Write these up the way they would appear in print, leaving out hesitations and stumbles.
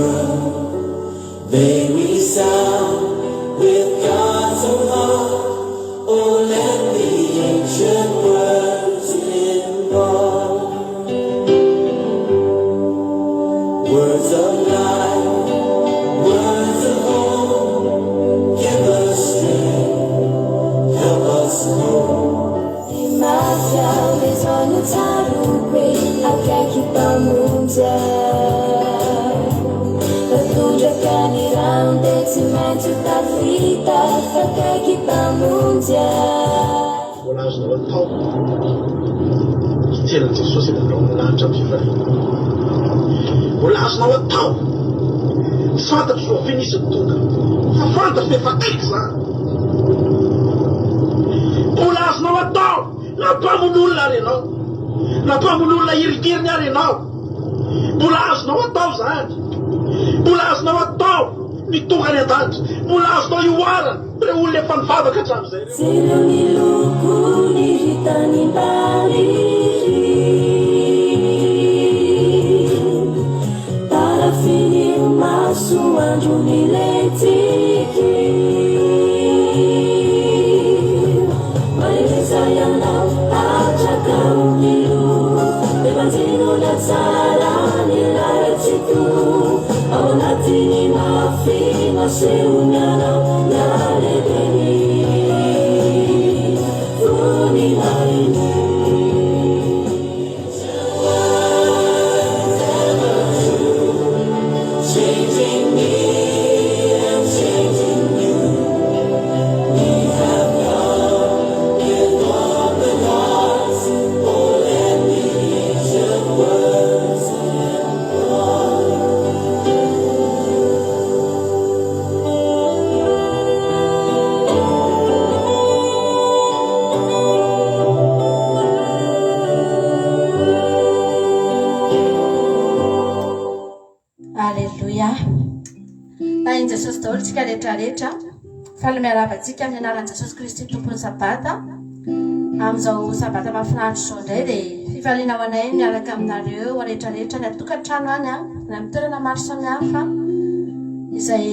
world, they resound with God's own heart. Oh, let the ancient words impart words of life, words of hope. Give us strength, help us hope. Imafia bezonyo tarukwe akaki pamoja Patunjukani ramde tsimaitsu tafita akaki pamoja Mbola azonao atao hitelan Jesosy mandraona lanitra am'fivaliana. Mbola azonao atao fantatro zao finisy tonga fa fantatro fa efa kaiky zany. Mbola azonao atao nampamon'olona ary ianao, nampamon'olona iritiriny ary ianao. Mbola azonao atao zany, mbola azonao atao ny tonga any an-danitra, mbola azonao ioarana re olona efa mivavaka hatramin'izay. Zero ny loko ny hitany bariry parafiny maso andro ny letiky maeleza ianao atraka ny loko evanjeno na tsara ny laitsiko ao anatiny mafina sehony anao naleteny Changing me and changing you. We have come with open hearts. Oh, let the ancient words Alleluia. Tainy Jesosy daholo tsika rehetrarehetra fa miaravantsika amin'ny anaran'i Jesosy Kristy tompony sabata amin'izao sabata mahafinaritra izao indray dia fifaliana ho anay miaraka aminareo rehetrarehetra ny atokantrano any na amin'ny toerana maro samihafa izay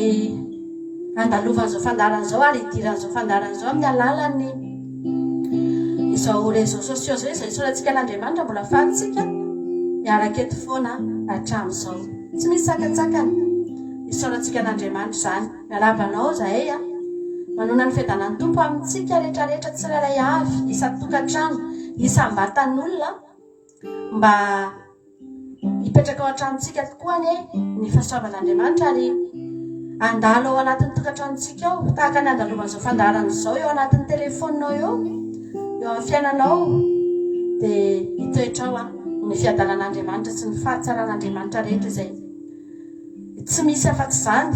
andalovan'izao fandaran'izao ary idiran'izao fandaran'izao amin'ny alalan'ny izao réseaux sociaux zao izay sorantsika n'Andriamanitra mbola ahafahantsika miaraka eto foana hatramin'izao. Tsy misy sakatsakany isaorantsika n'Andriamanitra zany. Miarabanao zahay manona ny fiadanan'ny tompo amintsika rehetrarehetra tsirairay avy isan-tokantrano isam-batan'olona mba hipetraka ao an-tranontsika tokoa ny fahasoavan'Andriamanitra ary andalo ao anatin'ny tokantranontsika ao tahaka ny andalovan'izao fandaran'izao eo anatin'ny telefoninao eo amin'ny fiainanao dia hitoetrao ny fiadalan'Andriamanitra sy ny fahatsaran'Andriamanitra rehetra izay tsy misy afa-tsy zany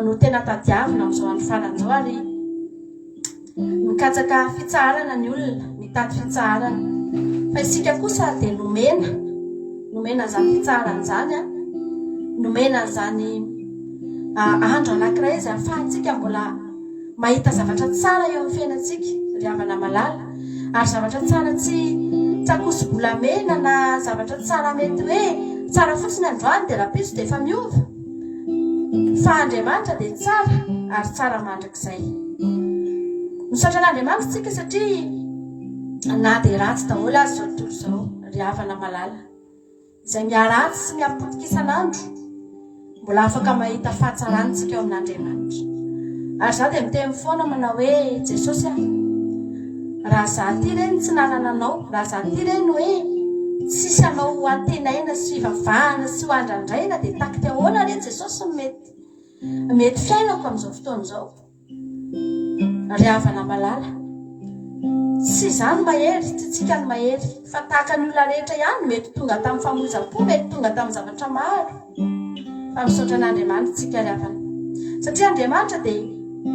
no tena tadiavina amin'izao andro faran'izao ary mikatsaka fitsarana ny olona mitady fitsarana fa isika kosa dia nomena zany fitsarana zany nomena zany andro anankiray izay ahafahantsika mbola mahita zavatra tsara eo amin'ny fiainantsika ry havana malala ary zavatra tsara tsy akoso-bolamena na zavatra tsara mety hoe tsara fotsiny androany dia rapiso dia efa miova fa Andriamanitra dia tsara ary tsara mandrakizay. Misaotra an'Andriamanitra tsika satria na dia ratsy daholo azy zao tontolo izao ry havana malala izay miaratsy sy miapotika isan'andro mbola afaka mahita fahatsaransika eo amin'Andriamanitra. Ary za dia miteny foana manao hoe Jesosy raha za ty reny tsy nanananao, raha za ty reny hoe tsisy anao antenaina sy fivavahana sy hoandrandraina dia taky ahoana re Jesosy mety fiainako amin'izao fotoana izao. Ry havana malala tsy izany mahery, tsy tsika ny mahery fa tahaka ny olona rehetra ihany mety tonga tamin'ny famonjam-po, mety tonga tamin'ny zavatra maro fa misaotra an'Andriamanitra tsika ry havana satria Andriamanitra dia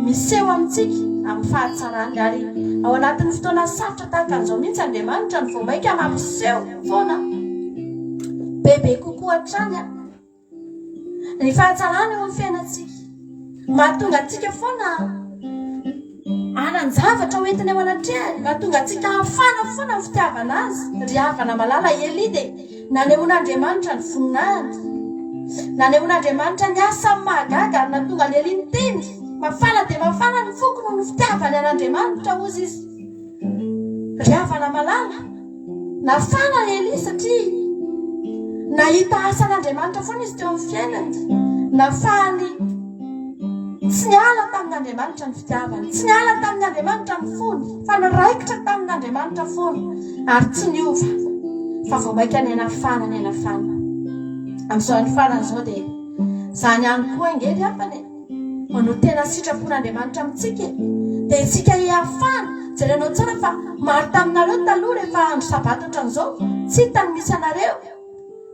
miseho amintsika amin'ny fahatsarany ary ao anatin'ny fotoana sarotra tahaka an'izao mihitsy Andriamanitra ny voamaika mampiseho foana bebe kokoa hatrany ny fahatsarany eo amin'ny fiainantsika mahatonga antsika foana anan-javatra hoentiny ao anatrehany, mahatonga antsika hafana foana ny fitiavana azy. Ry havana malala Eli dia nanehoan'Andriamanitra ny voninahiny naneon'Andriamanitra ny asa mahagaga ary natonga ny aliny teny mafana dia mafana ny foko noho ny fitiavany an'Andriamanitra ozy izy. Riavana malala nafana ny Elia satria nahita asan'Andriamanitra foana izy teo amin'ny fiainany. Nafahany tsy niala tamin'Andriamanitra ny fitiavany, tsy niala tamin'Andriamanitra ny fony, fa niraikitra tamin'Andriamanitra foana ary tsy niova fa vao maika ny anafana. Amin'izao ny farany izao dia zany ihany koa ingely hafany no tena sitrapon'Andriamanitra amintsika dia itsika hiafana. Jerenao tsara fa maro taminareo taloha rehefa andro sabato ohatran'izao tsy hitany misy anareo,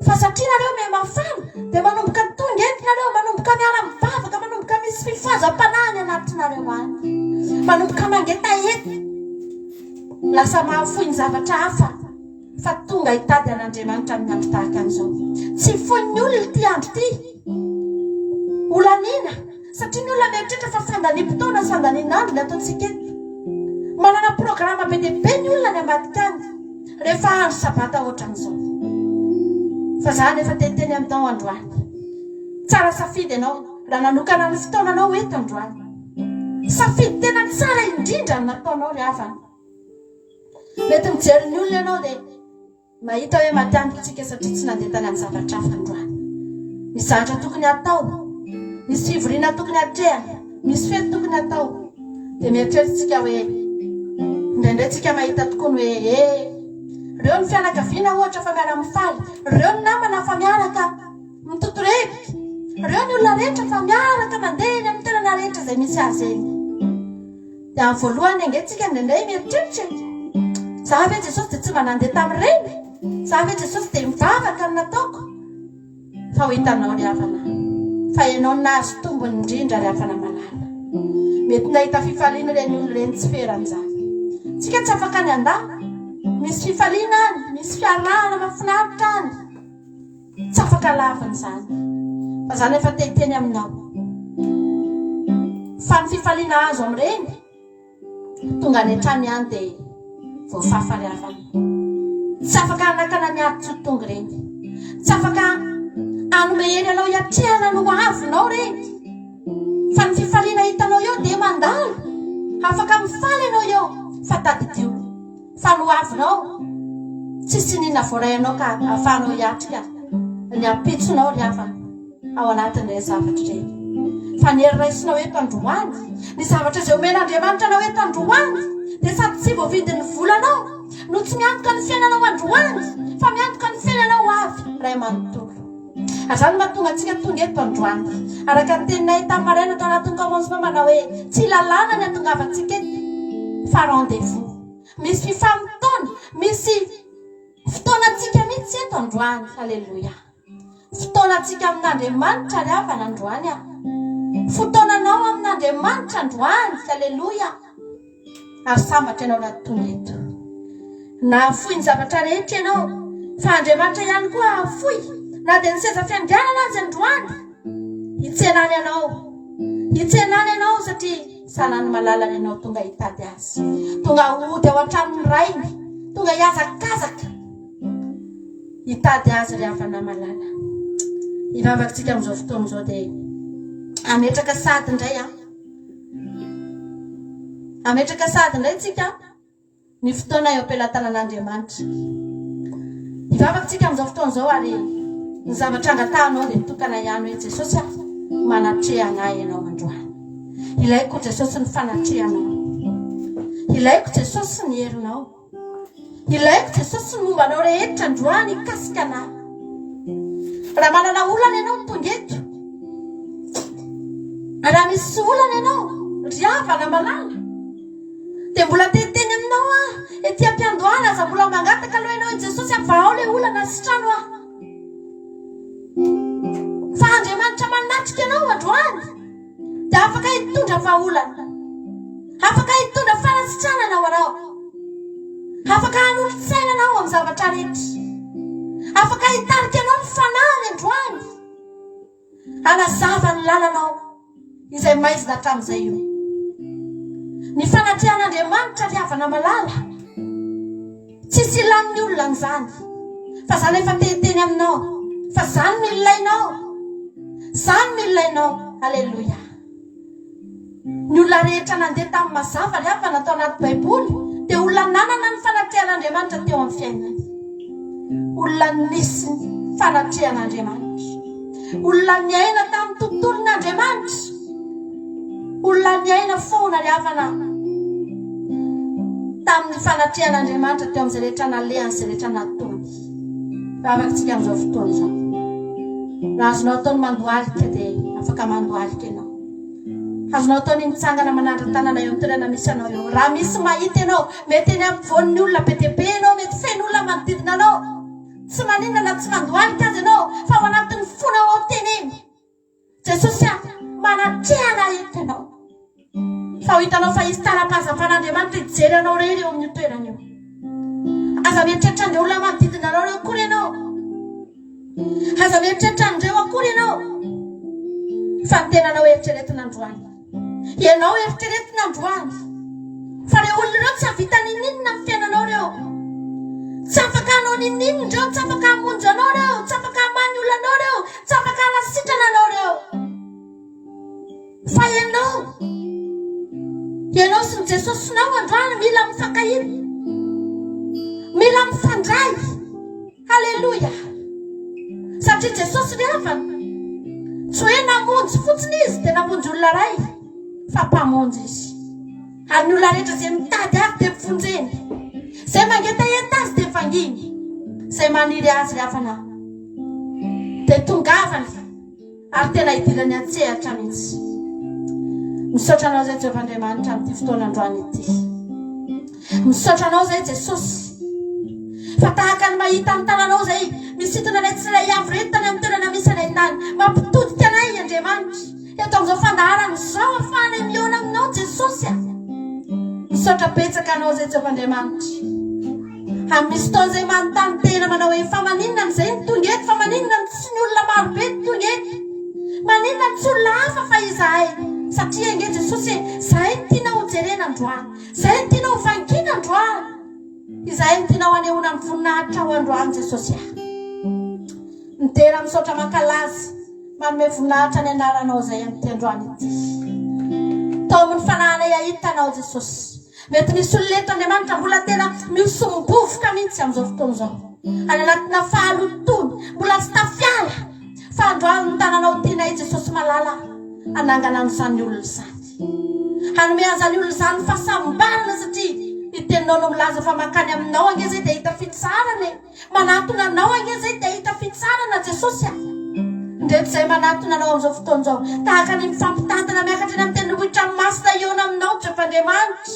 fa satria nareo me mafana dia manomboka tonga entinareo, manomboka miala mivavaka, manomboka misy fifazam-panahiny anatinareo any, manomboka mangeta ety, lasa mahafoy ny zavatra hafa. Fa tonga hitady an'Andriamanitra amin'ny andro tahaka an'izao. Tsy foin'ny olona ty andro ty olanina, satria ny olona mieritreritra fa fandaniam-potoana sy fandanian'andro ny ataontsika eto. Manana programa be dia be ny olona ny ambadika any rehefa andro sabata ohatran'izao. Fa zany efa teteny aminao androany, tsara safidy ianao raha nanokana ny fotoananao eto androany. Safidy tena tsara indrindra ny nataonao ry havana. Mety mijery ny olona ianao dia mahita hoe matiantotsika satria tsy nandeha tany amin'ny zavatra hafa androany. Misy zavatra tokony atao, misy fivoriana tokony hatrehana, misy fety tokony atao, dia mieritreritsika hoe indraindray tsika mahita tokony hoe reo ny fianakaviana ohatra fa miara mifaly, reo ny namana fa miaraka mitotorepika, reo ny olona rehetra fa miaraka mandeha eny amin'ny toerana rehetra izay misy azy eny. Dia amin'ny voalohany angentsika indraindray mieritreritra za ve Jesosy dia tsy manandeha tamin'ireny, za ve Jesosy dia mivavaka ny nataoko. Fa ho hitanao ry havana fa ianao nahazo tombony indrindra ry havana malala. Mety nahita fifaliana ireny olona ireny tsy feran'izany. Tsika tsy afaka ny andala, misy fifaliana any, misy fiarahana mahafinaritra any, tsy afaka lavin'izany. Fa zany efa teteny aminao fa ny fifaliana azo amin'ireny tonga any an-trany any dia voafafa ry havana. Tsy afaka anakana ny ady tonga ireny, tsy afaka anome hery anao hiatrehana no avinao ireny. Fa ny fifaliana hitanao eo dia mandalo, afaka mifaly ianao eo fa tadidio. Fa no avinao tsisy nina voaray anao ka ahafahanao hiatrika ny ampitsonao ry havana ao anatin'ireny zavatra ireny. Fa ny hery raisinao eto androany, ny zavatra izay omen'Andriamanitra anao eto androany dia sady tsy voavidin'ny volanao no tsy miantoka ny fiainanao androany, fa miantoka ny fiainanao avy ray manontolo. Azany mahatonga antsika tonga eto androany araka ny teninay tamin'ny maraina tao anatin'ny commencement manao hoe tsy lalàna ny atongavantsika eto fa rendez-vous. Misy fifamotoana, misy fotoanantsika mihitsy eto androany. Alleluia. Fotoanantsika amin'Andriamanitra ry havana androany a. Fotoananao amin'Andriamanitra androany. Alleluia. Ary sambatra ianao raha tonga eto. Nahafoy ny zavatra rehetra ianao, fa Andriamanitra ihany koa hahafoy. Na dia ny seza fianganana azy androany, hitsenany ianao satria sanany malalany ianao tonga hitady azy, tonga hody ao an-tranony rainy, tonga hiazakazaka hitady azy ry havana malala. Hivavakantsika amin'izao fotoana izao dia ametraka sady indray ametraka sady indray tsika ny fotoana eo am-pelatanan'Andriamanitra. Hivavakantsika amin'izao fotoana izao ary ny zavatra angatahanao dia mitokana ihany hoe Jesosy manatreha ianao androany. Ilaiko Jesosy ny fanatrehanao, ilaiko Jesosy ny herinao, ilaiko Jesosy ny mombanao rehetra androany hikasika anahy. Raha manana olana ianao tonga eto, raha misy olana ianao ry havana malala dia mbola teteny aminao ety am-piandohana aza mbola mangataka aloha ianao Jesosy avao ilay olana sy trano fa Andriamanitra manatrika ianao androany dia afaka hitondra vahaolana, afaka hitondra fanasitrana anao, afaka hanolotsaina anao amin'ny zavatra rehetra, afaka hitarika anao ny fanahy androany, hanazava ny lalanao izay maizina hatramin'izay io. Ny fanatrehan'Andriamanitra ry havana malala tsisy ilan'ny olona n'izany, fa zany efa teteny aminao, fa zany no ilainao Zany milina ianao. Alleluia. Ny olona rehetra nandeha tamin'ny mazava rehefa natao anaty baiboly dia olona nanana ny fanatrehan'Andriamanitra teo amin'ny fiainany. Olona nisy fanatrehan'Andriamanitra. Olona niaina tamin'ny tontolon'Andriamanitra. Olona niaina foana rehavana tamin'ny fanatrehan'Andriamanitra teo amin'izay rehetra nalehany izay rehetra natony. Afakatsika amin'izao fotoana izao. Raha azonao ataony mandohalika dia afaka mandohalika ianao. Azonao ataony mitsangana manandra tanana eo amin'ny toerana misy anao eo. Raha misy mahita ianao, mety eny ampovoan'ny olona be dia be ianao, mety feno olona manodidina anao. Tsy maninona na tsy mandohalika azy ianao, fa ao anatin'ny fona ao teneny. Jesosy manatrehana eto ianao. Fa ho hitanao fa izy tara-pahazavan'Andriamanitra hijery anao rery eo amin'ny toerana eo. Aza mieritreritra andreo olona manodidina anao reo akory ianao. Aza mieritreritra andreo akory ianao. Fa ny tenanao eritreretina androany. Ianao eritreretina androany. Fa reo olona reo tsy havita ninninona amin'ny fiainanao reo. Tsy afaka anao ninninona reo, tsy afaka hamonjy anao reo, tsy afaka hamany olona anao reo, tsy afaka hanasitrana anao reo. Fa ianao sy ny Jesosinao androany mila mifankahiny, mila mifandray. Alleluia. Satria Jesosy rehefa tsy hoe namonjy fotsiny izy dia namonjy olona ray, fa mpamonjy izy. Ary ny olona rehetra izay mitady azy dia mpifonjeny, izay mangetaheta azy dia vanginy, izay maniry azy rehefa dia tongavany ary tena hidirany an-tsehatra mihitsy. Misaotra anao izay Jehovahandriamanitra amin'ity fotoana androany ity. Misaotra anao izay Jesosy fa tahaka ny mahita ny tananao izay misintona ilay tsiraiavy reto tany amin'ny toerana misy anay tany, mampitodika anay Andriamanitra eto amin'izao fandaharana izao, ahafahanay mihaona aminao Jesosy. Misaotra betsaka anao izay Jehovahandriamanitra. Amin'ny misy fotoana izay manontany tena manao hoe fa maninona n'izay ny tonga eto, fa maninona ny tsy ny olona marobe ny tonga eto, maninona ny tsy olona hafa fa izahay. Satria inge Jesosy zahay ny tiana ho jerena androany, zahay ny tiana ho vangina androany, izahay ny tiana ho anehoana amin'ny voninahitra ho androany Jesosy. Midera misaotra mankalazy manome voninahitra ny anaranao izay amin'ity androany ity. Tao amin'ny fanahinay ahitanao Jesosy. Mety misy olona eto Andriamanitra mbola tena misombovoka mihitsy amin'izao fotoana izao, any anatina fahalotony, mbola tsy tafiala. Fa androany ny tananao tianay Jesosy malala anangana amin'izany olona izany, hanome an'izany olona izany fahasambarana. Satria iteninao no milaza fa makany aminao ange zay dia hita fitsarana, manatona anao ange zay dia hita fitsarana Jesosy. Ndreto izay manatona anao amin'izao fotoana izao, tahaka ny mifampitantana miakatra eny amin'ny tendrombohitra masina iona aminao Jehovahandriamanitra,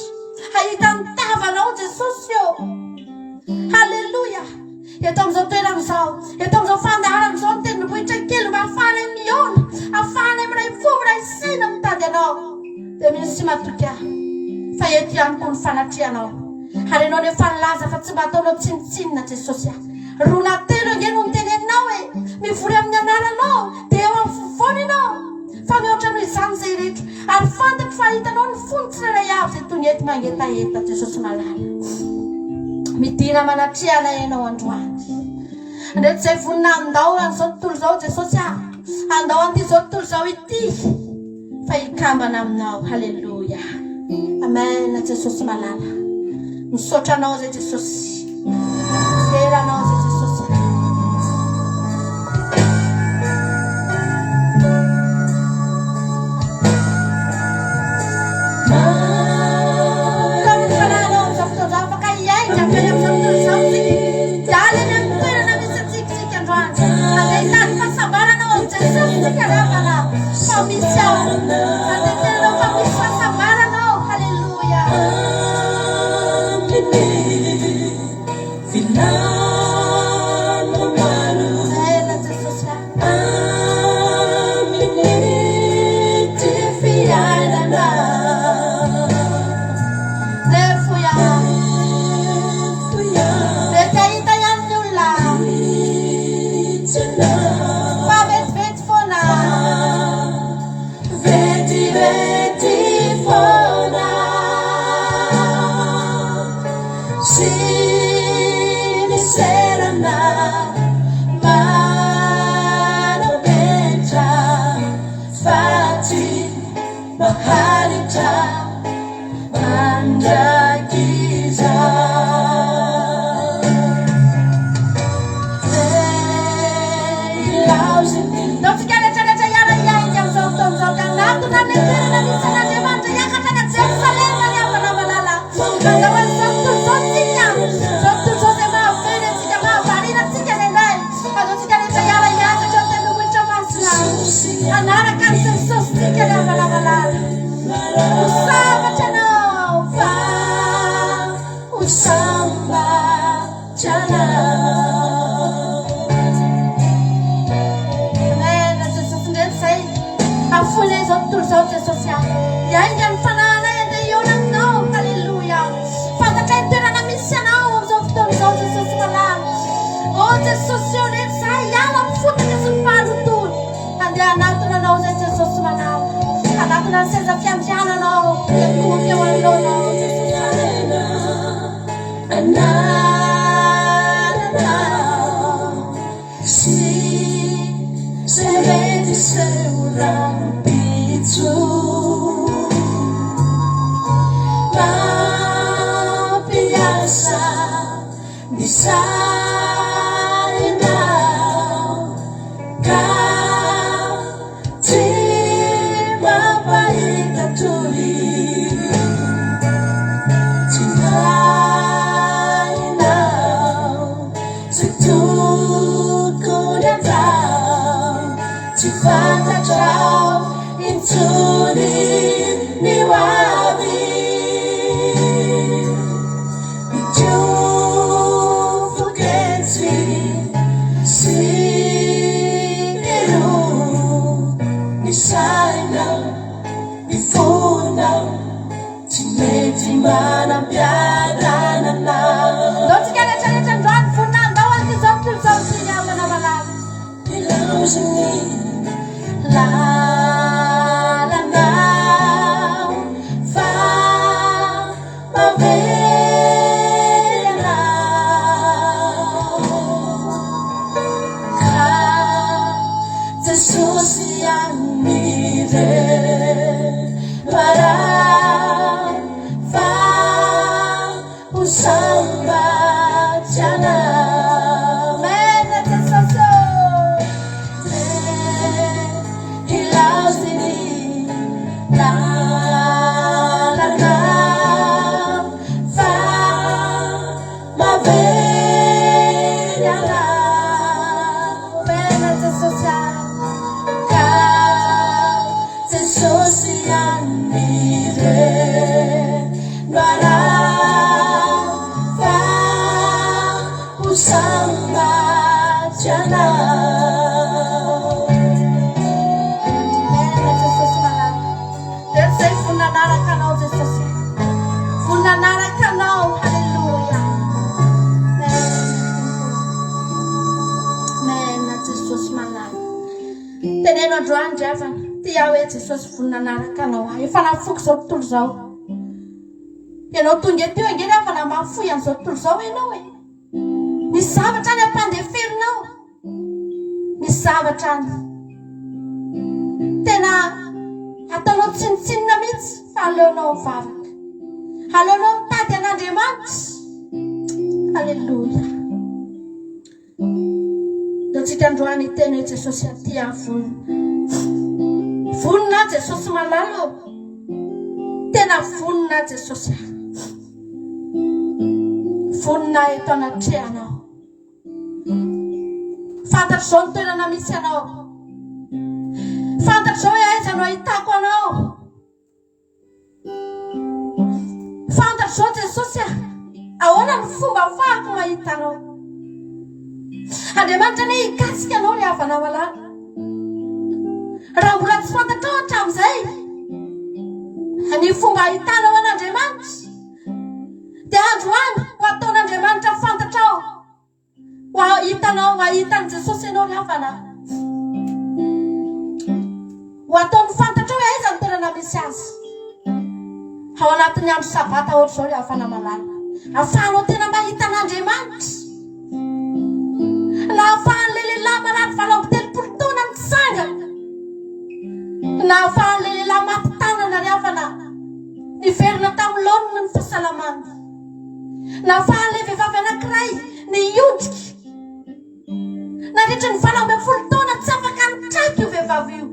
hahita ny tavanao Jesosy eo. Halleluia. Eto amin'izao toerana izao, eto amin'izao fandaharana izao ny tendrombohitra kely mba ahafahanay mihaona, ahafahanay miray fo miray saina mitady anao, dia misy sy matoka fa eto ihany koa ny fanatrehanao. Ary ianao nefa nilaza fa tsy mba ataonao tsinitsinina Jesosy. Roa na telo ange no niteneninao hoe mivory amin'ny anaranao dia eo amin'ny fovoany ianao, fa mihoatra noho izany izay rehetra. Ary fantatro fa hitanao ny fony tsirairay avy izay tonga eto mangetaheta Jesosy malala. Midina manatrehana ianao androany. Ndreto izay vonina andao an'izao tontolo izao Jesosy, andao an'ity izao tontolo izao ity, fa hikambana aminao. Halleluia. Amen. Jesosy malala. Misaotra anao izay Jesosy. Vera anao izay Jesosy. manaraka ny Jesosy tsika ny avalavalala hosambatra anao fa hosambatra anao mena Jesosy ndreky zay afony ay zao tontolo zao Jesosy aho iainga ny fanana ende iona aminao halleluia fantatra ny toerana misy anao am'izao fotoana zao Jesosy malala o Jesosy eo reky zay iala mifotaka sy ny fahalotony andeha anatona anao zay Jesosy malala anatona ny seza fiandriananao ekomy eo anoloanao Jesosy anananao sy zay mety seorambitso mampiasa ny sainao ka tsy mampahita tory tsy hainao sy tokony atao tsy fantatrao intsony ny hoavy itofoketsy sy ero ny sainao ny fonao tsy mety manampiadananao ndao tsika rehetrarehetra androany fonandao anty zao tontolo zao sy namana malala ilaoziny lalanao fa mavery anao ka Jesosy amire para fa hosambatra anao mena Jesosy ilaoziny lalanao fa mavery anao mena Jesosy ka Jesosy amire narao fa hosambatra anao mena Jesosy malala rehetra zay voninanaraka anao Jesosy voninanaraka anao halleluia mena Jesosy malala teneno androany dravana tia hoe Jesosy voninanaraka anao efa nafoky zao tontolo zao ianao tonga eto engeny afa namafoy an'izao tontolo zao ianao e misy zavatra any ampandeferinao misy zavatra any tena ataonao tsinitsinina mihitsy fa aleonao mivavaka aleonao mitady an'Andriamanitra halleluia deo tsika androany teny hoe Jesosy aty vonina Jesosy malalo tena vonina Jesosy vonina eto anatrehanao fantatra zao ny toerana misy anao fantatra zao hoe aiza no ahitako anao fantatra zao Jesosy ahoana ny fomba ahafahako mahita anao Andriamanitra ny hikasika anao ny havana malala raha mbola tsy fantatra ao hatramin'izay ny fomba ahitanao an'Andriamanitra dia androany ho ataon'Andriamanitra fantatra ao ho hitanao ahitany Jesosy ianao ny havana ho ataony fantatra hoe aiza ny toerana misy azy ao anatin'ny andro sabata ohatra zao le havana malala ahafahanao tena mahita an'Andriamanitra na ahafahan'le lehilahy marary 7 taona nitsanga na ahafahan'le lehilahy mampitanana ry havana niverina tamin'ny laoniny ny fahasalamana na ahafahan'le vehivavy anankiray niondrika nandritra ny 7 taona tsy afaka nitraka io vehivavy io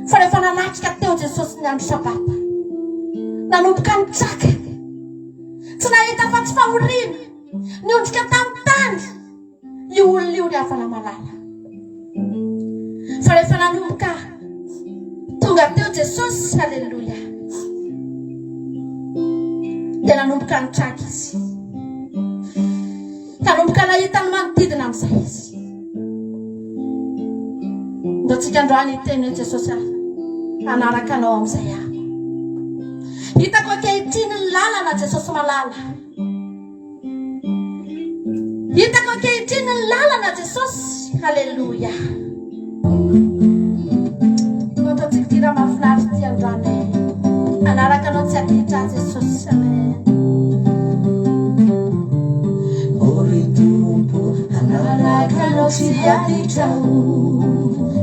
fa rehefa nanatrika teo Jesosy ny andro sabata nanomboka nitraka tsy nahita fa tsy fahoriana niondrika tamin'ny tany io olona io ny havana malala fa rehefa nanomboka anao Jesosy. Haleloia. Dia nanomboka nitraky izy, nanomboka nahita ny manodidina amin'izay izy. Ndao tsika androany iteny hoe Jesosy anaraka anao amin'izay aho. Hitako ankehitriny ny lalana Jesosy malala. Hitako ankehitriny ny lalana Jesosy. Haleloia. Ataontsika ty raha mahafinaritra ty androany. Anaraka anao tsy aditra Jesosy. Amen. Ore Tompo, anaraka anao tsy aditra.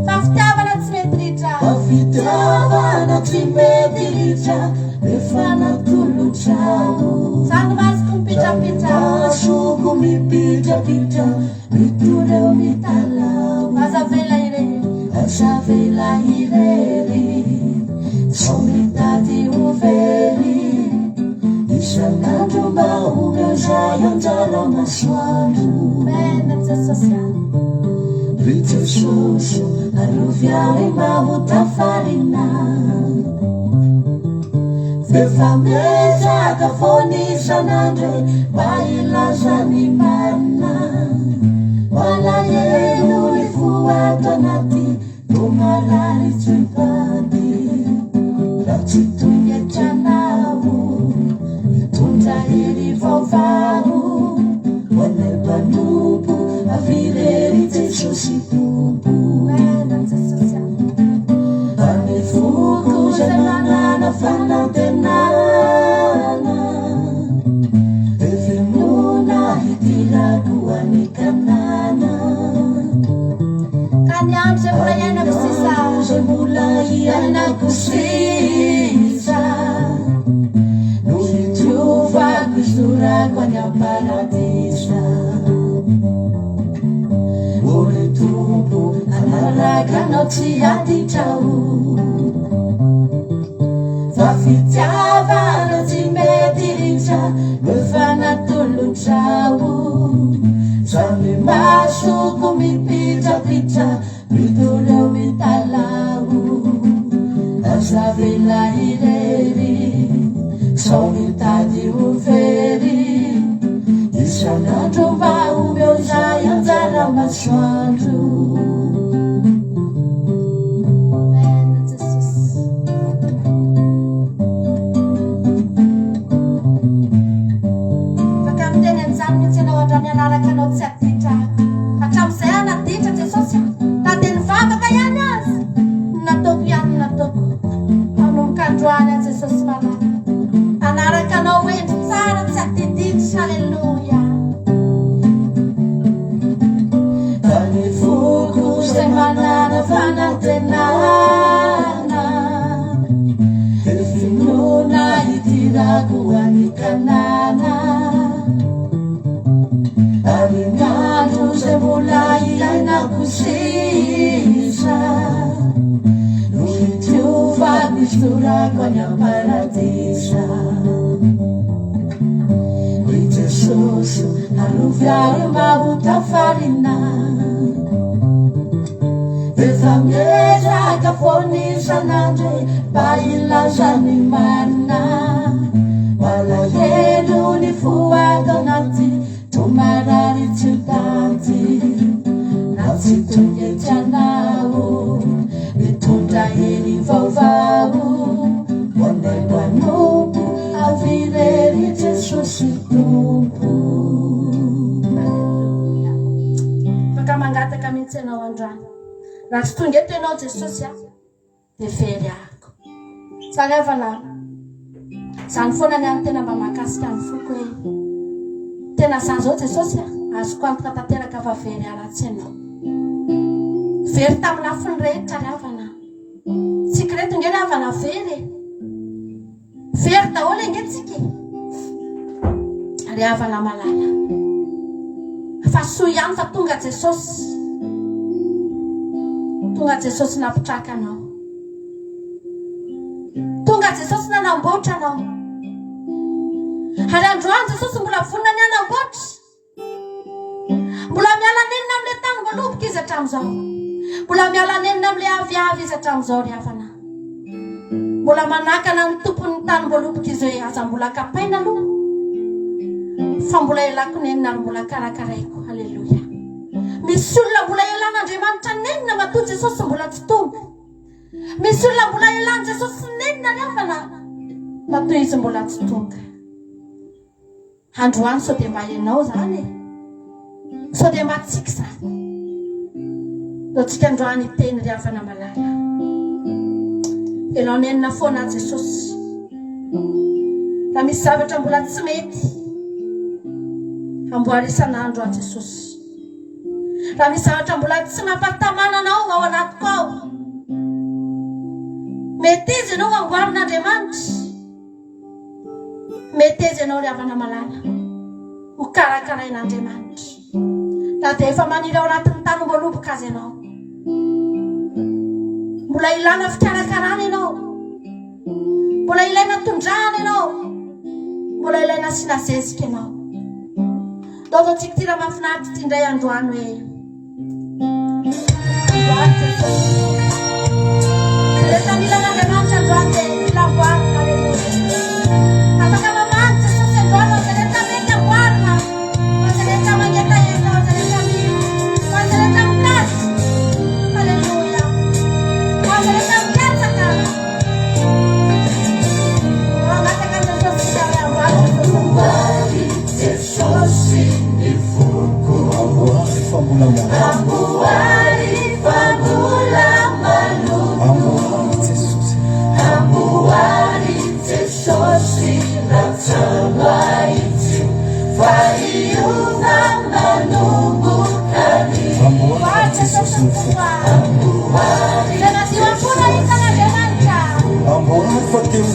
Fafitiavana tsy mety ritra. Fafitiavana tsy mety ritra. Rehefa natolotrao, Zany masoko mipitrapitra. masoko mipitrapitra. Mitoreo mitalao, Azavela irery. azavela irery. Sao mitady ho very. Isan'andro mba omeo zay anjara masoandro. Mena Jesosy. Ry Jesosy aroviary mba ho tafarina. Efa miezaka foana isan'andro mba ilaza ny marina. Malahelo ny fo ato anaty tomarary tsy mipady. Raha tsy tongetra anao mitondra hery vaovao. Hoanay mpanompo avirery Jesosy tompo. Mena Jesosy. Any foko zay manana fanantenana. Evenona hitirako any kanana. Ka ny andro zay mbola iainako sisa. Zay mbola iainako sisa. No hitiovako isorako any am-paradisa. Ore Tompo, anaraka anao tsy aditrao. Fafitiavana tsy mety ritra. Rehefa natolotrao, zany masoko mipitrapitra. Mitoreo mitalao, azavela irery. Sao mitady ho very. Isan'andro mba omeo zay anjara masoandro. Mena Jesosy. Afaka miteny an'izany mihitsy ianao androany anaraka anao tsy aditra. Hatramin'izay aho naditra Jesosy. Na dia nivavaka ihany azy. Nataoko ihany nataoko. Hanomboka androany aho Jesosy malala. Anaraka anao endry tsara tsy adiditra. Haleloia. Any foko zay manana fanantenana. Efinona hitirako any kanana. Any ngandro zay mbola iainako sisa. No hitiovako isorako any am-paradisa. Ry Jesosy aroviary mba ho tafarina. Efa miezaka foana isan'andro mba ilaza ny marina. Malahelo ny fo ato anaty tomarary tsy tady. Na tsy tongetra anao mitondra hery vaovao. Hoanay mpanompo avirery Jesosy tompo. Afaka mangataka mihitsy ianao androany. Raha tsy tonga eto ianao Jesosy dia very ahako. Zany avana. Zany foana ny any tena mba mahakasika ny foko hoe tena zany zao Jesosy azoko antoka tanteraka fa very aratsy ianao. Very tamin'ny lafiny rehetra ry havana. Tsika reto nge ry havana very. Very daholo engetsika. Ry havana malala. Fa soa ihany fa tonga Jesosy. Tonga Jesosy nampitraka anao. Tonga Jesosy nanamboatra anao. Ary androany Jesosy mbola vonona ny anamboatra. Mbola miala nenina amin'ilay tany voaloboka izy hatramin'izao. Mbola miala nenina amin'ilay aviavy izy hatramin'izao ry havana. mbola manakana ny tompony tany mboaloboka izy hoe aza mbola kapaina aloha fa mbola elako nenina ary mbola karakaraiko. Halleloja. Misy olona mbola elan'Andriamanitra nenina matoa Jesosy mbola tsy tonga. Misy olona mbola elan' Jesosy nenina nefana matoa izy mbola tsy tonga. Androany sao dia mba ianao zany sao dia mba tsika zany lo tsika androany teny ry havana malala ianao nenina foana Jesosy. Raha misy zavatra mbola tsy mety amboary isan'andro a Jesosy. Raha misy zavatra mbola tsy mampatamana anao ao anatiko ao, mety izy ianao amboarin'Andriamanitra, mety izy ianao ry havana malala ho karakarain'Andriamanitra. Na dia efa maniry ao anatin'ny tany mboaloboka azy ianao, mbola ilana fikarakarana ianao, mbola ilaina tondrahana ianao, mbola ilaina asiana zezika ianao. Dao tsika ty raha mahafinaritra ty indray androany hoe rehefa milan'Andriamanitra androany dia mila amboarina. Afaka mamany Jesosy androany aza rehetra mety amboarina, aza rehetra mangetaheta, aza rehetra aza rehetra mikasy. Halleluja. Aza rehetra miketsaka. Mangataka Jesosy sary amboarina Jesosy ny foko amboary fambolamana. Amboary fambolamana. Amboary Jesosy. Amboary Jesosy ratsamba itsy fa iova manombokany. Amboary Jesosy ny foko. Amboary Jesosy ny foko. Amboary fa teo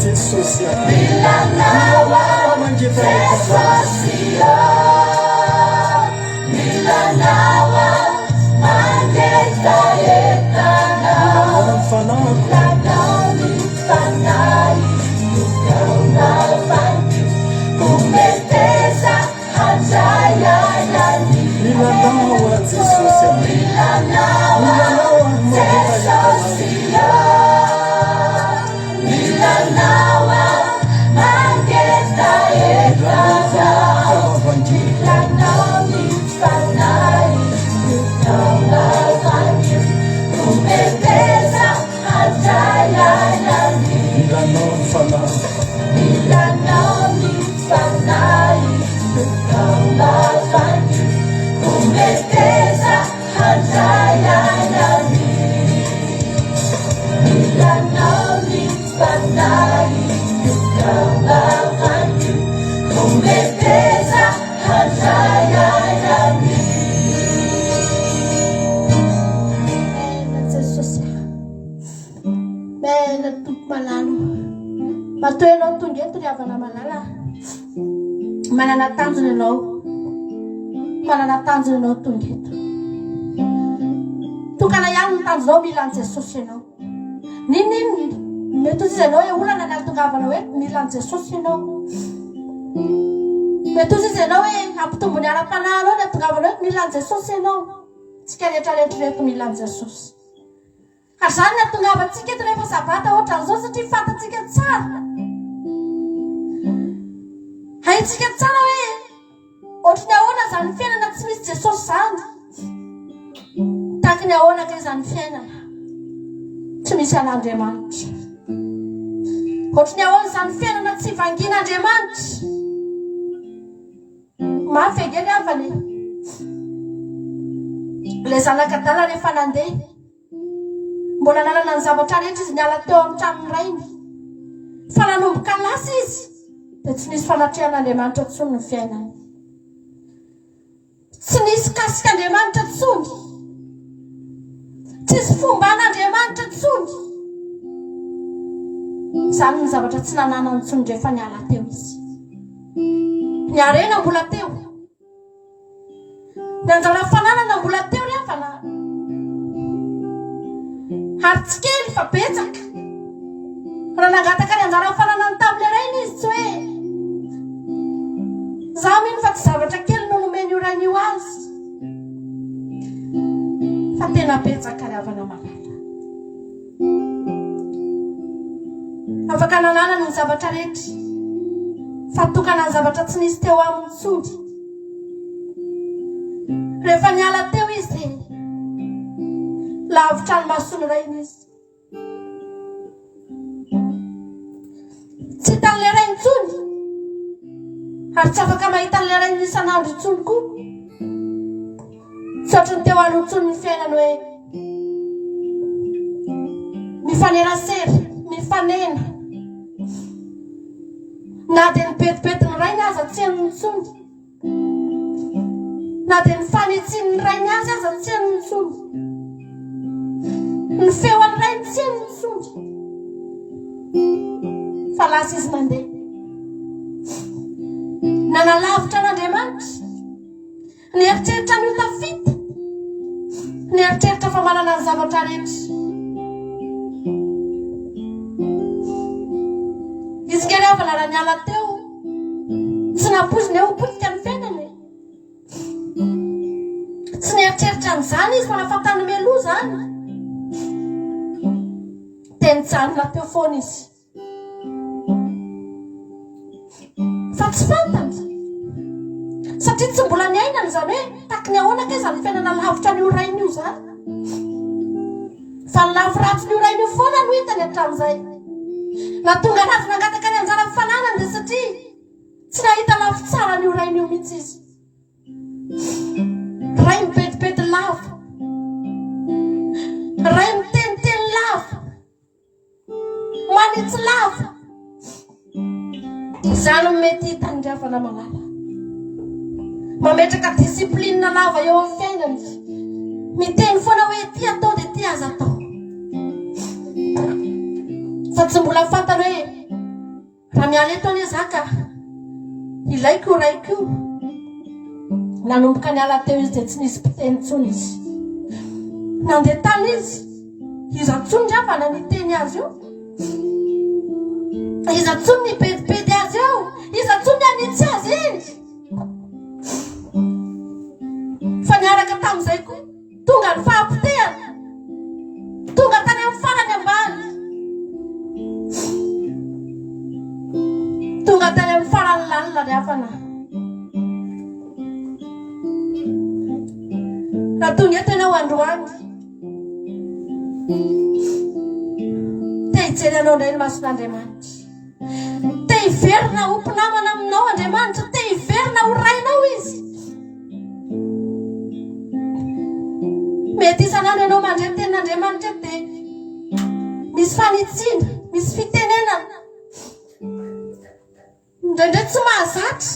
Jesús, Milanawa, Jesús, Milanawa, Mangeta etana, Milanawa, Mifanai, Tukambavani, Umeteza, Anjaya, Yami, Milanawa, Jesús, Milanawa. Milanawa, Mageta etana. Tumeteza hatayayami. Jesosy mena tompo malalo matoy ianao tonga eto ry havana malala manana tanjona ianao tonga eto tokana ihany ny tanjonao mila an' Jesosy ianao nininy mety ozy izy ianao hoe olana ny ahatongavanao hoe mila an' Jesosy ianao mety ozy izy ianao hoe ampitombony ara-panahinao ny ahatongavanao hoe mila an' Jesosy ianao tsika rehetrarehetra rehetra mila an' Jesosy ary zany ny ahatongavantsika eto rehefa sabata ohatra n'izao satria fantatsika tsara haitsika tsara hoe ohatra ny ahoana zany fiainana tsy misy Jesosy zany taky ny ahoana ka izany fiainana tsy misy an'Andriamanitra ohatra ny ahoana zany fiainana tsy vangin'Andriamanitra mafy egeny avany le zanakadala rehefa nandeha mbola nanana ny zavatra rehetra izy niala teo amin'ny tranony rainy fa nanomboka lasa izy dia tsy nisy fanatrehan'Andriamanitra tsony ny fiainany tsy nisy kasik'Andriamanitra tsony tsisy fomba an'Andriamanitra tsony zany ny zavatra tsy nananany tsony rehefa niala teo izy niarena mbola teo ny anjara fananana mbola teo rehefa ary tsy kely fa betsaka raha nangataka ny anjara fananany tamin'ilay rainy izy tsy hoe za mino fa tsy zavatra kely no nomeny io rainy io azy fa tena betsaka ry havana malala afaka nananany ny zavatra rehetra fa tokana ny zavatra tsy nisy teo aminy tsony rehefa niala teo izy dia lavitra ny masony rainy izy tsy hitan'le rainy tsony ary tsy afaka mahita n'le rainy isan'andro tsony koa tsy ohatry ny teo aloha tsony ny fiainany hoe mifanerasera mifanena na dia ny betibety ny rainy aza tsy henony tsony na dia ny fanitsiny ny rainy azy aza tsy henony tsony ny feo any rainy tsy henony tsony fa lasa izy mandeha nanalavitra an'Andriamanitra ny eritreritra ny tafita ny eritreritra fa manana ny zavatra rehetra izy kely avana raha niala teo tsy nampoziny eo potika ny fiainany tsy nieritreritra n'izany izy fa nafantany meloa zany dia nijanona teo foana izy fa tsy fantany satria tsy mbola niainany zany hoe taky ny ahoana ka izany fiainana lavitra n'io rainy io zany fa ny laviratsy n'io rainy io foana no hitany hatramin'izay na tonga anazy nangataka ny anjara fananany dia satria tsy nahita lafy tsara n'io rainy io mihitsy izy ray mibedibedy lava ray miteniteny lava manitsy lava zany mety hitany ry havana malala mametraka disiplinina lava eo amin'ny fiainany miteny foana hoe ty atao dia ty aza atao fa tsy mbola fantany hoe raha miala eto anie zaka ilaiko io raiko io nanomboka niala teo izy dia tsy nisy mpiteny tsony izy nandeha tany izy iza tsony ry havana niteny azy io iza tsony nibedibedy azy eo iza tsony anitsy azy iny fa niaraka tamin'izay koa tonga ny fahampitehany tonga tany amin'ny farany ambany tonga tany amin'ny farany lalina ry havana raha tonga eto ianao androany te hijery anao indray ny mason'Andriamanitra te hiverina ho mpinamana aminao Andriamanitra te hiverina ho rainao izy mety isan'andro ianao mandray tenin'Andriamanitra dia misy fanitsiana misy fitenenana indraindray tsy mahazatra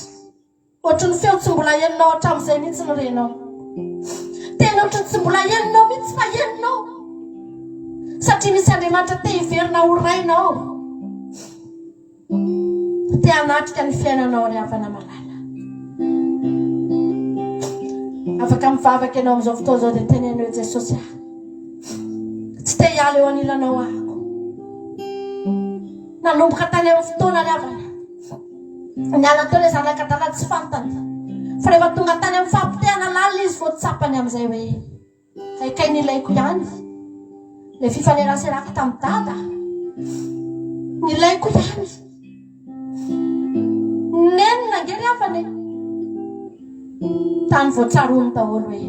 ohatrany feo tsy mbola helinao hatramin'izay mihitsy ny renao tena ohatrany tsy mbola helinao mihitsy fa helinao satria misy Andriamanitra te hiverina ho rainao te hanatrika ny fiainanao ry havana malala afaka mivavaka ianao amin'izao fotoana izao dia tenenao eo Jesosy tsy te hiala eo anilanao ahako nanomboka tany amin'ny fotoana ry havana niala teo ilay zanak'Adala tsy fantany fa rehefa tonga tany amin'ny fampitehana lala izy vao tsapany amin'izay hoe haikay nilaiko ihany le fifaneraserako tamin'ny dada nilaiko ihany nenina nge ry havana tany voatsarony daholo hoe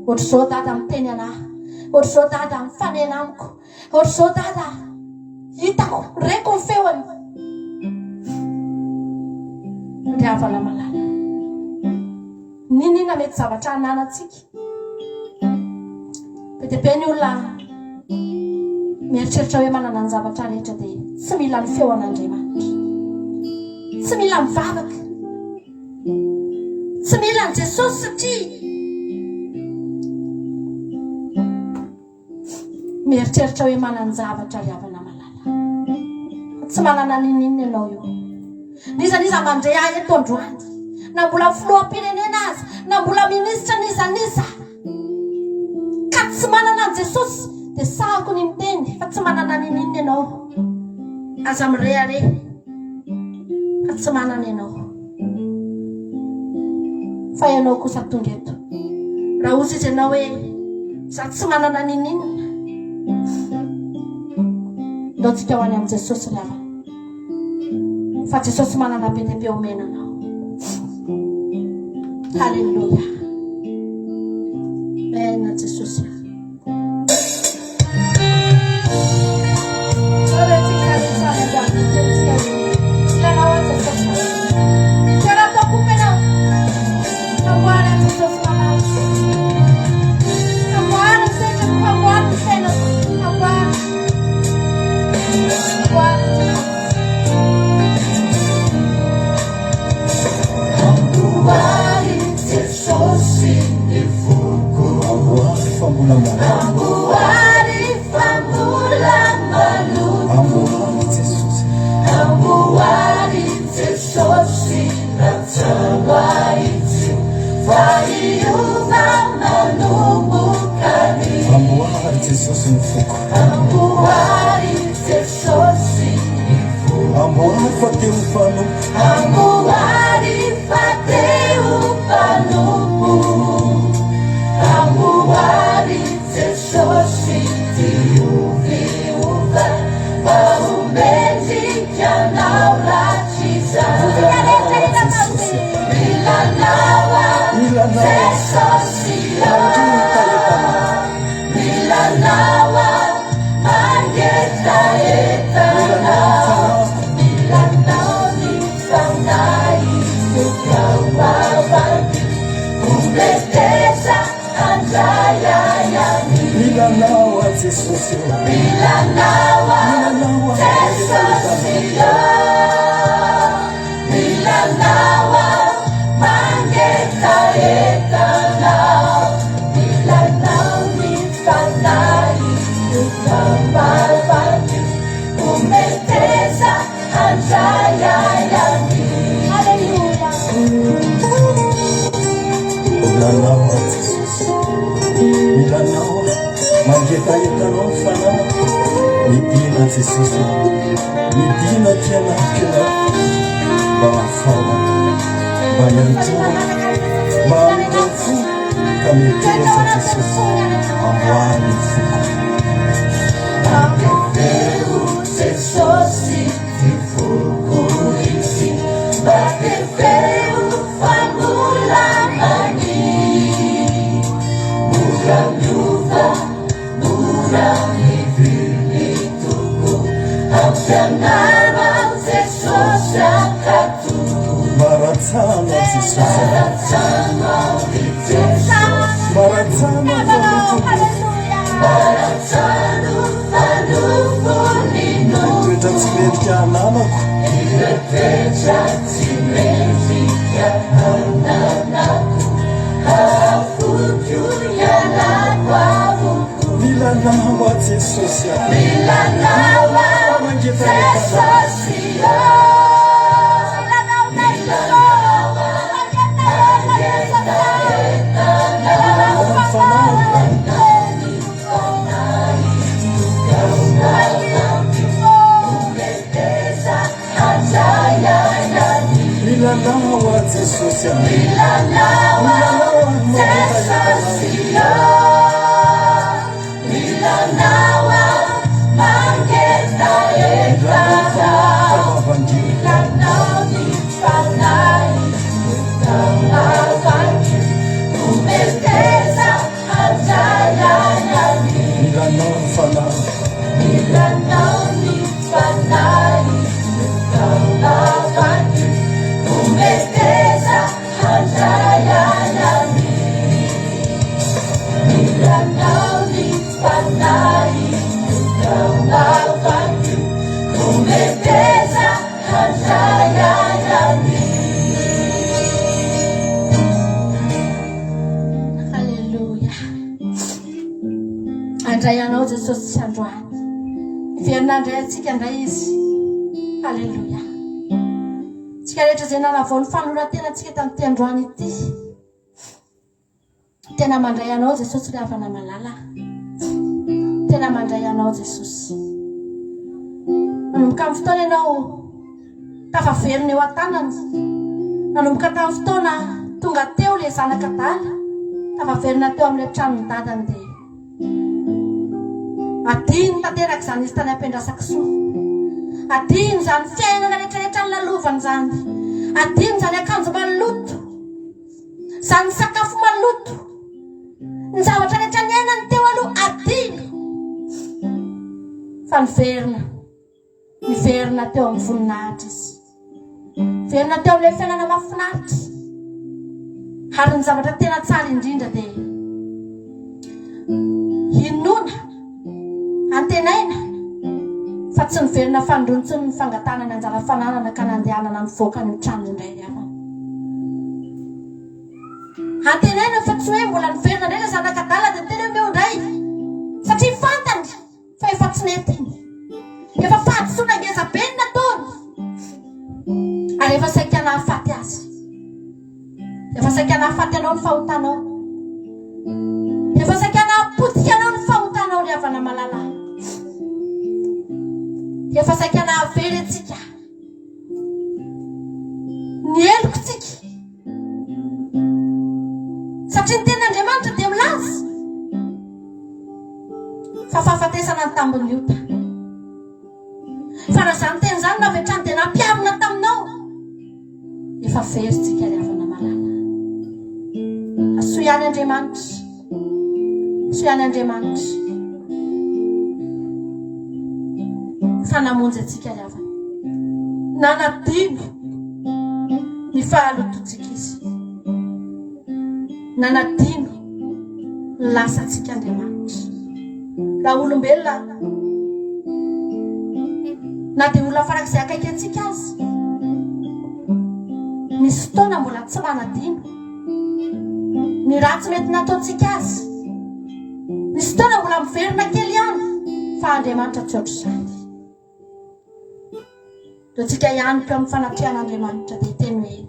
ohatr' izao dada miteny anahy ohatr' izao dada mifanena amiko ohatr' izao dada hitako reko ny feoany ry havana malala ninina mety zavatra ananatsika be dia be ny olona mieritreritra hoe manana ny zavatra rehetra dia tsy mila ny feo an'Andriamanitra tsy mila mivavaka tsy mila ny Jesosy satria mieritreritra hoe manana zavatra ry havana malala tsy manana ninina ianao io nizaniza mandray ahy eto androany na mbola filoham-pirenena azy na mbola minisitra nizaniza ka tsy manana ny Jesosy dia sahako ny miteny fa tsy manana ninina ianao aza mirehare fa tsy manana ianao fa ianao kosa tonga eto raha ozy izy ianao hoe za tsy manana ninina ndaotsika ho any amin'ny Jesosy ry havana fa Jesosy manana be dia be omenanao halleluja mena Jesosy Hallelujah. Andrayanao Jesosy sy androany. Iverinandray antsika indray izy. Halleluja. Tsika rehetra izay nanavao ny fanoratena antsika tamin'ity androany ity. Tena mandray anao Jesosy ry havana malala. Tena mandray anao Jesosy. Nanomboka amin'ny fotoana ianao tafaverina eo an-tanany. Nanomboka tamin'ny fotoana tonga teo ilay zanaka dala. Tafaverina teo amin'ilay tranony dadany dia adiny tanteraka izany izy tany ampiandrasaka soa. Adiny izany fiainana rehetrarehetra ny lalovany izany. Adiny izany akanjo maloto, izany sakafo maloto, ny zavatra rehetra ny ainany teo aloha adiny. Fa niverina teo amin'ny voninahitra izy. Niverina teo amin'ilay fiainana mahafinaritra. Ary ny zavatra tena tsara indrindra dia hinona antenaina fa tsy niverina fandrontsy ny fangatana anjara fananana ka nandehanana ny voaka ny trano indray ianao. Antenaina fa tsy hoe mbola niverina indray ilay zanaka dala dia tena meo indray satria fantany fa efa tsy nety iny. Efa fahadisoana ngeza be ny nataony. Ary efa saika nahafaty azy. Efa saika nahafaty anao ny fahotanao. Efa saika nahapotika anao ny fahotanao ry havana malala. Efa saika nahavery antsika. Ny helokontsika. Satria ny ten'Andriamanitra dia milaza. Fa fahafatesana ny tambony ota. Fa raha izany teny izany navetrany dia nampiarina taminao. Efa veryntsika ry havana malala. Asoa ihany Andriamanitra. Asoa ihany Andriamanitra. Fa namonjy antsika ry havana. Nanadino ny fahalototsika izy. Nanadino ny lasa antsika Andriamanitra. Raha olombelona na dia olona farak'izay akaiky antsika azy. Misy fotoana mbola tsy manadino ny ratsy mety nataontsika azy. Misy fotoana mbola miverina kely ihany fa Andriamanitra tsy ohatr'izany. Dia tsika ihany ko amin'ny fanatrian'Andriamanitra dia teny hoe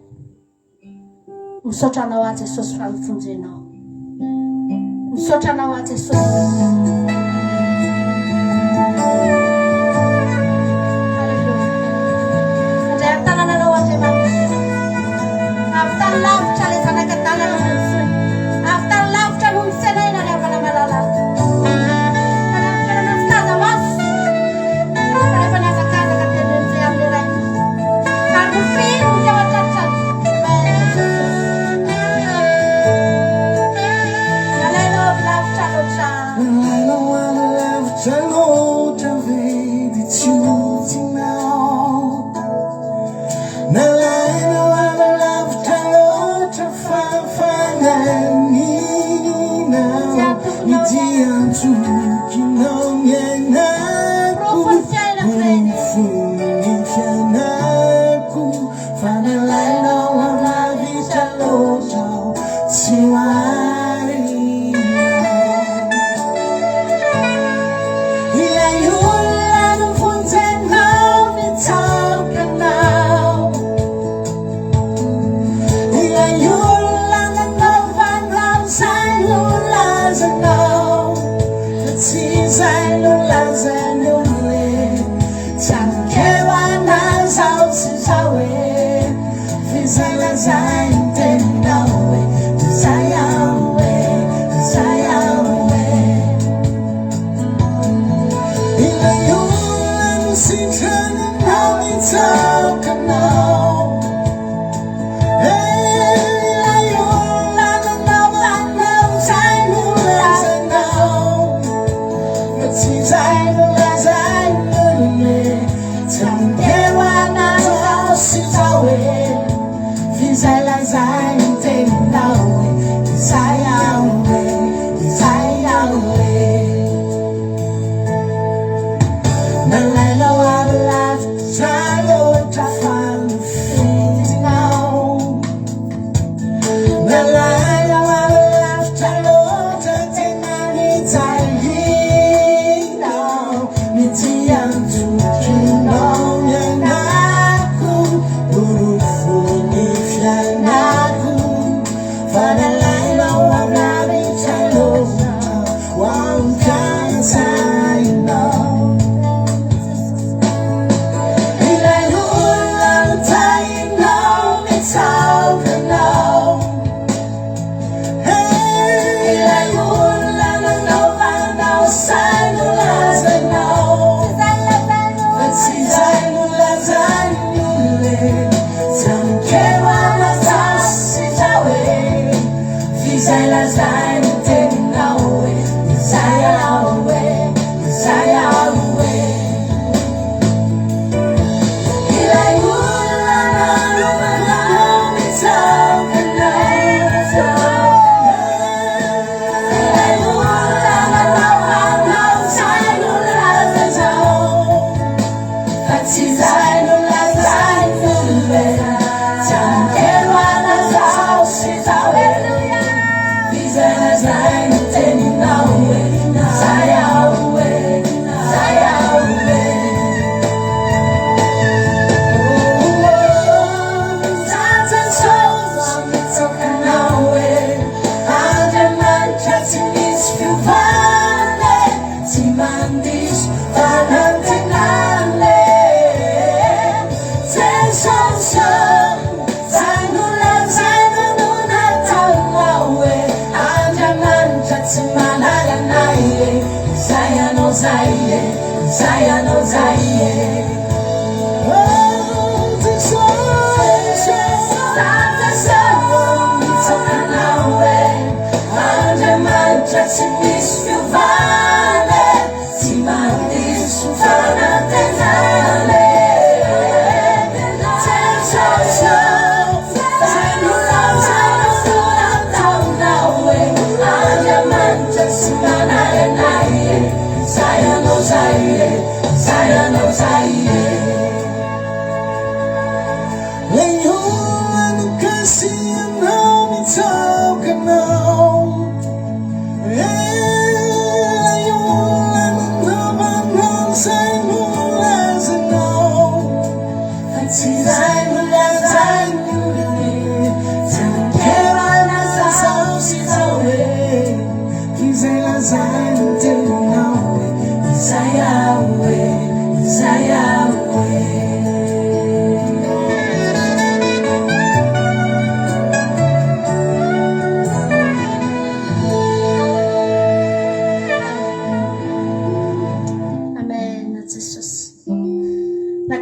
misaotra anao a Jesosy fa nifonjenao. Misaotra anao a Jesosy. Lavitra le zanaka dala no nitsony. Avy tany lavitra no nisenaina ry havana malala. Kana nitaza maso. Rehefa niazakazaka tenen'izay amin'ilay ray. Ary nofino ny teo an-tranotrano. Nalainao avy lavitra loatra. Nalainao avy lavitra loatra vedy tsy otinao. Nalainao avy lavitra loatra fafana.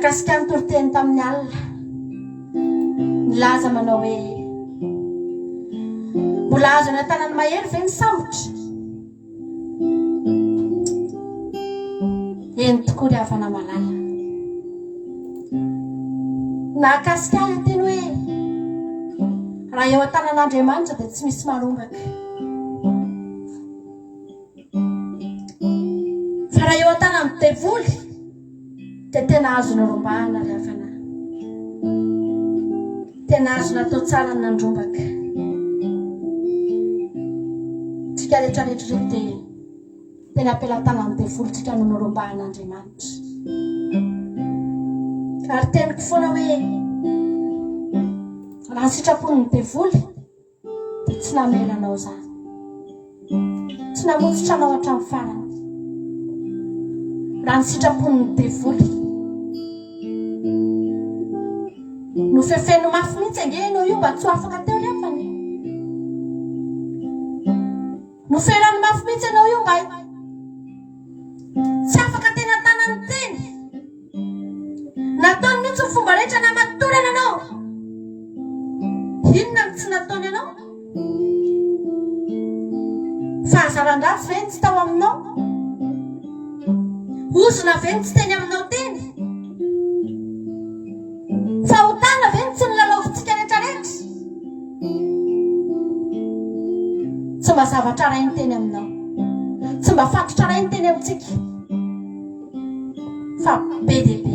nakasika ny toriteny tamin'ny alina milaza manao hoe mbola azo any an-tanany mahery ve ny sambotra eny tokoa ry havana malala nakasika ahy teny hoe raha eo an-tanan'Andriamanitra dia tsy misy marombaka fa raha eo an-tanany devoly dia tena azo narombahana ry havana tena azo natao tsara ny nandrombaka tsika rehetrarehetra reo dia tena ampelan-tanany devoly tsika no narombahan'Andriamanitra ary teniko foana hoe raha ny sitrapon'ny devoly dia tsy namelanao zany tsy namotsitra anao hatramin'ny farany raha ny sitrapon'ny devoly no fefeno mafy mihitsy angenao io mba tsy ho afaka teo lefany no ferany mafy mihitsy anao io mba tsy afaka tena tanany teny nataony mihitsy ny fomba rehetra namatorana anao inona ny tsy nataony anao fahazaran-drasy ve ny tsy tao aminao ozona ve ny tsy teny aminao teny fahotana ve ny tsy nylalaovitsika rehetrarehetra tsy mba zavatra ray ny teny aminao tsy mba fatotra ray ny teny amintsika fa be dehibe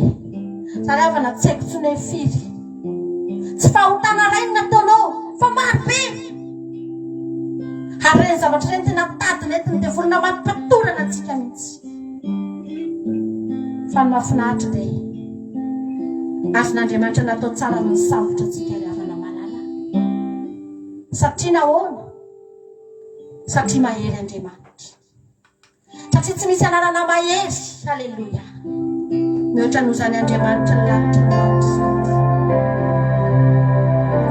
zaravana tsy haiko tsona firy tsy fahotana ray ny nataonao fa maro be ary reny zavatra reny tena tadina etiny dia volona mampatorana antsika mihitsy fa ny mahafinahitra dia azon'Andriamanitra natao tsara ny savotra antsika ry havana malala satria nahoana satria mahery Andriamanitra satria tsy misy anarana mahery aleloia mihoatra noho zany Andriamanitra ny lanitra ny lanitra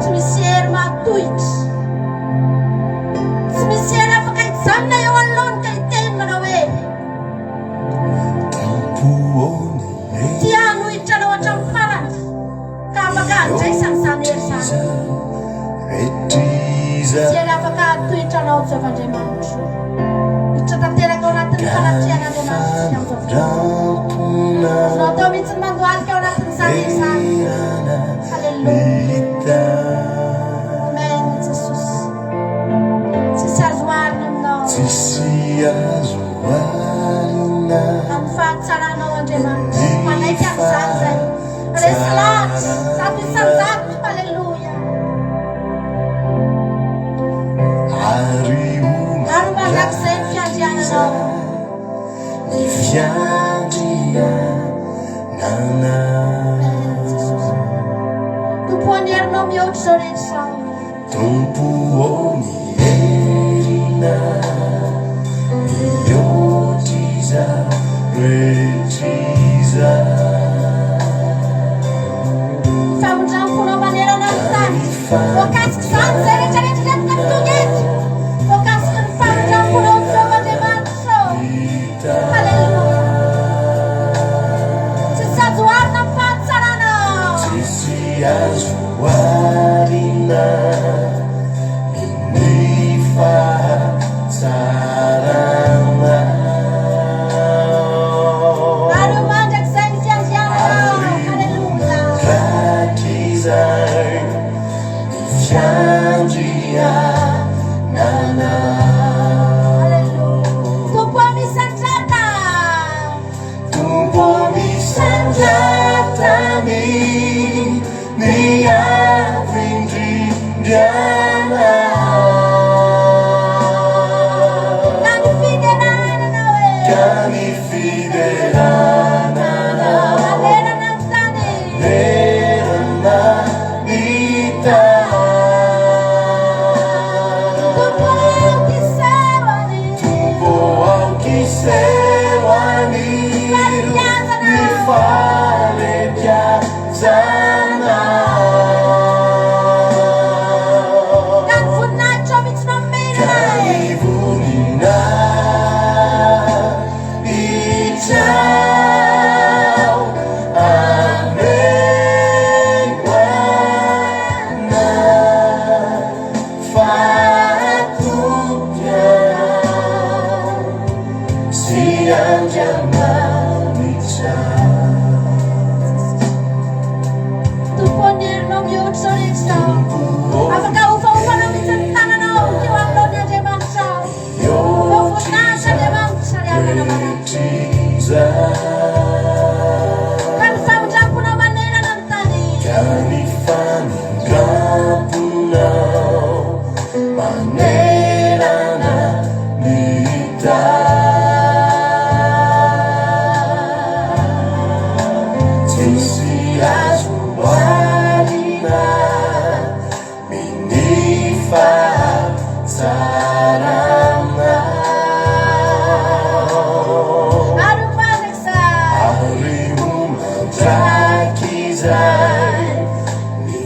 tsy misy hery mahatohitra tsy misy hery afaka hijanona eo anoloany ka hiteny manao hoe tiano hitranao hatramin'ny farany ka afaka handraisany zany hery zany tsy hery afaka hatohitranao Jehovah-Andriamanitra hitra tanteraka ao anatin'ny fanatrian'Andriamanitra azonao tao mihitsy ny mandohalika ao anatin'izany hery zany halleluia amen Jesosy tsisy azo marina aminao amin'ny fahatsaranao Andriamanitra manaiky amin'izany zay resy lahatra zato isan-jato halleluia ary mandrakizay ny fiandriananao tompo anerinao mihoatra zao rehetra tompo mierina mihoatriza rehetriza famondramponao manerana amin'ny tany voakasiky zany zay rehetrarehetra letika mitongety voakasiky ny famondramponao Jehovah-Andriamanitra halleluia tsisy azo arina amin'ny fahatsaranao tsisy azo arina ny fahatsarana ary mandrakizay ny fiandriananao halleluia mandrakizay ny fiandriananao tompo misandrata tompo misandrata ny avindrindriana kami fiderana lerana ny tany lerana ny tany tompo aokisewany ny falebiazana kany voninahitra mihitsy nomerina kany voninahitra amegwana fatopia si Andriamanitra tomponerinao mihoatra zao rehetra afaka ofaofanao mihitsy ny tananao teo aminao ny Andriamanitra eo voninahitra Andriamanitra ry havana malala ka ny famondramponao manerana ny tany ka ny famondramponao manerana ny tany tsisy azo arina ny fahatsarana ary mandrakizay ny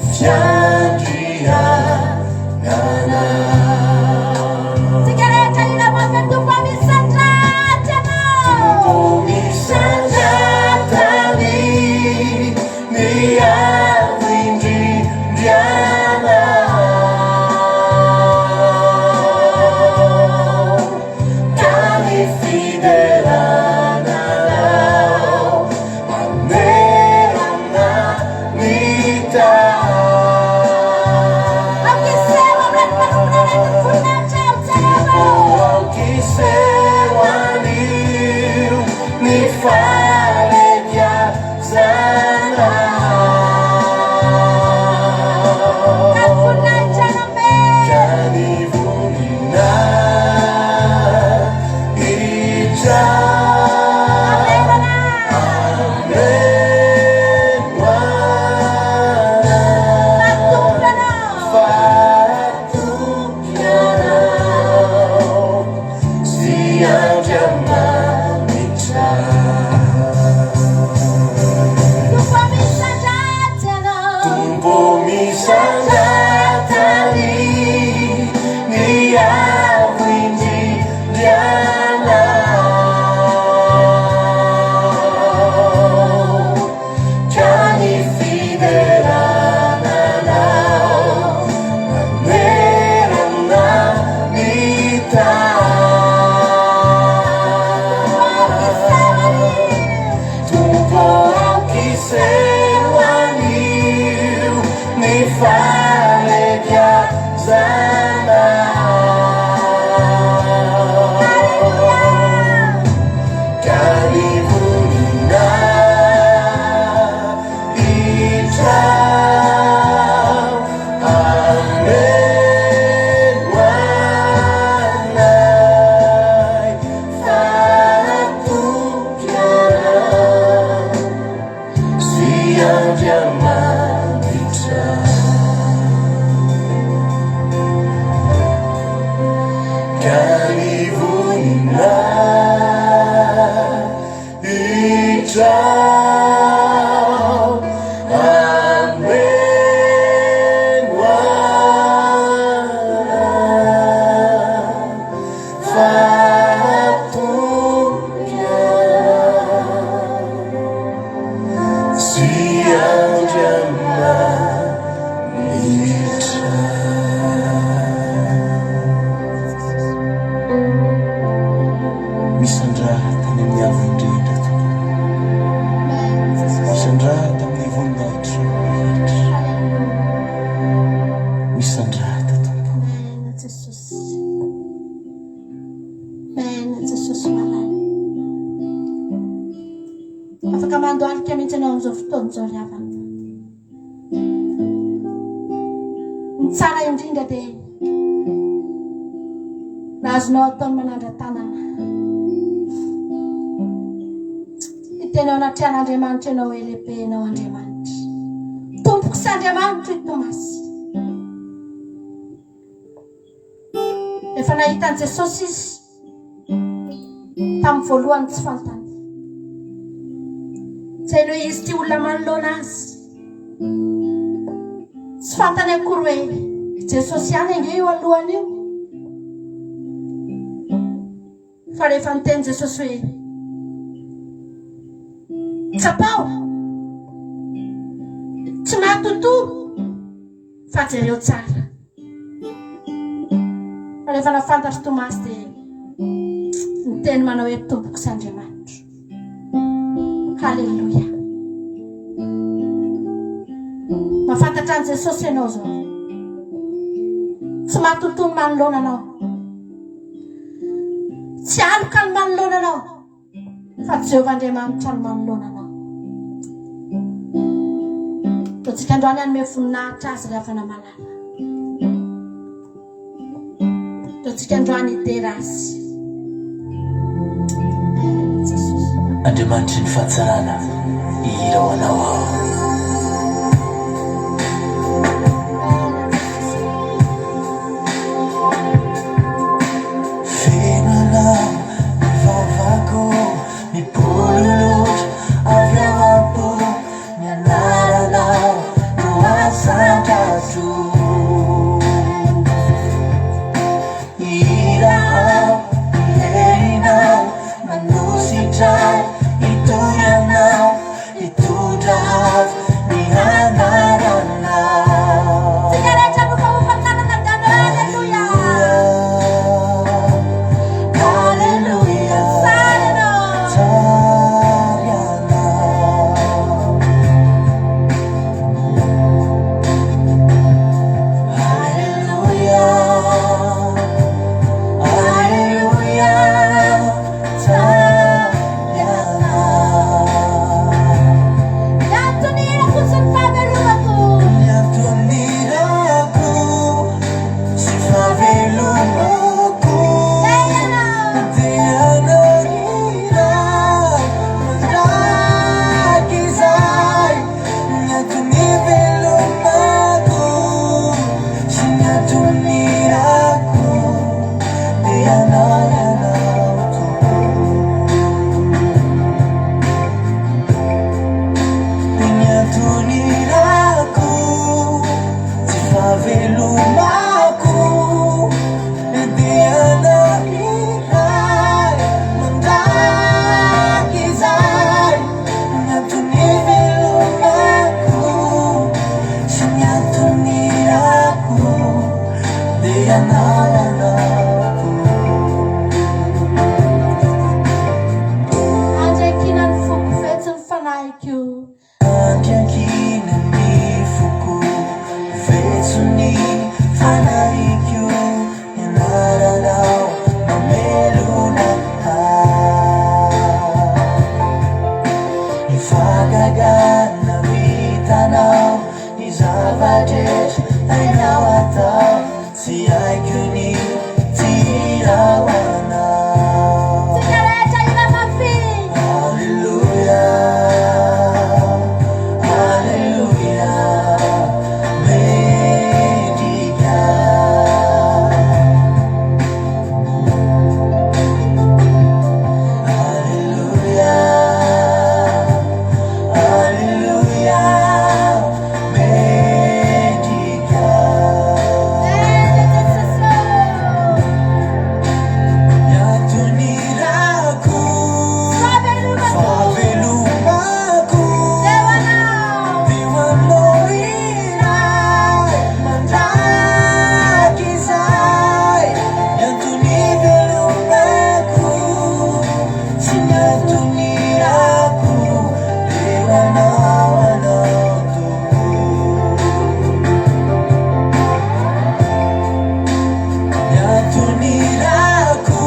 Tsara indrindra dia azonao ataony manandra-tanana itenao anaty an'Andriamanitra ianao hoe lehibenao Andriamanitra tompoko sy Andriamanitra i Tomasy efa nahitan'i Jesosy izy tamin'ny voalohany tsy fantany zay hoe izy ty olona manoloana azy tsy fantany akory hoe Jesosy ihany ange io alohany io fa rehefa niteny Jesosy hoe tsapao tsy mahatontoro fa jereo tsara fa rehefa nafantatry Tomasy dia niteny manao hoe tompoko sy Andriamanitra. Halleluja. Mafantatra an Jesosy ianao zao tsy mahatontoro manoloana anao tsy aloka ny manoloana anao fa Jehovah-Andriamanitra ny manoloana anao. Totsika androany hanome voninahitra azy rehefa namalala totsika androany idera azy Andriamanitra ny fahatsarana ihira ho anao aho fenanao mivavako mipololotra avy ao am-po mianaranao no asandrato tonirako dia anao toko dia tonirako tsy fahavelomako dia anairay mandraky zay nyantony velomako sy nyatonirako dia anao andrakina ny foko fetsy ny fanahiko andrakina ny foko fetsony fanahiko ianaranao mamelona ifagagana vitanao ny zavadretra hainao atao tsy haiko ny tirahoanao rehetra ina mafi Alleluia, Alleluia, medica. Alleluia, Alleluia, medica. Nyatonirako favelomako dewanao iray mandraky zay nyantony velomako tsy nyatonirako dewanao anao toko nyatonirako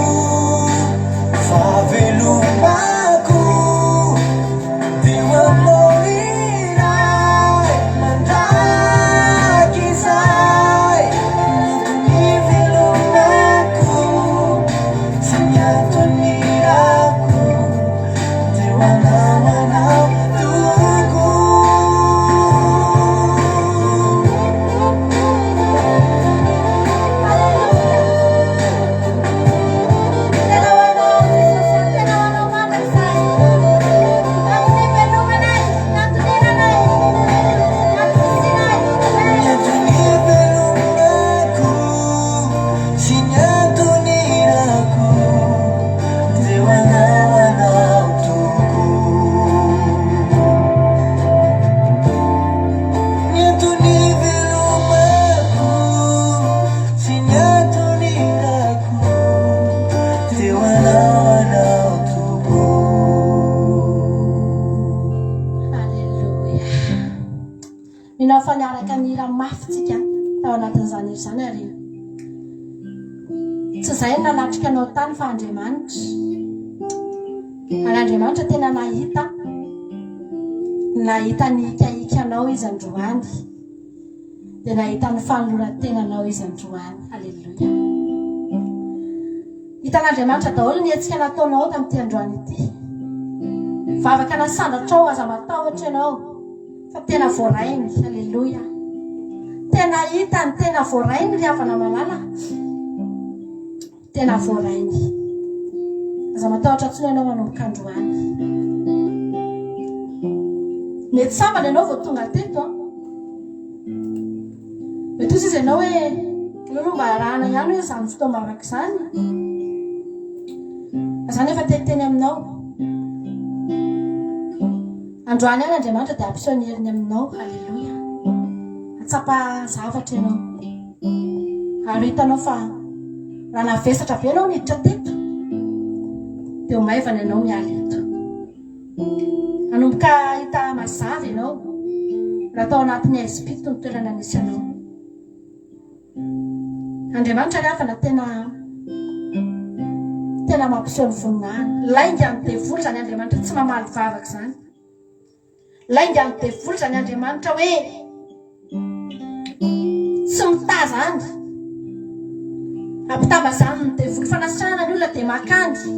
favelomako dewanao iray mandraky zay nyantony velomako tsy nyatonirako dewanao anao toko nyantony velomako sy nyatonirako dewanao anao toko nyantony velomako sy nyatonirako dewanao anao toko Alleluia. Minao faniaraka ny hira mafy tao anatin'izany hira zany ary tsy zay nanatrika anao tany fa Andriamanitra. Ary Andriamanitra tena nahita ny ikaikanao izy androany dia nahita ny fanoloran-tenanao izy androany. Alleluia. Hitan'Andriamanitra daholo ny hetsika nataonao tamin'ity androany ity. Fa afaka nasandratrao aza matahotra ianao fa tena voarainy. Alleluia. Tena hita ny tena voarainy ry havana malala. Tena voarainy. Aza matahotra ntsony ianao manomboka androany. Mety sambany ianao vao tonga teto. Mety ozy izy ianao hoe io mba rahana ihany hoe izany fotoana araka izany. Izany efa teniteny aminao. Androany ihany Andriamanitra dia ampiseho ny heriny aminao. Alleluia. Atsapa zavatra ianao. Ary hitanao fa raha navesatra be ianao niditra teto dia ho maivana ianao miala eto. Anomboka hita mazava ianao raha tao anatin'ny Ezipito ny toerana nisy ianao. Andriamanitra ry havana tena mampiseho ny voninahiny. Lainga ny devoly zany Andriamanitra, tsy mamaly vavaka zany. Lainga ny devoly zany Andriamanitra hoe tsy mitazany. Ampitambazany ny devoly fanasana ny olona dia makandy.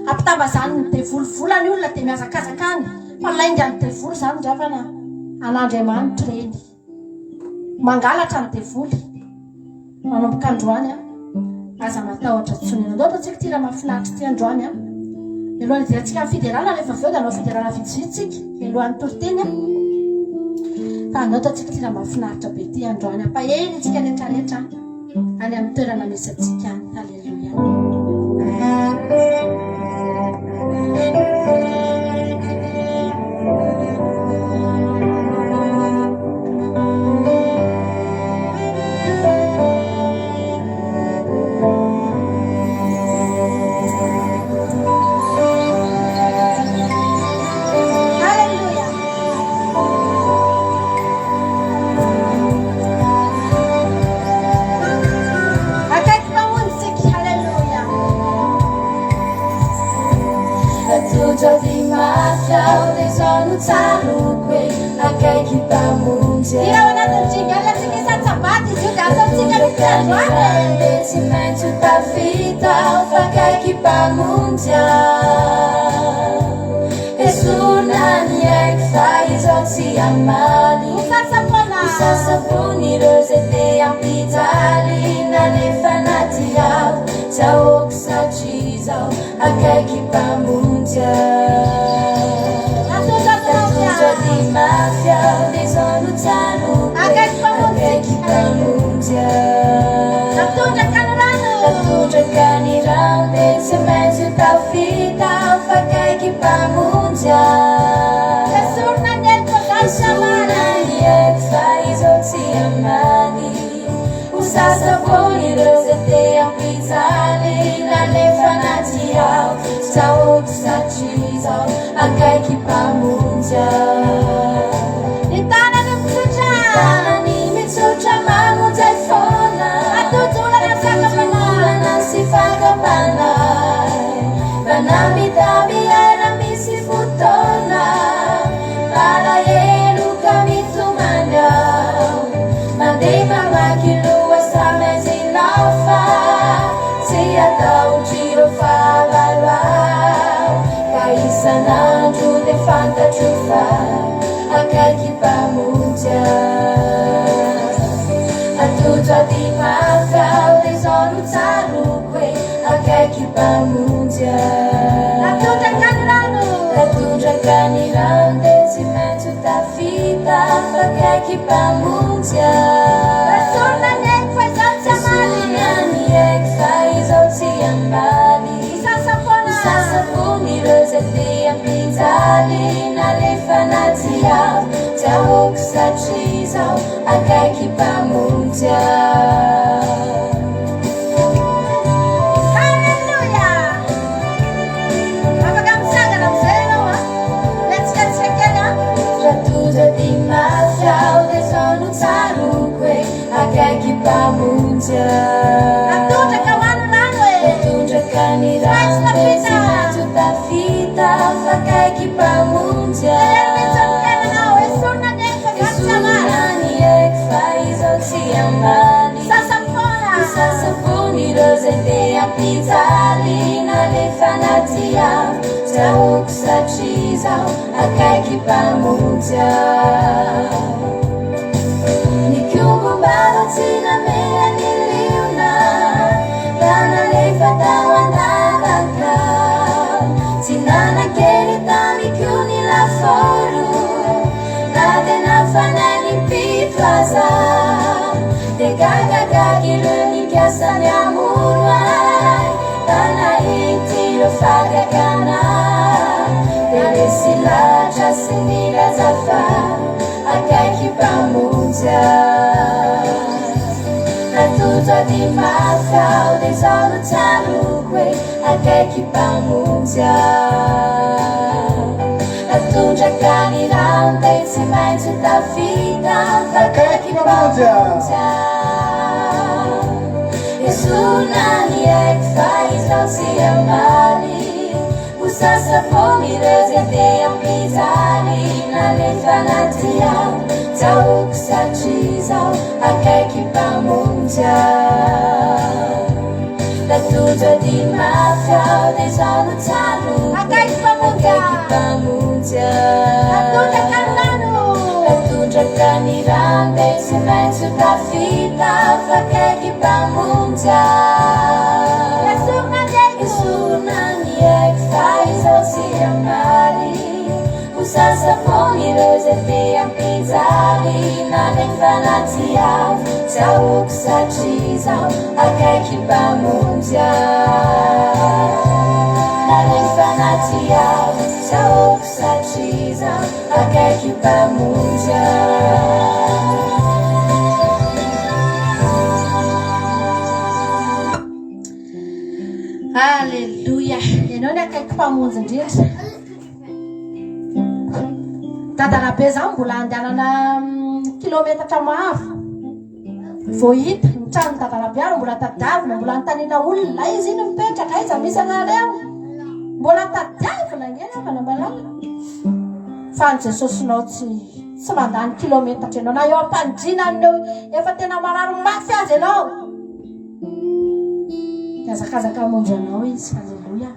Ampitambazany ny devoly volany olona dia miazakazakany. Fa lainga ny devoly zany ry havana an'Andriamanitra reny. Mangalatra ny devoly. manomboka androany a aza matahotra tsony anao ataontsika ty raha mahafinaritra ty androany a elohan'ny idirantsika amin'ny fiderala rehefa aveo da anao fiderala vitsivitsika elohan'ny toriteny a fa anao ataontsika ty raha mahafinaritra be ty androany ampaheny itsika rehetrarehetra any amin'ny toerana misy atsika any. Halleluia. Atundra kanirang, desi main sudah fit. nafakaiky mpamonja esornany eky fa izao sy amary ho sasafony reo ze te ampijaly naneny fanaty avy tsy ahoko satria zao akaiky mpamonja naneny fanaty avy tsy ahoko satria zao akaiky mpamonja. Alleluia. Ianao ny akaiky mpamonjy indrindra. Dadalabe zany mbola andehanana kilometatra maro. Vao hita ny trano dadalabe ary mbola tadiavina, mbola antanina olona izy iny mipetraka aiza misy anareo. Mbola tadiavina ngeny avana malala. Fa ny Jesosinao tsy mandany kilometatra ianao na eo ampandrinanao efa tena mararo mafy azy ianao. Azakazaka monja anao izy. Alleluia.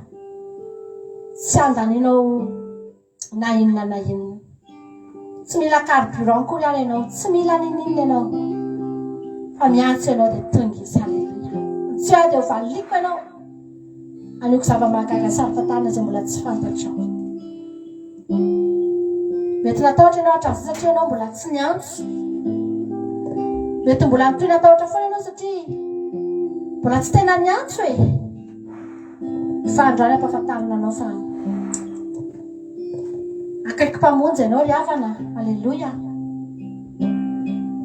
Tsy andaninao na inona na inona. Tsy mila carburant kory ary ianao, tsy mila ninina ianao. Fa miantso ianao dia tonga izy. Alleluia. Tsy hoe dia ho valiko ianao. Anioko zava-mahagaga sarofatana izay mbola tsy fantatrao. Mety natahotra ianao hatramin'izay satria ianao mbola tsy niantso. Mety mbola nitoy natahotra foana ianao satria mbola tsy tena niantso e. Fa androany ampahafantarina anao fa akaiky mpamonjy ianao ry havana. Alleluia.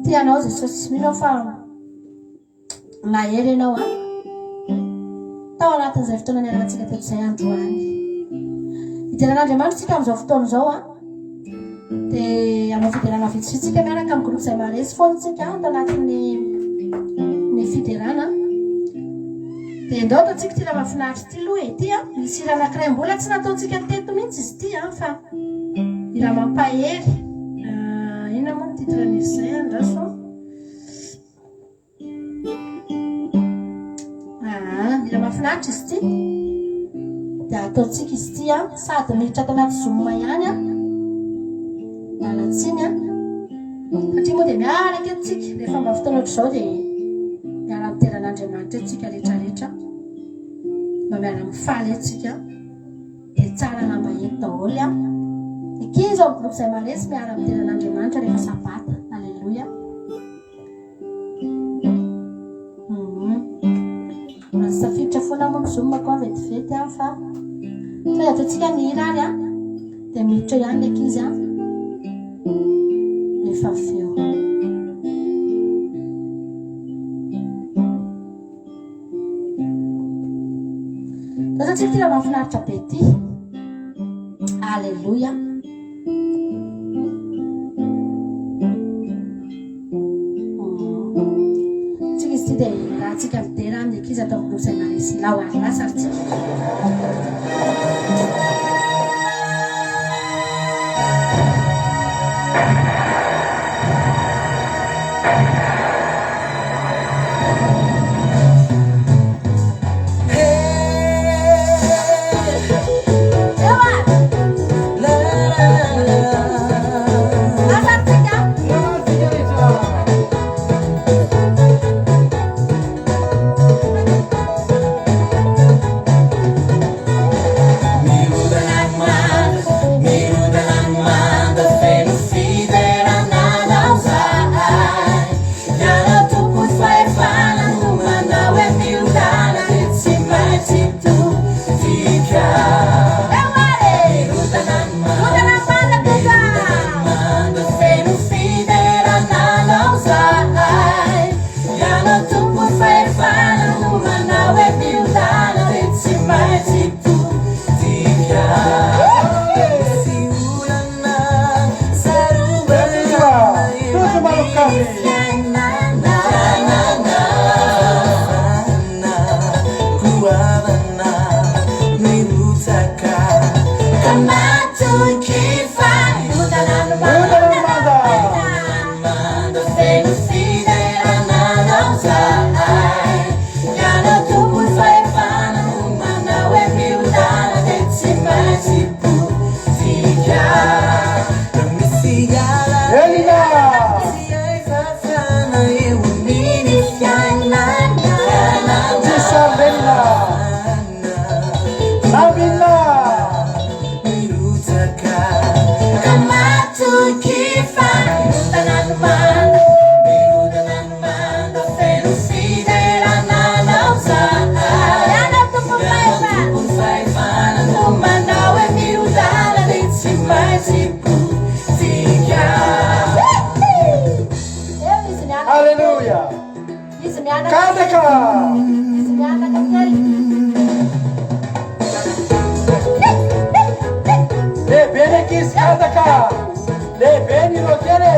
Tianao Jesosy minao fa nahery ianao a. Tao anatin'izay fotoana niarahantsika teto izay androany. Idiran'Andriamanitra tsika amin'izao fotoana izao a. Dia aminao fiderana vitsivitsika miaraka amin'ny groupe izay maresy foana tsika ato anatin'ny fiderana. Dia ndao ataontsika ty raha mahafinaritra ty loha e ty a. Misy raha anankiray mbola tsy nataontsika teto mihitsy izy ty a. Fa ny raha mampahery. Ina moa ny titran'izay andraso. Ny raha mahafinaritra izy ty. Dia ataontsika izy ty a. Sady miditra ato anaty Zoom ihany a. Alatsiny a. Satria moa dia miaraka eto tsika. Rehefa mba fotoana ohatr'izao dia miara-miteran'Andriamanitra etsika rehetrarehetra. Mba miara-mifaly etsika. Dia tsara namba eto daholo a. Ikizy ao groupe izay maresy miara-miteran'Andriamanitra rehefa sabata. Alleluia. Safiditra foana moa Zoom koa vetivety a. Fa tonga ataontsika ny hirary a. Dia miditra ihany ilay ikizy a. Rehefa feo. Ataontsika ty raha mahafinaritra be ty. Alleluia. Tsika izy ty dia raha tsika midera amin'ny ekizy atao groupe izay maresy lao ary lasa tsika. Miura mianaka mianaka kely lehibe ny ankizy kataka lehibe ny rokely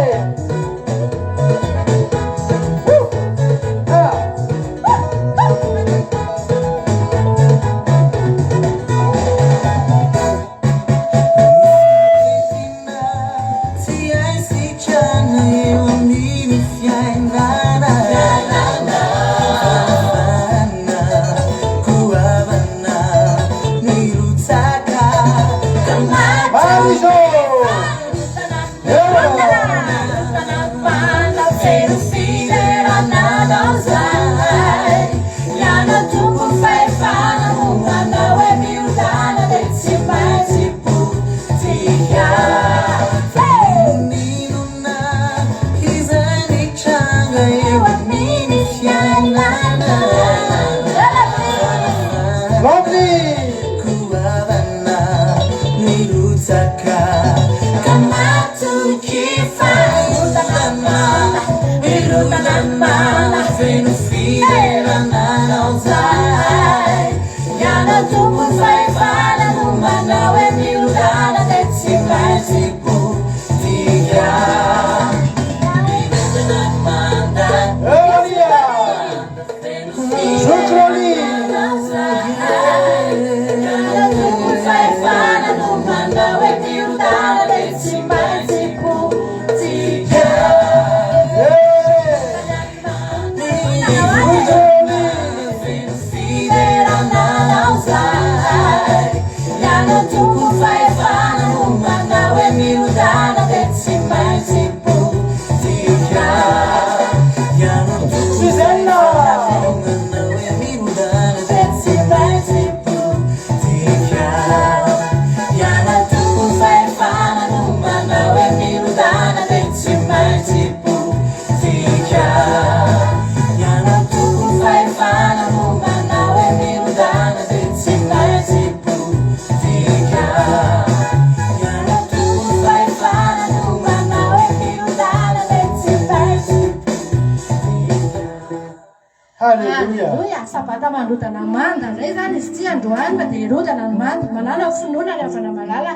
Haleluya sabata mandrodana manda zay zany izy ty androany fa dia rodana ny manda manana finoana ny avana malala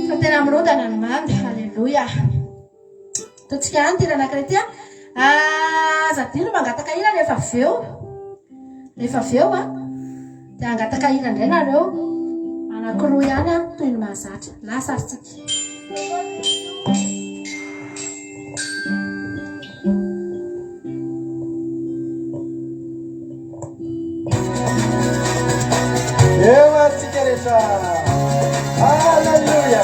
fa tena mirodana ny manda. Haleluya totsika any tena anankiray ty zadino mangataka ina rehefa aveo dia angataka ina indray nareo anankiroa ihany toy ny mahazatra lasa arytsika. eo atsika rehetra haleluya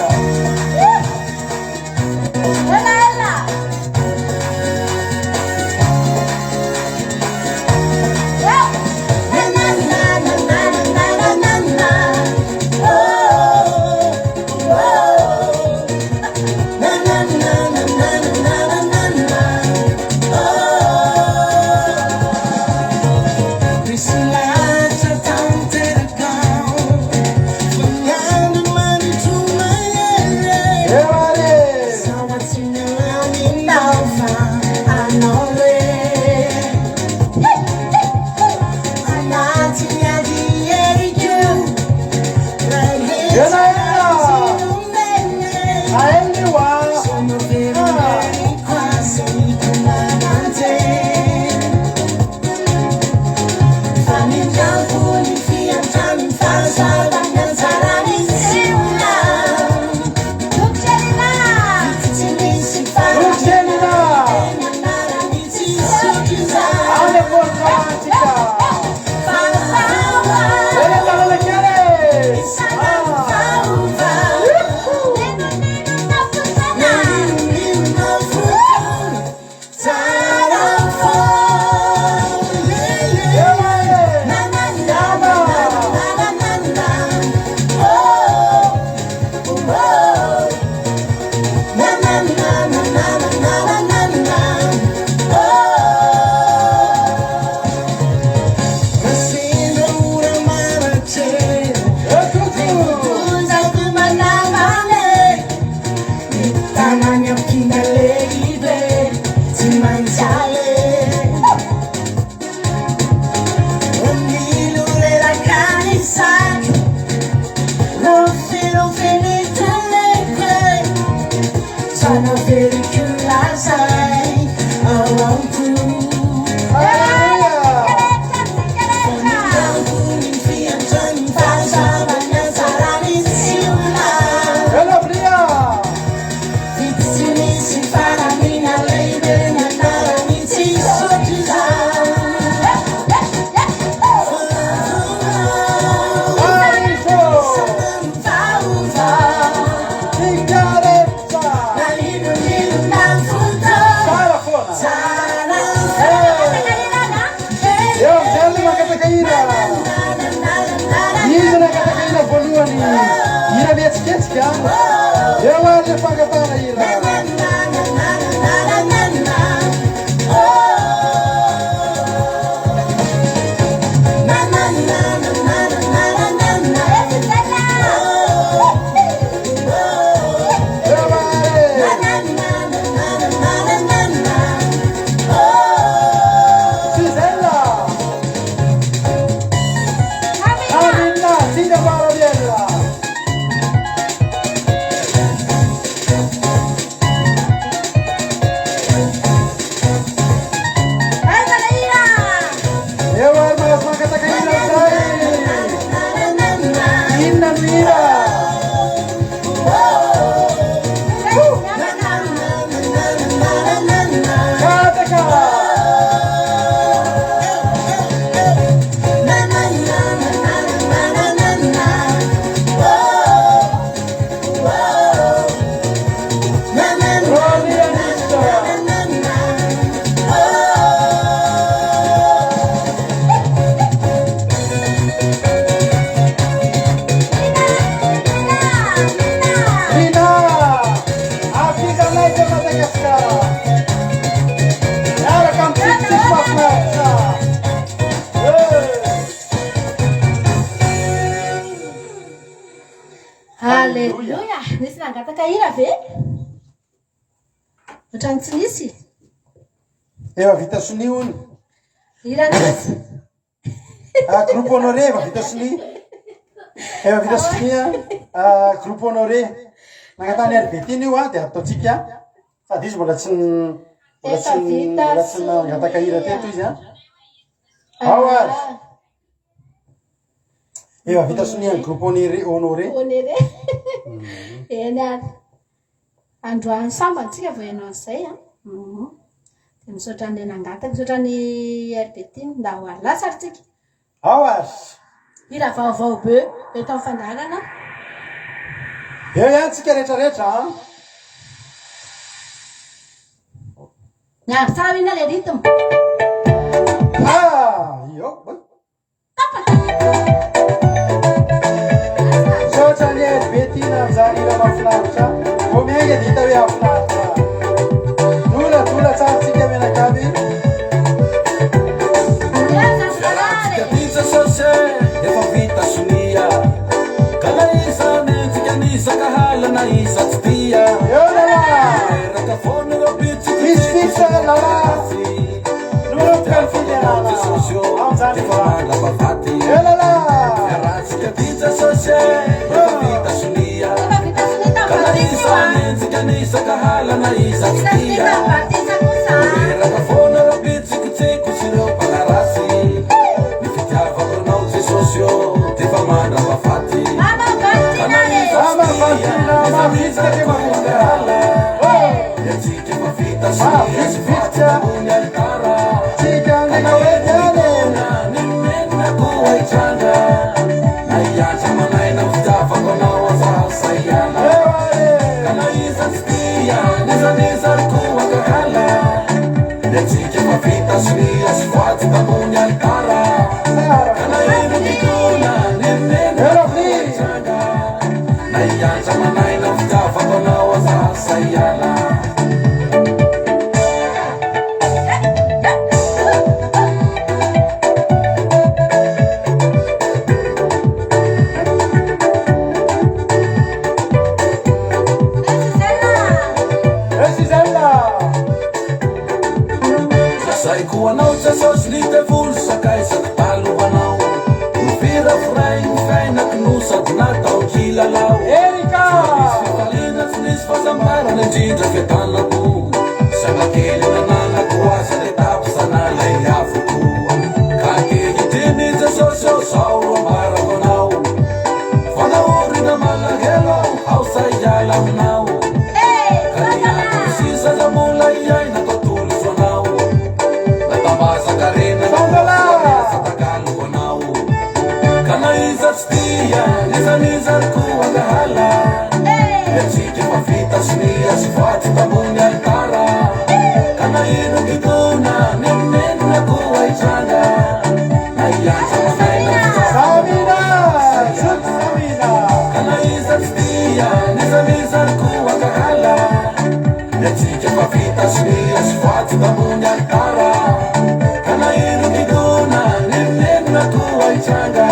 ira izy nakataka ira voalohany ira mietsiketsika eo ary le fangatana ira Halleluja, nisy nangataka ira ve? Otrany tsy nisy. efa vita soni ony Ira nisy. groupe honoré efa vita soni efa vita sonia groupe honoré nangatany arbetiny io a de ataotsika sady izy mbola tsy nangataka ira teto izy a ao ary efa vita sonia ny groupe honoré Onere. Eny ary. Androany sambantsika vo ianao an'izay a. De misaotra ny nangataka, misaotra ny Albertine nda ho alasary tsika. ao ary Ira vaovao be eto amin'ny fandarana. eo ihany tsika rehetrarehetra a Miaro tsara ina le rythme. io misaotra ny Albertine amizany ira mahafinaritra vo miainga de hita hoe afinaritra dola tsara tsika menakaby Pizza sose efa vita sonia kana isany tsika nisaka halana isa tsy tia eo lala eraka foana ro pizza misy fixa lala nomero filerana amizany efa manga bavaty eo lala ratsika pizza sose efa vita sonia Efa vita sunita kana batisa. isany tsika nisaka halana isa tsy Kita tia sunita batisa kosa. eraka foana ro pizza kitsiko sy reo mpanarasy ny fitiavako anao jesosy io defa manga bavaty Mama batina le. ama fatina mafitsika ke mamondrala Yatsika efa vita Vita. ambony altara tsika ninaoetyany Nimena koa hitranga na hiatra manaina fitiavako anao azasaiana eo ary kana iza tsy tia nizaniza ry koa kahala Yatsika efa vita sonia sy voaty tambony altara sara kana ino mitona nimena koa hitranga na hiatra manaina fitiavako anao azasaiana esizella Saiko anao Jesosy litevolo sakaisaky talohanao Mivira firay ny fiainaky no sady natao kilalao erika Fifaliana tsy nisy fazambarana indrindra fiatanako Sanakely nananako aza le tapizanalay avoko Ka kehitiny Jesosy ao sao ro ambarako anao Fanaorina malahelo ao saiala aminao Ka niako sisa zamola iaina tontolo sonao Natambazakarena Satagalo anao Kana iza tsy tia Nizaniza ry koa kahala Yatsika efa vita sonia sy voaty tambony altara Kana ino kitona Nenenina koa hitranga Na hiatra snia sy faty tambony altara kana ino midona nenenina koa itranga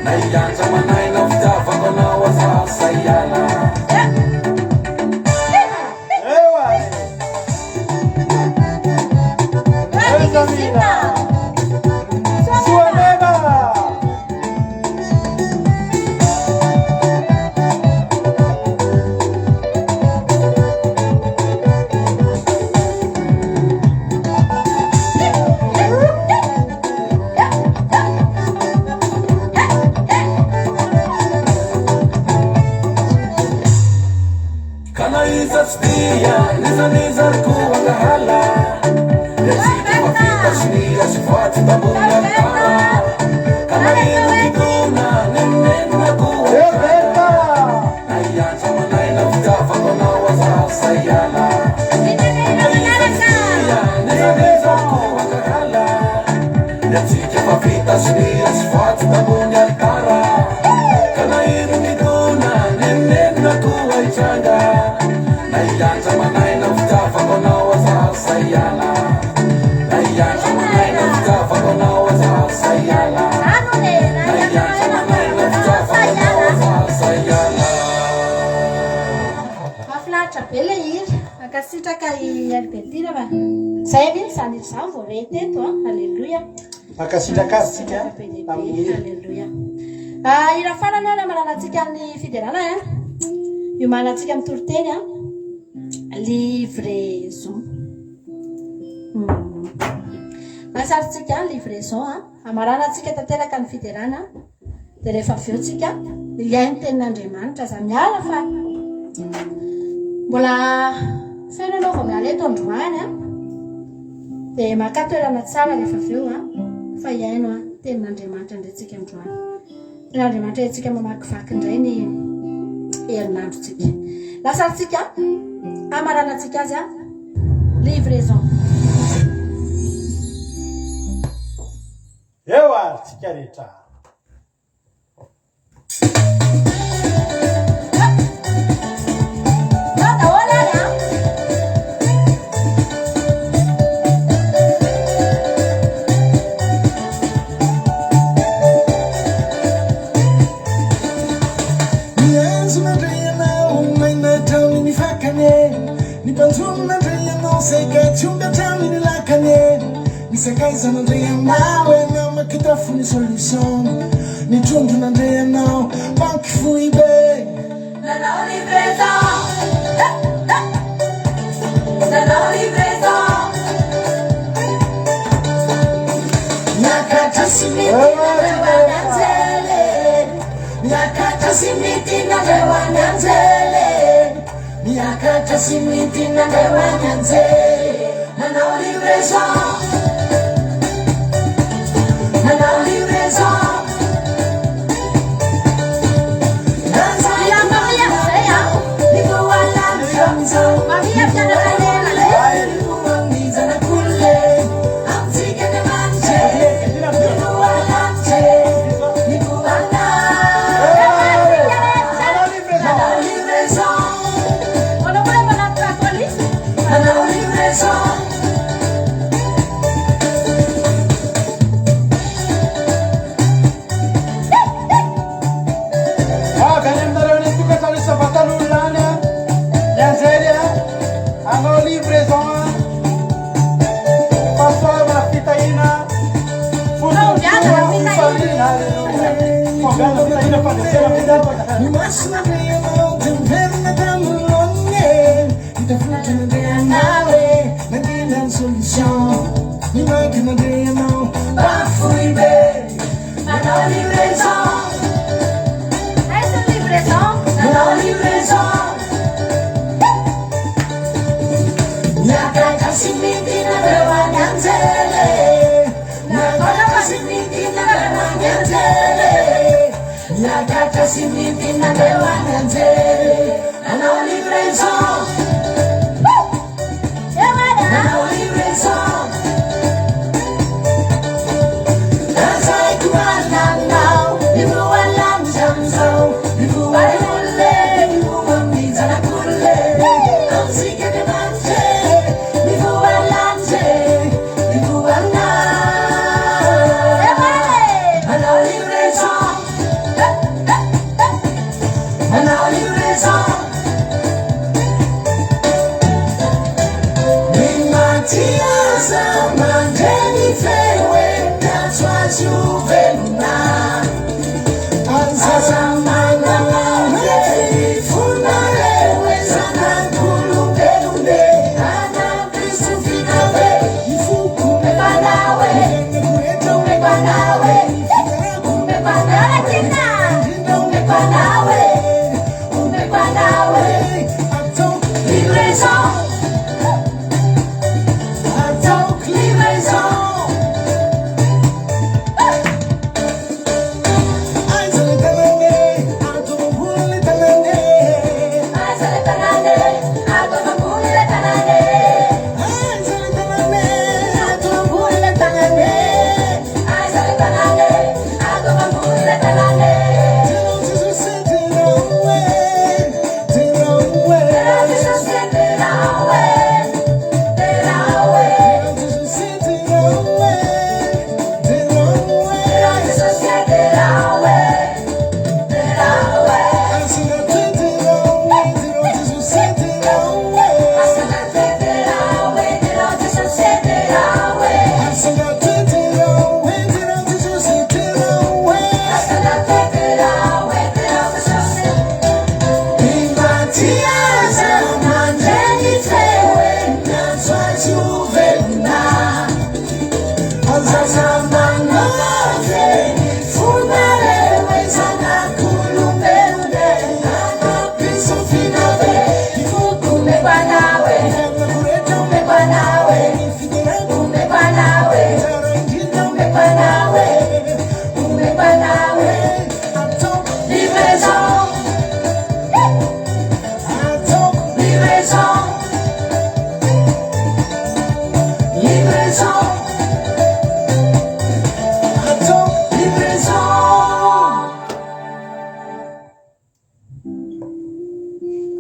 na ianja manaina fitiavako anao azasa iala Stia, nisa kuangahala Yasika mafita snia sifati tabunya kala Kama ino kiduna nenena kuangahala Na iyancha manaina fitafa kona wazasa yala Nisa kuangahala Yasika mafita snia sifati tabunya kala Kama ino kiduna nenena kuangahala Naiyancha manaina fitafa kona wazasa yala Naiyancha manaina fitafa kona wazasa yala Naiyancha manaina fitafa kona wazasa yala Mahafinaritra be le hira ankasitraka i Albertina va zay anie zany izany vao rety eto alleluia Makasitrakasitsika amin'ny hira. alleluia hira farany any mananatsika amin'ny fiderana io manantsika amin'ny toriteny livraison masaritsika livraison amaranantsika tanteraka ny fiderana dia rehefa avy eo tsika iainy tenin'Andriamanitra za miala fa mbola feno anao vao miala eto androany dia maka toerana tsara rehefa avy eo fa iaino tenin'Andriamanitra indretsika androany tenin'Andriamanitra etsika mamakivaky indray ny herinandrotsika lasaritsika amaranantsika azy livraison eo ary tsika rehetra Sakaiza nandrianao enao makitafony solution Ni trondro nandrianao banky foy be Nanao livraison Nanao livraison Miakatra simiti nandrao anjele Miakatra simiti nandrao anjele Miakatra simiti nandrao anjele Nanao livraison Nanao livraison Maria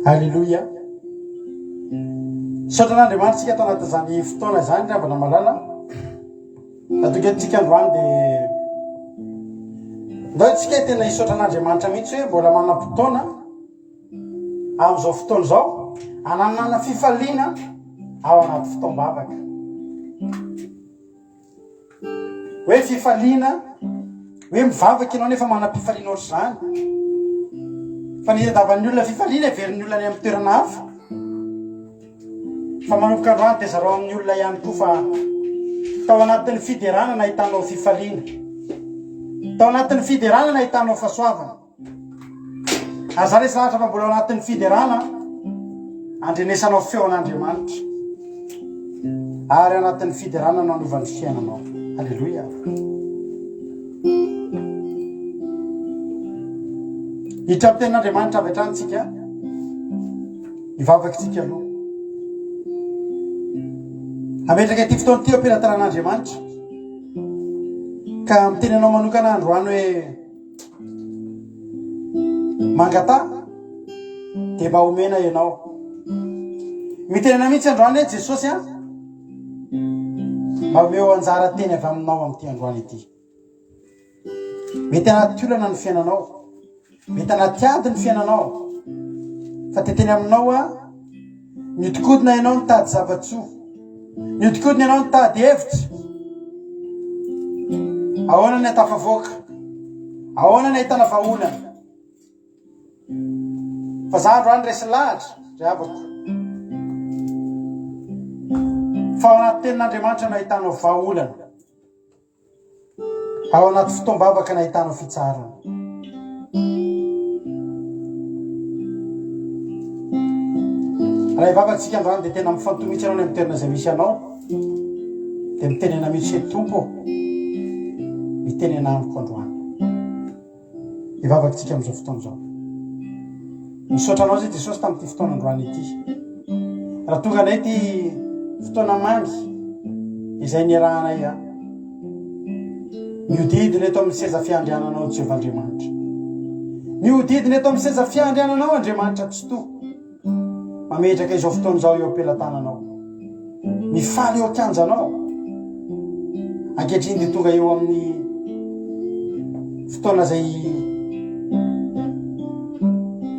Halleluja. Sotran'Andriamanitra atao anaty zany fotoana zany rambana malala. Atoka tsika androany dia ndao tsika tena isotran'Andriamanitra mihitsy hoe mbola manam-potoana amin'izao fotoana izao ananana fifaliana ao anaty fotoam-bavaka. Hoe fifaliana hoe mivavaka ianao nefa manam-pifaliana ohatry zany. Fa nitadavan'ny olona fifaliana everiny olona any amin'ny toerana hafa. Fa manomboka androany dia zareo amin'ny olona ihany koa fa tao anatin'ny fideranana ahitanao fifaliana. Tao anatin'ny fideranana ahitanao fahasoavana. Aza resy lahatra fa mbola ao anatin'ny fiderana andrenesanao feon'Andriamanitra. Ary anatin'ny fiderana no anovany fiainanao. Halleluja. Hitra amin'ny tenin'Andriamanitra avy hatrany tsika hivavakintsika aloha. Ametraka ity fotoana ity operatran'Andriamanitra ka mitenenao manokana androany hoe mangata dia mba omena ianao. Mitenena mihitsy androany hoe Jesosy mba omeo anjara teny avy aminao amin'ity androany ity. Mety anaty olana ny fiainanao, mety anaty ady ny fiainanao, fa teteny aminao niodikodina ianao nitady zava-tsoa, niodikodina ianao nitady hevitra. Ahoana ny atafavoaka, ahoana ny ahitana vahaolana. Fa za androany resy lahatra zay avako. Fa ao anaty tenin'Andriamanitra no ahitanao vahaolana, ao anaty fotoam-bavaka no ahitanao fitsarana. Raha hivavakantsika androany dia tena mifantomitsy anao ny amin'ny toerana izay misy anao, dia mitenena mihitsy hoe Tompo, mitenena amiko androany. Hivavakantsika amin'izao fotoana izao. Misaotra anao zay Jesosy tamin'ity fotoana androany ity. Raha tonga anay ty fotoana mangy izay niarahanay miodidina eto amin'ny seza fiandriananao Jehovah'Andriamanitra. Miodidina eto amin'ny seza fiandriananao Andriamanitra tsy toa. Mametraka izao fotoana izao eo am-pelantananao. Mifaly eo akanjanao. Ankehitriny dia tonga eo amin'ny fotoana zay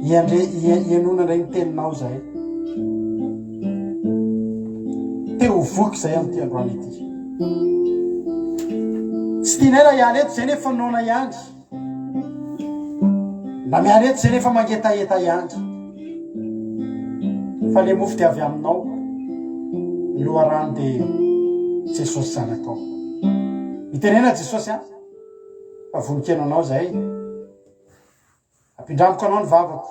ianona indray ny teninao zay. Teo voky zay amin'ity androany ity. Tsy tianay raha ihany eto zay nefa nona ihany. Na miany eto zay nefa mangetaeta ihany. Fa le mofo dia avy aminao. Loharano dia Jesosy zanakao. Itenena Jesosy fa vonikena anao zay. Ampindramiko anao ny vavako.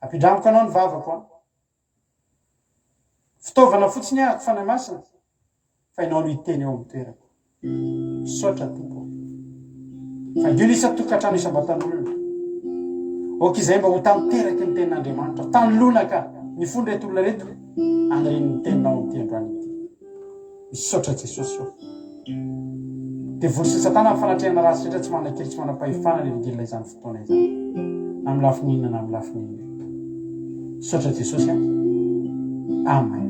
Ampindramiko anao ny vavako. Fitaovana fotsiny ahako fanahy masina fa ianao no hiteny eo amin'ny toerako. Misaotra Tompo. Fa ndio lisa tokantrano isam-batan'olona. Ok izay mba ho tanteraky ny tenin'Andriamanitra. Tanolonaka ny fondro reto olona reto anyreny ny teninao amin'ity androany ity. Misaotra Jesosy eo. Dia vory sy Satana amin'ny fanatrehana ratsy rehetra tsy manan-kely tsy manam-pahefana ny regelina izany fotoana izany. Amin'ny lafin'inona na amin'ny lafin'inona. Misaotra Jesosy. Amen.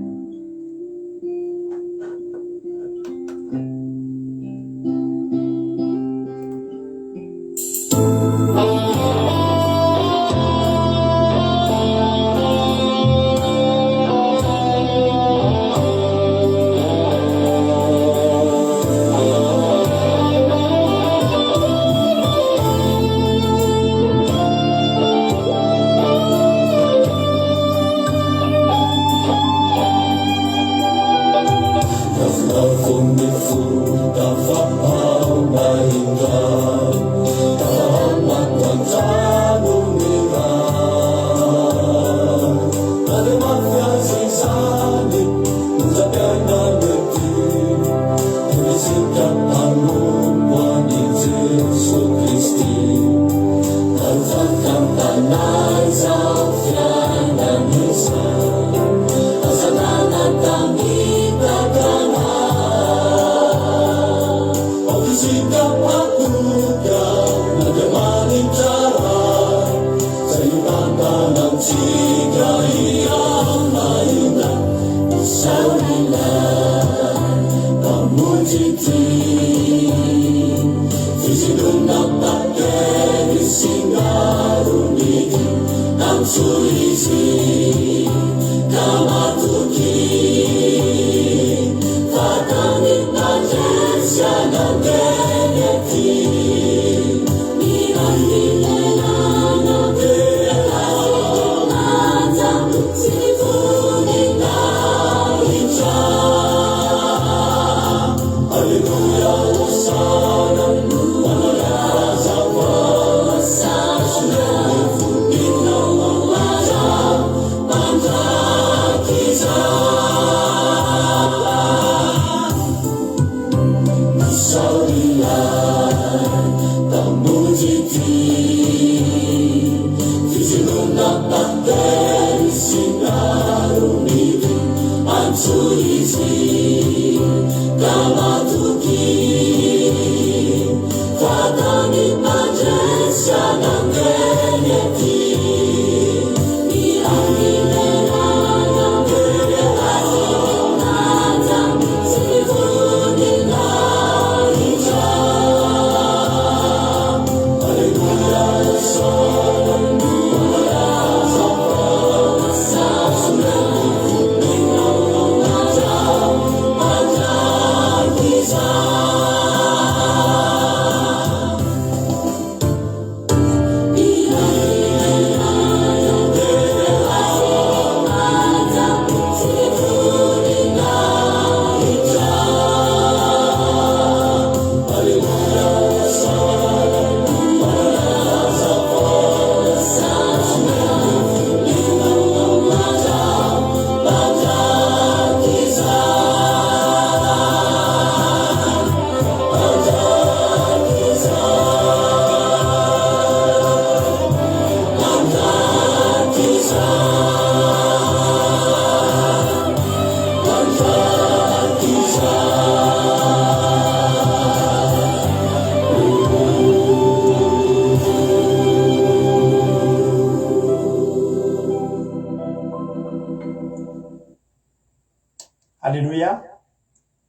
Alléluia.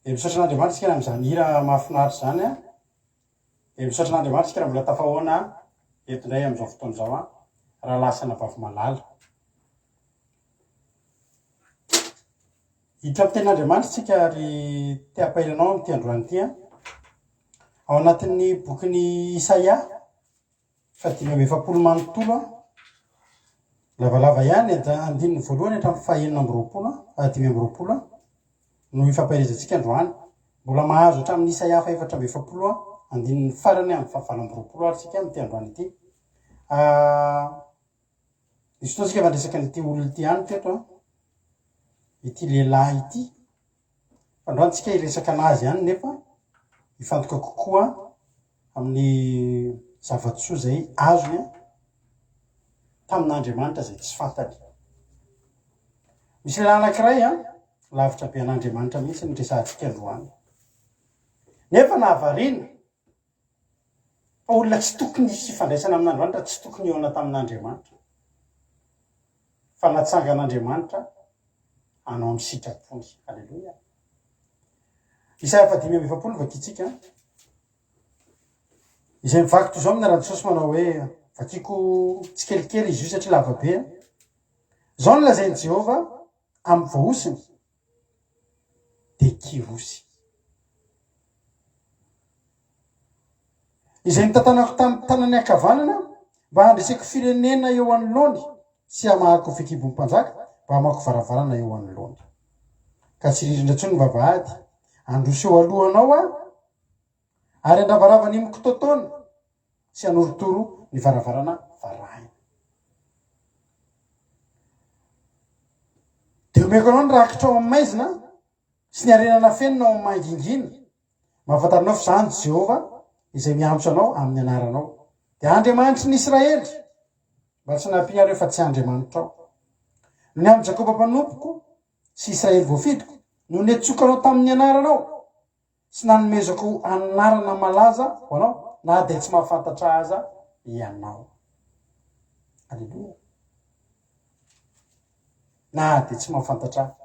Et misaotra n'Andriamanitra isika amin'izany hira mahafinaritra zany a. Et misaotra n'Andriamanitra isika mbola tafahoana eto indray amin'izao fotoana izao a. Raha lasana bavy malala. Hiditra amin'ny tenin'Andriamanitra isika ary te hampailanao amin'ity androany ity a. Ao anatin'ny bokin'ny Isaia 5:7 manontolo a. Lavalava ihany andininy voalohany hatramin'ny 5:20 5:20 no ifampahirizatsika androany. mbola mahazo hatramin'ny Isaia 4:7 andininy farany amin'ny 7 ary tsika amity androany ity. Misy fotoa tsika mandresaka n'ity olona ity any teto ity lehilahy ity. Androany tsika iresaka anazy any nefa ifantoka kokoa amin'ny zavatsoa zay azony tamin'Andriamanitra zay tsy fantany. Misy lehilahy anankiray lavitra be an'Andriamanitra mihitsy ny resantsika androany. Nefa nahavariana fa olona tsy tokony hisy ifandraisana amin'Andriamanitra, tsy tokony iona tamin'Andriamanitra. Fa natsangan'Andriamanitra anao amin'ny sitrapony. Halleluja. Isaia 5:7 vakitsika. Izay mivaky toy izao amin'ny ranososy manao hoe vakiko tsikelikely izy io satria lava be. Zao no lazain'i Jehova amin'ny voahosiny de kirosy. Izay nitantanako tamin'ny tanany ankavanana mba handreseko firenena eo anoloany sy hamahako fekibom-panjaka mba hamako varavarana eo anoloany. Ka tsy ririndra intsony ny vavahady, androso eo alohanao ary andravarava nimiko totaona sy anorotoro ny varavarana varahina. De omeko anao ny rakitrao amin'ny maizina sy ny arenana fenina ao amin'ny mangingina. Mahafantarinao fa zany Jehova izay miambotro anao amin'ny anaranao. De Andriamanitry ny Israely, mba tsy nampianareo fa tsy Andriamanitra ao. Ny amin'ny Jakoba mpanompoko sy Israely voafidiko, no netsokanao tamin'ny anaranao sy nanomezako anarana malaza ho anao, na de tsy mahafantatra aza ianao. Alleluia. Na de tsy mahafantatra.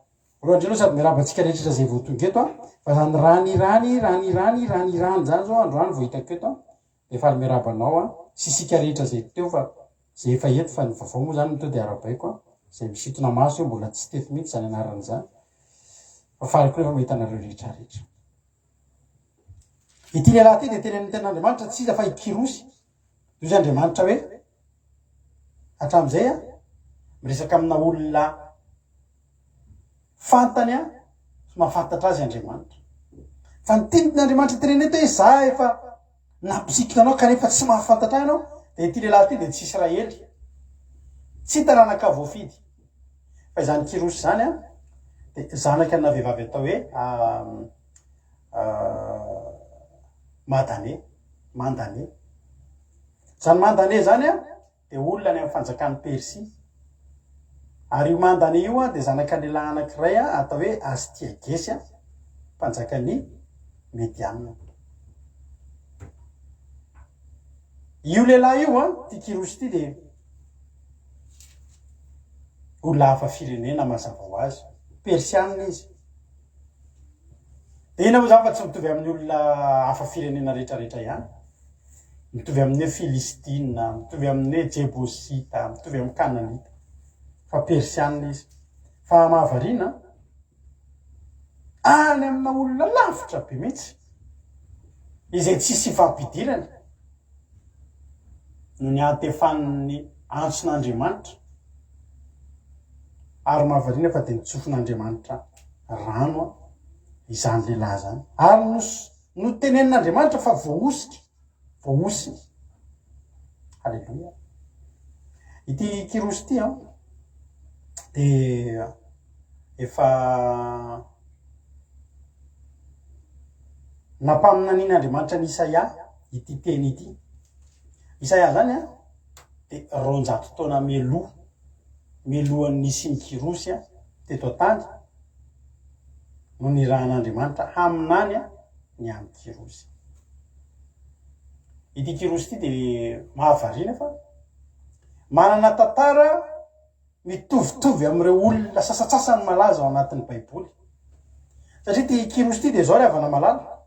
Roandreo sady mirabantsika rehetra zay voatonga eto fa zany rany zany zao androany vao hitako eto efa mirabanao sy sika rehetra zay teo fa zay efa eto fa ny vavao moa zany to de arabaiko zay misitona maso eo mbola tsy teto mihitsy zany anaran' zany. Fa fariko rehefa mahita anareo rehetra rehetra. Ity lehilahy ty de tena ny ten'Andriamanitra tsy iza fa ikirosy. Izy Andriamanitra hoe hatramizay miresaka amina olona fantany sy mahafantatra azy Andriamanitra. Fa ny tenin'Andriamanitra teneny eto hoe za efa napisikina anao kanefa tsy mahafantatra anao, de ity lehilahy ty de tsy Israely, tsy taranaka voafidy. Fa izany kirosy zany de zanaka ana vehivavy atao hoe Mandane. Zany Mandane zany de olona any amin'ny fanjakan'ny Persia. Ary io Mandane io de zanaka lehilahy anankiray atao hoe Astiagesy, mpanjakan'ny Mediana. Io lehilahy io ty kirosy ty de olona hafa firenena mazava ho azy, persianina izy. De ina moa zany fa tsy mitovy amin'ny olona hafa firenena rehetrarehetra ihany. Mitovy amin'ny Filistina, mitovy amin'ny Jebosita, mitovy amin'ny Kananita. Fa persianina izy. Fa mahavariana any amina olona lavitra be mihitsy izay tsisy fampidirana no ny antefan'ny antson'Andriamanitra. Ary mahavariana fa de nitsofon'Andriamanitra rano izany lehilahy zany. Ary no tenenin'Andriamanitra fa voahosiny. Halleluja. Ity kirosy ty de efa nampaminanian'Andriamanitra ny Isaia ity teny ity. Isaia zany de 200 taona melohan'ny nisy ny kirosy teto an-tany no nirahan'Andriamanitra haminany ny amin'ny kirosy. Ity kirosy ty de mahavariana fa manana tantara mitovitovy amin'ireo olona sasatsasany malaza ao anatin'ny Baiboly. Satria ty kirosy ty de zao le avana malala.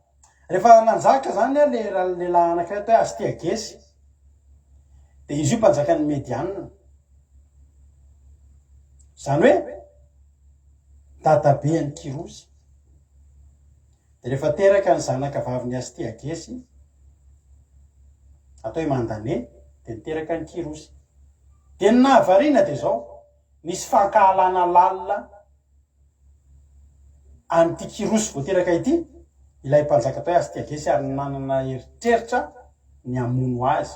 Rehefa nanjaka zany lehilahy anankiray atao hoe Astiagesy, de izy io mpanjakan'ny Mediana. Zany hoe dadabe ny kirosy. De rehefa teraka ny zanaka vavin'ny Astiagesy atao hoe Mandane, de niteraka ny kirosy. De ny nahavariana de zao nisy fankahalana lalina an'ity kirosy voateraka ity ilay mpanjaka tao hoe azy tiagesy ary nanana eritreritra ny amono azy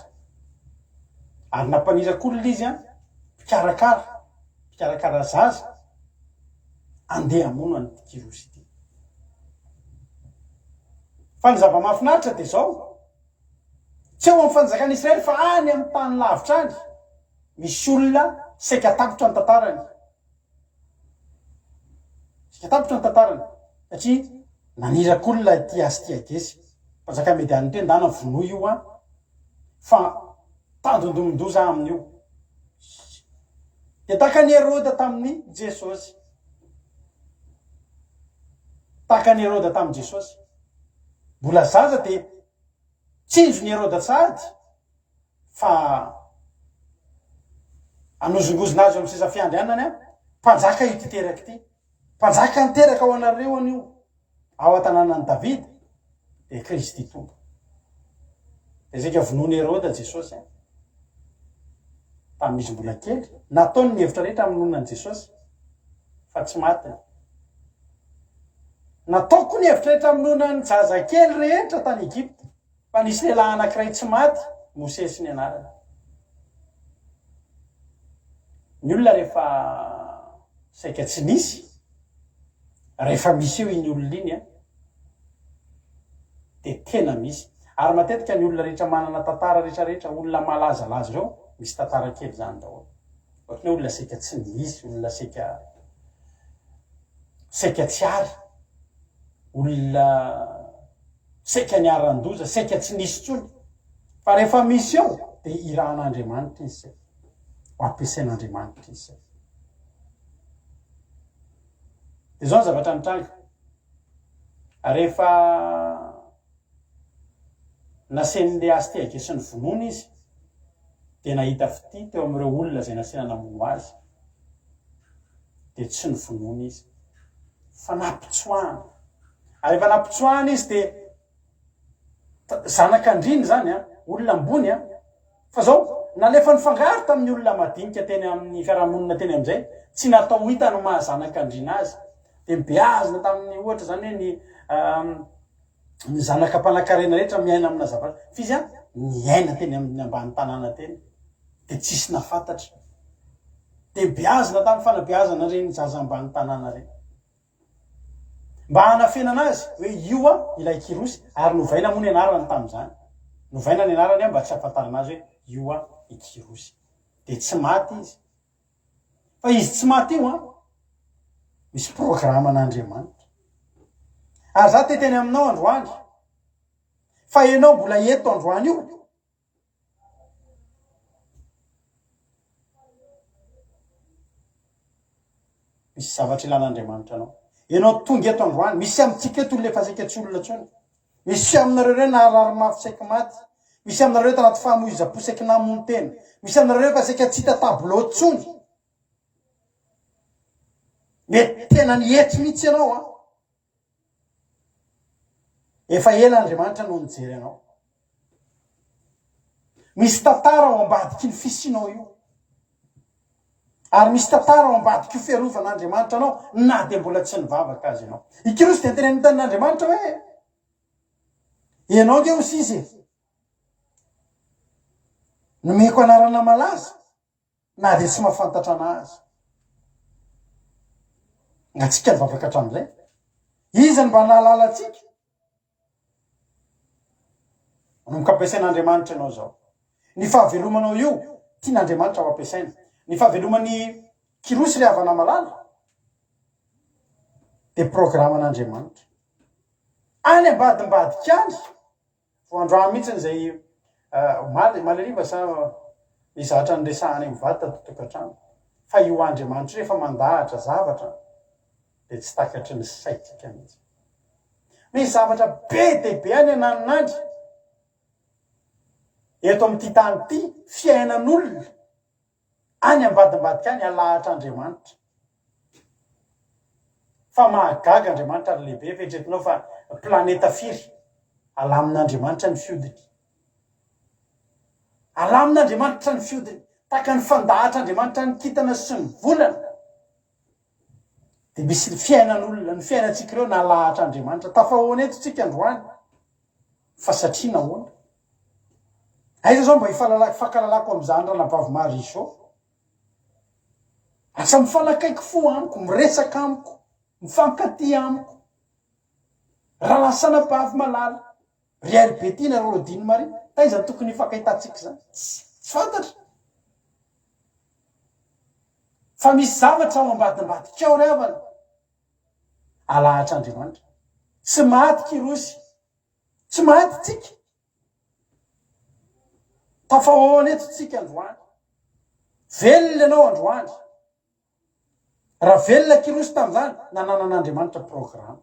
ary nampanirak'olona izy a mpikarakara zaza andeha amono any Kirosy ity. Fa ny zava-mahafinaritra dia zao tsy eo amin'ny fanjakana Israely fa any amin'ny tany lavitra any misy olona saika tapitra ny tantarany. Saika tapitra ny tantarany satria nanirak'olona ty azy ty agesy. Mpanjaka Mediany teny ndana vonoa io a fa tandondomondoza amin'io. Dia tahaka ny Herôda tamin'ny Jesosy. Tahaka ny Herôda tamin'ny Jesosy. Mbola zaza dia tsinjo ny Herôda sady fa anozongozona azy amin'ny seza fiandrianany a mpanjaka io titeraka ity. Mpanjaka niteraka ao anareo an'io ao an-tanànan'i Davida dia Kristy tompo. Dia zay ka vonoan'i Herôda Jesosy tamin'izy mbola kely nataony ny hevitra rehetra amin'ny nonan'i Jesosy fa tsy matiny. Nataoko ny hevitra rehetra amin'ny nonan'ny zazakely rehetra tany Egypte fa nisy lehilahy anankiray tsy maty, Mosesy ny anarany. Ny olona rehefa saika tsy nisy rehefa misy eo iny olona iny dia tena misy. Ary matetika ny olona rehetra manana tantara rehetrarehetra, olona malazalaza ireo misy tantara kely zany daholo. Ohatry ny olona saika tsy nisy, olona saika tsy ary, olona saika niaran-doza, saika tsy nisy tsony. Fa rehefa misy eo dia irahan'Andriamanitra izy zay, ampiasain'Andriamanitra izy zay. Dia zao ny zavatra mitranga. Rehefa nasen'le azy ty agesy ny vonoana izy dia nahita fity teo amin'ireo olona izay nasena namono azy dia tsy ny vonoana izy fa nampitsoahana. Ary rehefa nampitsoahana izy dia zanak'andriny zany olona ambony fa zao nalefa nifangaro tamin'ny olona madinika teny amin'ny fiarahamonina teny amin'izay tsy natao hitany maha zanak'andrina azy. Dia mibeazina tamin'ny ohatra zany hoe ny zanakam-panan-karena rehetra miaina amina zavatra. Fizy miaina teny amin'ny ambany tanàna teny dia tsisy nafantatra. Dia mibeazina tamin'ny fanabeazana reny zaza ambany tanàna reny. Mba hanafenana azy hoe io ilay Kirosy ary novaina moa ny anarany tamin'izany. Novaina ny anarany mba tsy hafantarana azy hoe io i Kirosy. Dia tsy maty izy. Fa izy tsy maty io misy programan'Andriamanitra. Ary za teteny aminao androany fa ianao mbola eto androany io misy zavatra ilan'Andriamanitra anao. Ianao tonga eto androany misy amintsika eto olona efa saika tsy olona tsony. Misy aminareo reo naharary mafy saika maty. Misy aminareo tanaty fahamoizam-po saika namono tena. Misy aminareo efa saika tsy hita tableau tsony. Mety tena nihetry mihitsy ianao efa ela Andriamanitra no nijery anao. Misy tantara ao ambadiky ny fisinao io. Ary misy tantara ao ambadiky io fiarovan'Andriamanitra anao na dia mbola tsy nivavaka azy ianao. I Kirosy dia tena nitanin'Andriamanitra hoe ianao nge sizy nomeko anarana malaza na dia tsy mahafantatra anazy. Ngatsika nivavaka hatramin'izay. Iza mba nahalala atsika? Nomboka ampiasain'Andriamanitra ianao zao. Ny fahavelomanao io tian'Andriamanitra ho ampiasaina. Ny fahaveloman'ny Kirosy ry havana malala dia programan'Andriamanitra. Any ambadimbadika any vo androany mihitsy izay malariva sa izatra nyresahany mivady tatotokantrano. Fa io Andriamanitra rehefa mandahatra zavatra dia tsy takatry ny saitsika mihitsy. Misy zavatra be dia be any ananin'andry eto amin'ity tany ity fiainan'olona any ambadimbadika any alahatra Andriamanitra. Fa mahagaga Andriamanitra ary lehibe fetretinao fa planeta firy alamin'Andriamanitra ny fiodiny. Alamin'Andriamanitra ny fiodiny tahaka ny fandahatra Andriamanitra ny kintana sy ny volana. de misy fiainan'olona ny fiainatsika ireo nalahatra Andriamanitra tafahoana eto tsika androany fa satria nahoana aiza zao mba ifakalalako am'izany ranabavy maro izy zao asa mifanakaiky fo amiko miresaka amiko mifankaty amiko raha lasana bavy malala riary betina reo lodiny mari taiza tokony ifakahitatsika zany tsy fantatra fa misy zavatra ao ambadimbadika ao revana alahatra Andriamanitra tsy maty kirosy tsy maty tsika tafahoana eto tsika androany velona anao androany raha velona kirosy tam'izany nananan'Andriamanitra programa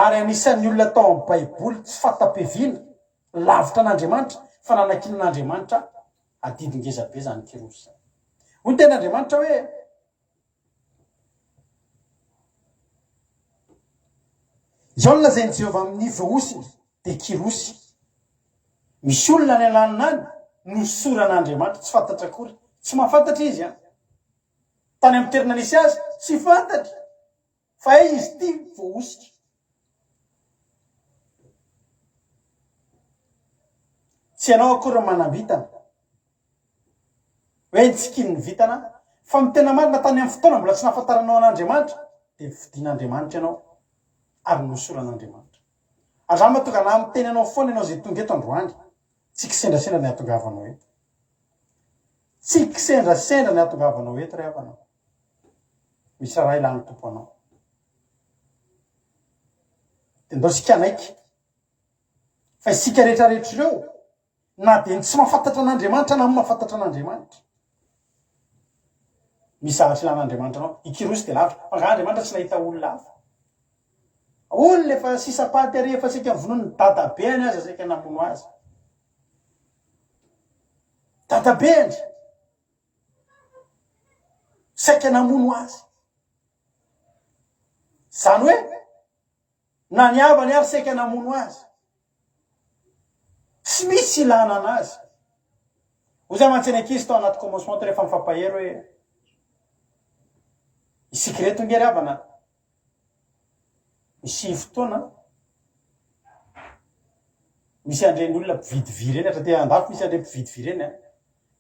ary anisan'ny olona tao amin'ny baiboly tsy fatapeviana lavitra an'Andriamanitra fa nanakinan'Andriamanitra adidingezabe zany kirosy hoy ten'Andriamanitra hoe zao no lazainy Jehova amin'ny vohosiny de kirosy misy olona any alaninany no soran'Andriamanitra tsy fantatra akory tsy mahafantatra izy tany amin'ny toerana nisy azy tsy fantatra fa izy ty vohositra tsy ianao akory manambitana hoe nitsikiny ny vitana fa my tena marina tany amin'ny fotoana mbola tsy nahafantaranao an'Andriamanitra de vidian'Andriamanitra ianao ary nosoran'Andriamanitra aza mahatonga na miteny anao foana ianao zay tonga eto androany tsy kisendrasendra ny atongavanao eto tsy kisendrasendra ny atongavanao eto rehevanao misy raha ilany tompo anao de ndao sika anaiky fa isika rehetrarehetra ireo na de tsy mahafantatra an'Andriamanitra na mahafantatra an'Andriamanitra misy zavatra ilan'Andriamanitra anao ikirosy de lavitra fa Andriamanitra tsy nahita olona hafa olona efa sisapaty ary efa sika vonono ny dadabe any azy sika namono azy dadabe any sika namono azy zany hoe na niavany ary sika namono azy tsy misy ilana anazy ho zay mantsy ankizy tao anaty commencement to rehefa mifampahery hoe isika reto ngery avana misy fotoana misy andreny olona mpividy vy reny atratỳ andafo misy andre mpividy vy reny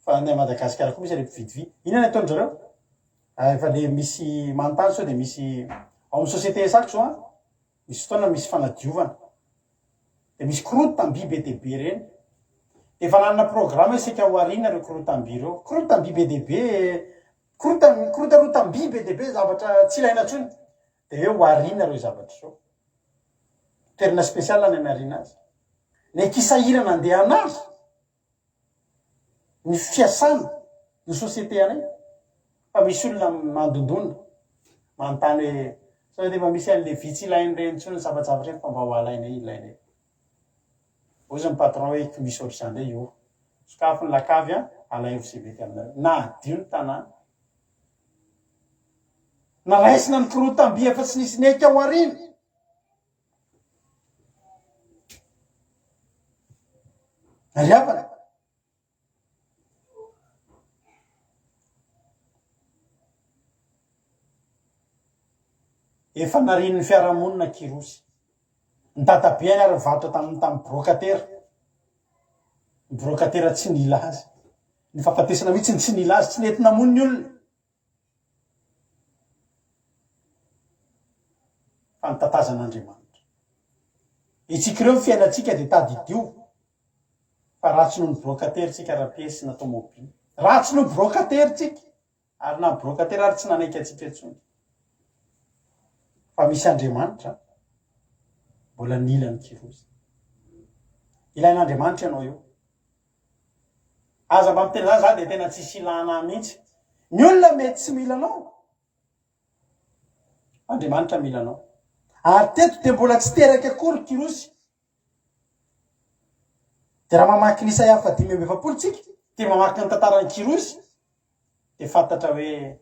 fa any Madagasikara koa misy andre mpividy vy inona ataony zareo efa le misy manontany sao de misy ao amin'ny société sako zao misy fotoana misy fanadiovana de misy korotamby be de be reny efa nanana programme isika ho arina reo korotamby reo korotamby be de be korotamby be de be zavatra tsy ilaina tsony de hoe ho arina reo zavatra zao toerana spesiala ny anarina azy ny kisahirana andeha anazy ny fiasana ny société anay fa misy olona mandondona manontany hoe sao de efa misy an'le vitsy ilainy reny tsony ny zavajavatra fa mba ho alaina ilaina ozy ny patron hoe misy ohatr'izany ndray io sokafo ny lakavy alay vsevety aminareo na adio ny tanàna na raisina ny korotamby efa tsy nisy neky ao arina ary avana efa nariny ny fiarahamonina kirosy ny dadabe any ary vatra tamin'ny brokatera ny brokatera tsy nila azy ny fampatesana mihitsy ny tsy nila azy tsy nety namono ny olona fa nitatazan'Andriamanitra itsika ireo fiainatsika de tadidio fa ratsy noho ny brokatera tsika rapiesy na tomobily ratsy noho brokatera tsika ary na brokatera ary tsy nanaiky atsika etsony fa misy Andriamanitra mbola nila ny kirosy ilain'Andriamanitra ianao io aza mba miteny zany za de tena tsisy ilana mihitsy ny olona mety tsy mila anao Andriamanitra mila anao ary teto de mbola tsy teraky akory kirosy de raha mamaky ny Isaia 5:20 tsika de mamaky ny tantarany kirosy de fantatra hoe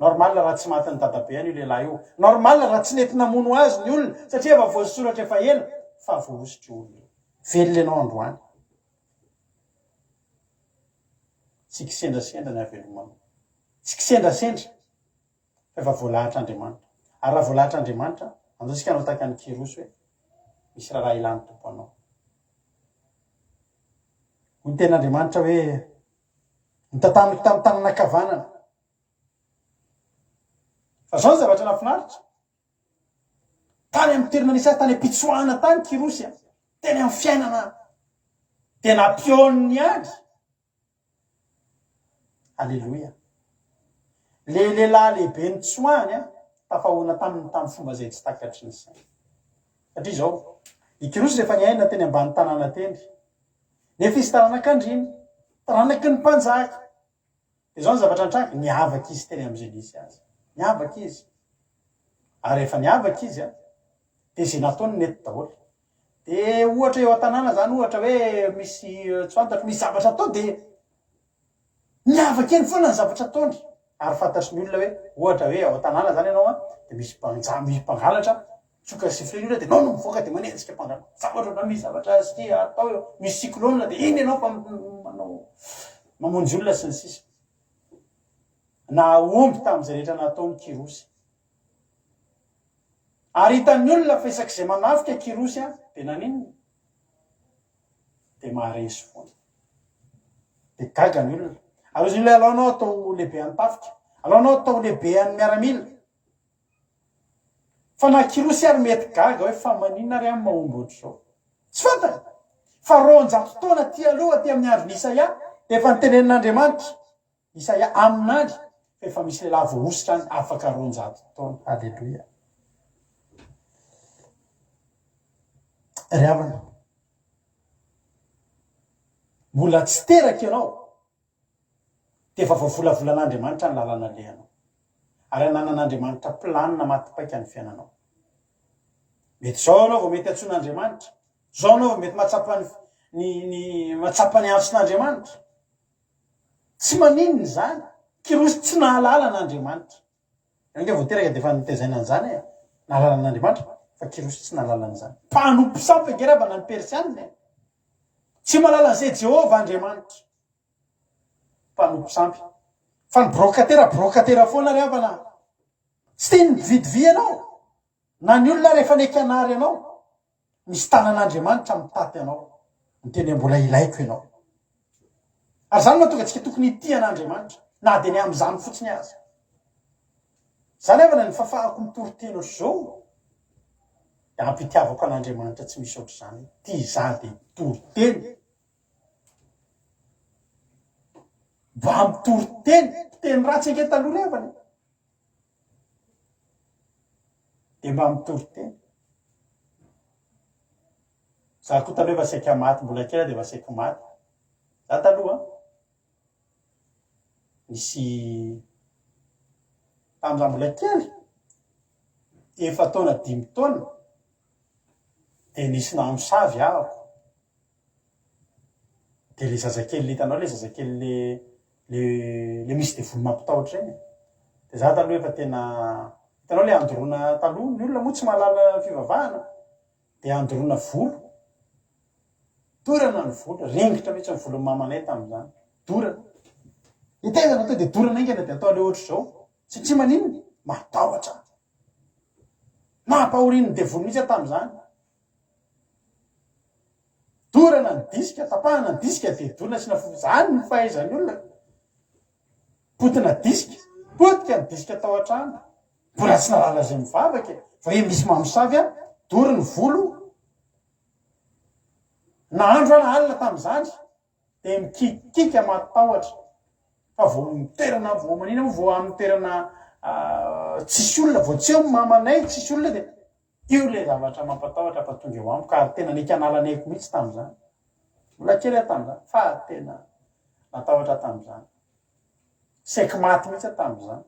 normal raha tsy maty ny dadabe any io lehilahy io normal raha tsy nety namono azy ny olona satria efa voasoratra efa ela fa voahositry olona velona ianao androany tsy kisendrasendra ny avelomano tsy kisendrasendra efa voalahatr'Andriamanitra. Ary raha voalahatr'Andriamanitra, anjosika anao tahaka ny kirosy hoe misy raha ilany tompo anao. Ny ten'Andriamanitra hoe nitatamiko tamin'ny tananakavanana. Fa zao ny zavatra nafinaritra. Tany amin'ny toerana nisy azy, tany am-pitsoahana tany kirosy, teny amin'ny fiainana tena piony any. Alleloia. Le lehilahy lehibe nitsoahany tafahoana tamin'ny fomba zay tsy takatry ny saina. Satria zao, i kirosy rehefa niaina teny ambany tanàna teny, nefa izy taranak'Andriana, taranaky ny mpanjaka. Dia zao ny zavatra nitranga, niavaka izy teny amin'izay nisy azy. Niavaka izy. Ary rehefa niavaka izy, dia izay nataony nety daholo. Dia ohatra eo an-tanàna zany, ohatra hoe misy tsy fantatro, misy zavatra atao dia niavaka eny foana ny zavatra ataony. Ary fantatry ny olona hoe, ohatra hoe ao an-tanàna zany ianao dia misy mpangalatra, tsoka siflen'olona dia nao no mivoaka dia manenjika mpangalatra. Zavatra na misy zavatra sy atao eo, misy cyclone dia iny ianao fa manao mamonjy olona sy ny sisa. Na omby tamin'izay rehetra nataony kirosy. Ary hitan'ny olona fa isak'izay manafika kirosy dia naninona? Dia maharesy foana. Dia gaga ny olona. Ary izy ilay alaonao atao lehibe an'ny tafika, alaonao atao lehibe an'ny miaramila. Fa na kirosy ary mety gaga hoe fa maninona ary amin'ny mahomby ohatr'izao. Tsy fantany. Fa roanjato taona ty aloha ty amin'ny andron'i Isaia, dia efa nitenenin'Andriamanitra Isaia amin'andry efa misy lehilahy voahositra any afaka roanjato taona. Alleluia. Ry havana, mbola tsy teraka ianao dia efa voavolavolan'Andriamanitra ny lalana lehanao. Ary ananan'Andriamanitra planina matipaika ny fiainanao. Mety zao anao vao mety antsoin'Andriamanitra, zao anao vao mety matsapa ny antson'Andriamanitra. Tsy maninona zany, kirosy tsy nahalala n'Andriamanitra. Inge vao teraka dia efa nitaizana an'izany nahalala n'Andriamanitra, fa kirosy tsy nahalala an'izany. Mpanompo sampy angerabana ny persianina. Tsy malala an'izay Jehovah Andriamanitra. Mpanompo sampy. Fa ny brokatera foana ry havana. Tsy tiany mividy ianao. Na ny olona rehefa nekanary ianao, misy tanan'Andriamanitra mitaty ianao. Miteny mbola ilaiko ianao. Ary zany mahatonga antsika tokony itian'Andriamanitra, na dia ny amin'izany fotsiny azy. Zany havana ny fafahako mitoroteno zao. Ampitiavako an'Andriamanitra tsy misy ohatr'izany. Ty za dia toroteny. Mba mitoroteny, teny ratsy ange taloha revany. Dia mba mitoroteny. Za koa taloha efa saika maty, mbola kely dia efa saika maty. Za taloha nisy tamin'izany mbola kely 7 taona 5 taona dia nisy namosavy ahako. Dia le zazakely le hitanao, le zazakely le misy devolo mampitahotra eny. Dia za taloha efa tena hitanao le andorona taloha, ny olona moa tsy mahalala fivavahana, dia andorona volo. Dorana ny volo, ringitra mihitsy ny volon'ny mamanay tamin'izany. Dorana. Hitezana atao dia dorana ingana dia atao le ohatr'izao. Satria maninona? Matahotra. Nampahorian'ny devolo mihitsy tamin'izany. Dorana ny disika, tapahana ny disika dia dorana sy nafofa. Zany ny fahaizan'ny olona. Potina disika, potika ny disika tao an-trano. Mbola tsy nalala izay mivavaka. Fa hoe misy mamosavy dory ny volo. Nahandro ana alina tamin'izany dia mikikika matahotra. Fa vao miterana, vao manina moa, vao amin'ny terana tsisy olona, vao tsy eo mamanay, tsisy olona dia io le zavatra mampatahotra fa tonga eo amiko. Ary tena nikan'alanayko mihitsy tamin'izany. Mbola kely tamin'izany, fa tena natahotra tamin'izany. Saika maty mihitsy tamin'izany.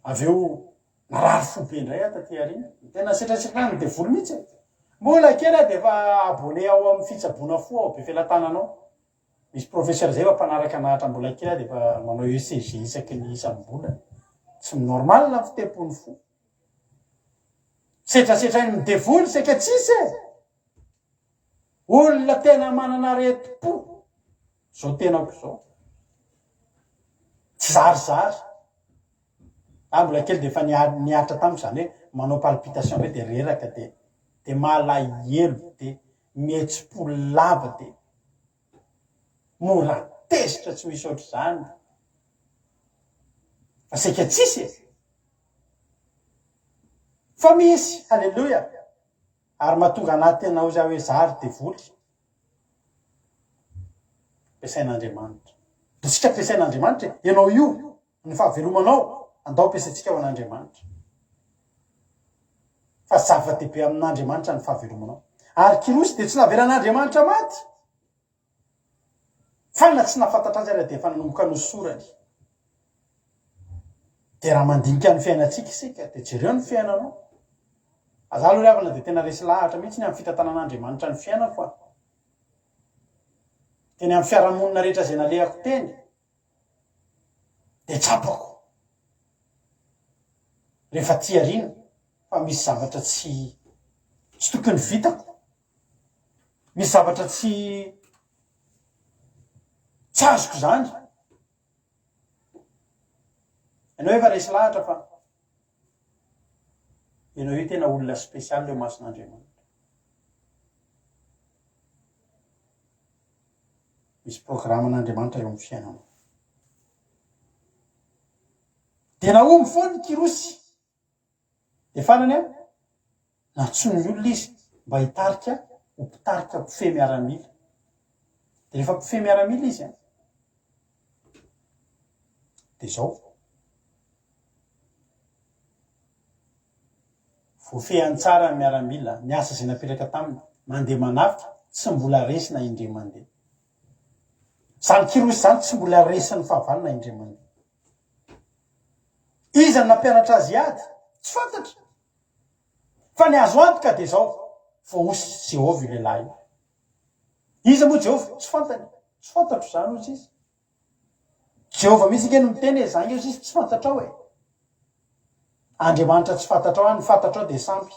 Avy eo narary fo be indray taty aoriana. Tena setrasetrana ny devolo mihitsy. Mbola kely dia efa abone ao amin'ny fitsaboana fo ao be felatananao. Misy professeur zay efa mpanaraka nahatra mbola kely dia efa manao ECG isaky ny isam-bola. Tsy normal na fitepony fo. Setrasetrainy ny devolo saika tsisy. Olona tena manana aretim-po. Zao tenako zao. Tsy zarizary. mbola kely de fa niatra tam'zany hoe manao palpitation hoe de reraka de malay elo de mihetsi-po lava de mora tezitra tsy misy ohatry zany fa sika tsisy fa misy halleloia ary mahatonga anaty anao za hoe zary de voly ampiasain'Andriamanitra de tsika ampiasain'Andriamanitra ianao io ny fahavelomanao andao ampiasaitsika ao an'Andriamanitra fa zava-dehibe amin'Andriamanitra ny fahavelomanao ary kirosy de tsy naveran'Andriamanitra maty fa na tsy nafantatra azy ary de efa nanomboka nosorany de raha mandinika ny fiainatsika isika de jereo ny fiainanao aza aloha ravana de tena resy lahatra mihitsy ny amin'ny fitantanan'Andriamanitra ny fiainako teny amin'ny fiarahamonina rehetra zay nalehako teny de tsapako rehefa tiarina fa misy zavatra tsy tokony vitako misy zavatra tsy azoko zany ianao efa resy lahatra fa ianao io tena olona spesialy leo mason'Andriamanitra misy programan'Andriamanitra eo amin'ny fiainanao de naomy foa ny kirosy de fanany natsony olona izy mba hitarika ho mpitarika mpifehy miaramila de rehefa mpifehy miaramila izy de zao voafehany tsara miaramila ny asa zay napetraka taminy mandeha manafika tsy mbola resy na indray mandeha zany kirosy zany tsy mbola resin'ny fahavalo na indray mandeha iza nampianatra azy ady tsy fantatra fa ny azo antoka de zao vo osy Jehova io lehilahy iza moa Jehova tsy fantany tsy fantatro zany ozy izy Jehova misy nke no miteny zany izy tsy fantatra ao Andriamanitra tsy fantatra ao ny fantatra ao de sampy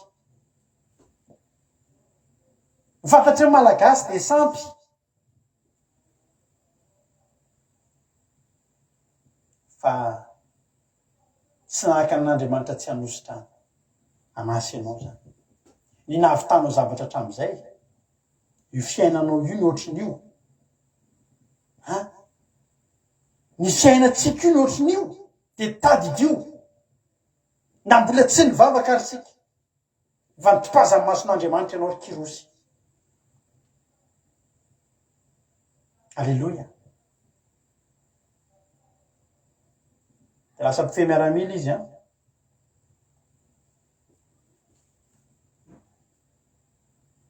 ny fantatra malagasy de sampy fa tsy nahaka n'Andriamanitra tsy hanositra anasy ianao zany ny nahavitanao zavatra hatram'izay io fiainanao io ny ohatrin'io ny fiainatsika io ny ohatrin'io de tadidio na mbola tsy nivavaka ary sika va nitopazany mason'Andriamanitra ianao ry kirosy alleloia de lasa mpifehy miaramila izy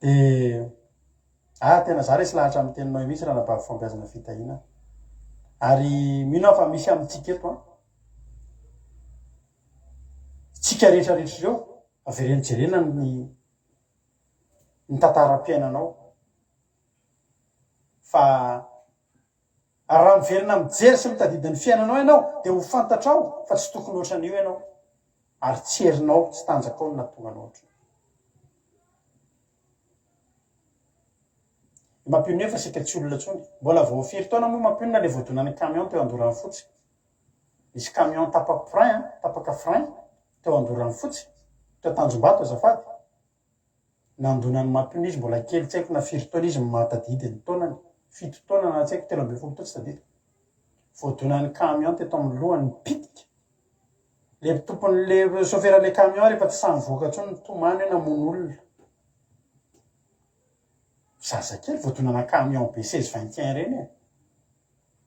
de tena za resy lahatra amin'ny teninao misy raha nabavy fampiazana fitahina ary mino fa misy amintsika eto tsika rehetrarehetra ireo averenjerena ny tantaram-piainanao fa raha miverina mijery sy mitadidin'ny fiainanao ianao de ho fantatrao fa tsy tokony ohatran'io ianao ary tsy herinao tsy tanjakao ny natonganao ohatry mampioneo fa sika tsy olona tsony mbola voafiry taona moa mampionina le voadonany camion teo andorany fotsy misy camion tapaka frein teo andorany fotsy teo Tanjombato azafady nandonany mampionina izy mbola kely tsy haiko na firy taona izy matadidy ny taonany 7 taona na tsy haiko 13 taona tsy tadidiko voadonany camion teto amin'ny lohany pitika le tompony le chauffeur le camion rehefa tsy samy voaka tsony tomany hoe namono olona zazakely voadonana camion be 16-21 reny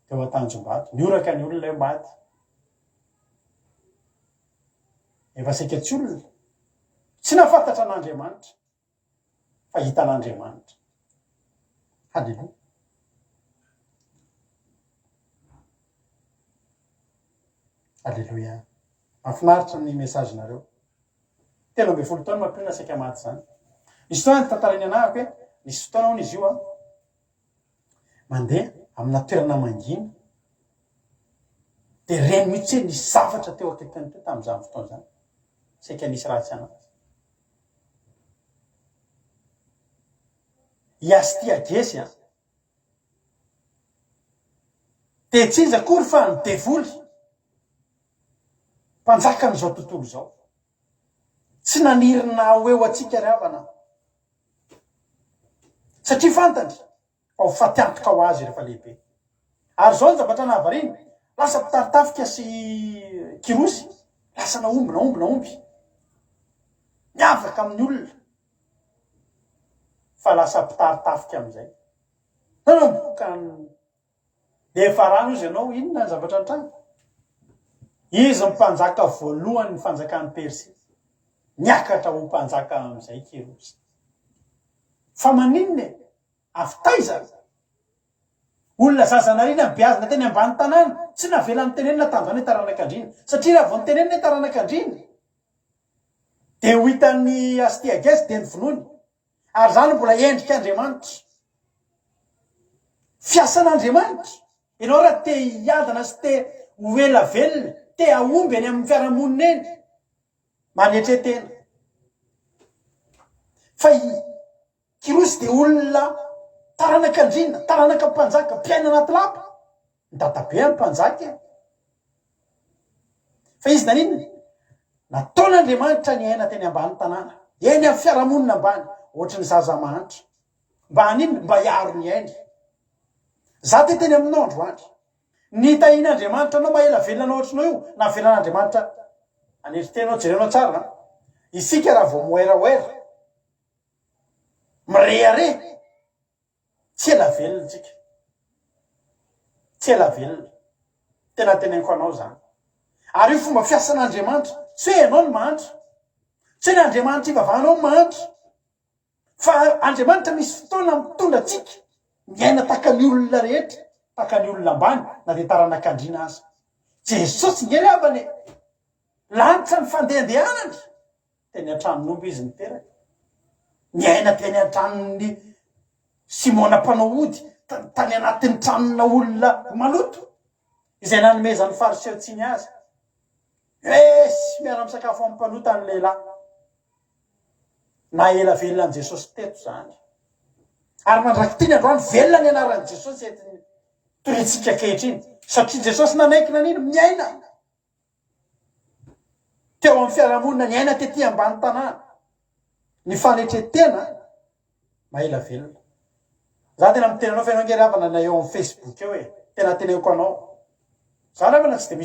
teo a-Tanjombato nioraka ny olona eo maty efa sika tsy olona tsy nafantatra an'Andriamanitra fa hitan'Andriamanitra halleluia halleluia mahafinaritra ny mesazinareo 13 taona mampionina sika maty zany nisy fotoana ny tantarainy anahako nisy fotoana ao izy io mandeha amina toerana mangina de reny mihitsy hoe nisy zavatra teo akaikany teo tamin'izany fotoana zany sika nisy ratsy anazy iasy ty agesy de tsinja kory fa ny devoly mpanjaka n'izao tontolo zao. Tsy nanirina ho eo atsika ry havana. Satria fantany fa ho fatiantoka ho azy rehefa lehibe. Ary zao ny zavatra nahavariny, lasa mpitaritafika sy kirosy, lasa naomby. Miavaka amin'ny olona. Fa lasa mpitaritafika am'izay. De efa rano izy ianao, inona ny zavatra an-trano? Izy mpanjaka voalohany ny fanjakan'ny Persia. Niakatra ho mpanjaka am'izay kirosy. Fa maninona? Avy taizana. Olona zazanarina biazina teny ambany tanàna, tsy navelan'ny tenenina tanjany taranak'andrina. Satria raha vao nytenenina taranak'andrina, de ho hitan'ny Astiages de ny vonoany. Ary zany mbola endrika Andriamanitra. Fiasan'Andriamanitra. Ianao raha te hiadana sy te ho ela velona, te aomby any amin'ny fiarahamonina eny, manetretena. Fa kirosy de olona taranak'andrina, taranaka mpanjaka, mpiaina anaty lapa. Ny dadabe amin'ny mpanjaka. Fa izy naninona? Nataon'Andriamanitra ny aina teny ambany tanàna. Eny amin'ny fiarahamonina ambany, ohatry ny zaza mahantra. Mba haninona? Mba hiaro ny aina. Za te teny aminao androandro. Ny tahin'Andriamanitra anao maela velona ohatrinao io, na velan'Andriamanitra aneritrenao, jerenao tsara. Isika raha vao moeraoera, mirehare, tsy ela velona tsika. Tsy ela velona. Tena teneniko anao zany. Ary io fomba fiasan'Andriamanitra, tsy hoe ianao ny mahantra. Tsy hoe n'Andriamanitra ivavahanao ny mahantra. Fa Andriamanitra misy fotoana mitondra tsika. Miaina taka ny olona rehetra, taka ny olona ambany, na de taranak'andrina azy. Jesosy ngery avane. Lanitra ny fandehandehanany. Teny an-tranon'omby izy niteraka. Miaina teny an-tranon'ny Simona mpanao ody, tany anatin'ny tranona olona maloto. Izay nanomezan'ny fariseo tsiny azy. Esy miara-misakafo amin'ny mpanota ny lehilahy. Na ela velona an' Jesosy teto zany. Ary mandraky tiny androany velona ny anaran'i Jesosy torintsika kehitriny. Satria Jesosy nanaikina nino? Miaina. Teo amin'ny fiarahamonina ny aina tety ambany tanàna. Ny fanetretena, maela velona. Za tena miteny anao fiainao ngery havana na eo amin'ny Facebook eo e. Tena teneniko anao. Za ravana tsy de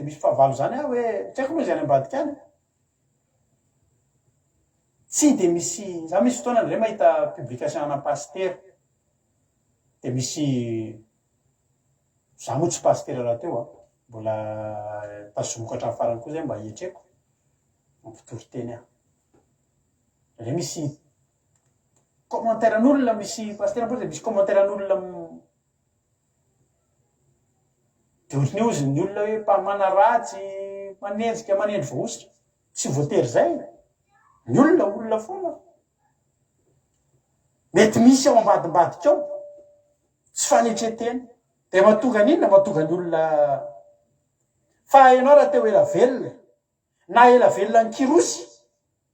misy fahavalo zany aho hoe, tsy haiko moa zany ambadika any. Tsy de misy, za misy fotoana ndray mahita publication ana pasteur. De misy, za moa tsy pasteur raha teo mbola tazomoko hatramin'ny farany koa zay mba hietreko. Mampitory teny aho. De misy commentaire an'olona, misy pasteur de misy commentaire an'olona de ohatrin'ny ozy ny olona hoe mpamana ratsy, manenjika, manendry vohositra. Tsy voatery zay. Ny olona foana. Mety misy ao ambadimbadika ao. Tsy fanetretena. De mahatonga n'inona? Mahatonga ny olona. Fa ianao raha teo ela velona, na ela velona ny kirosy,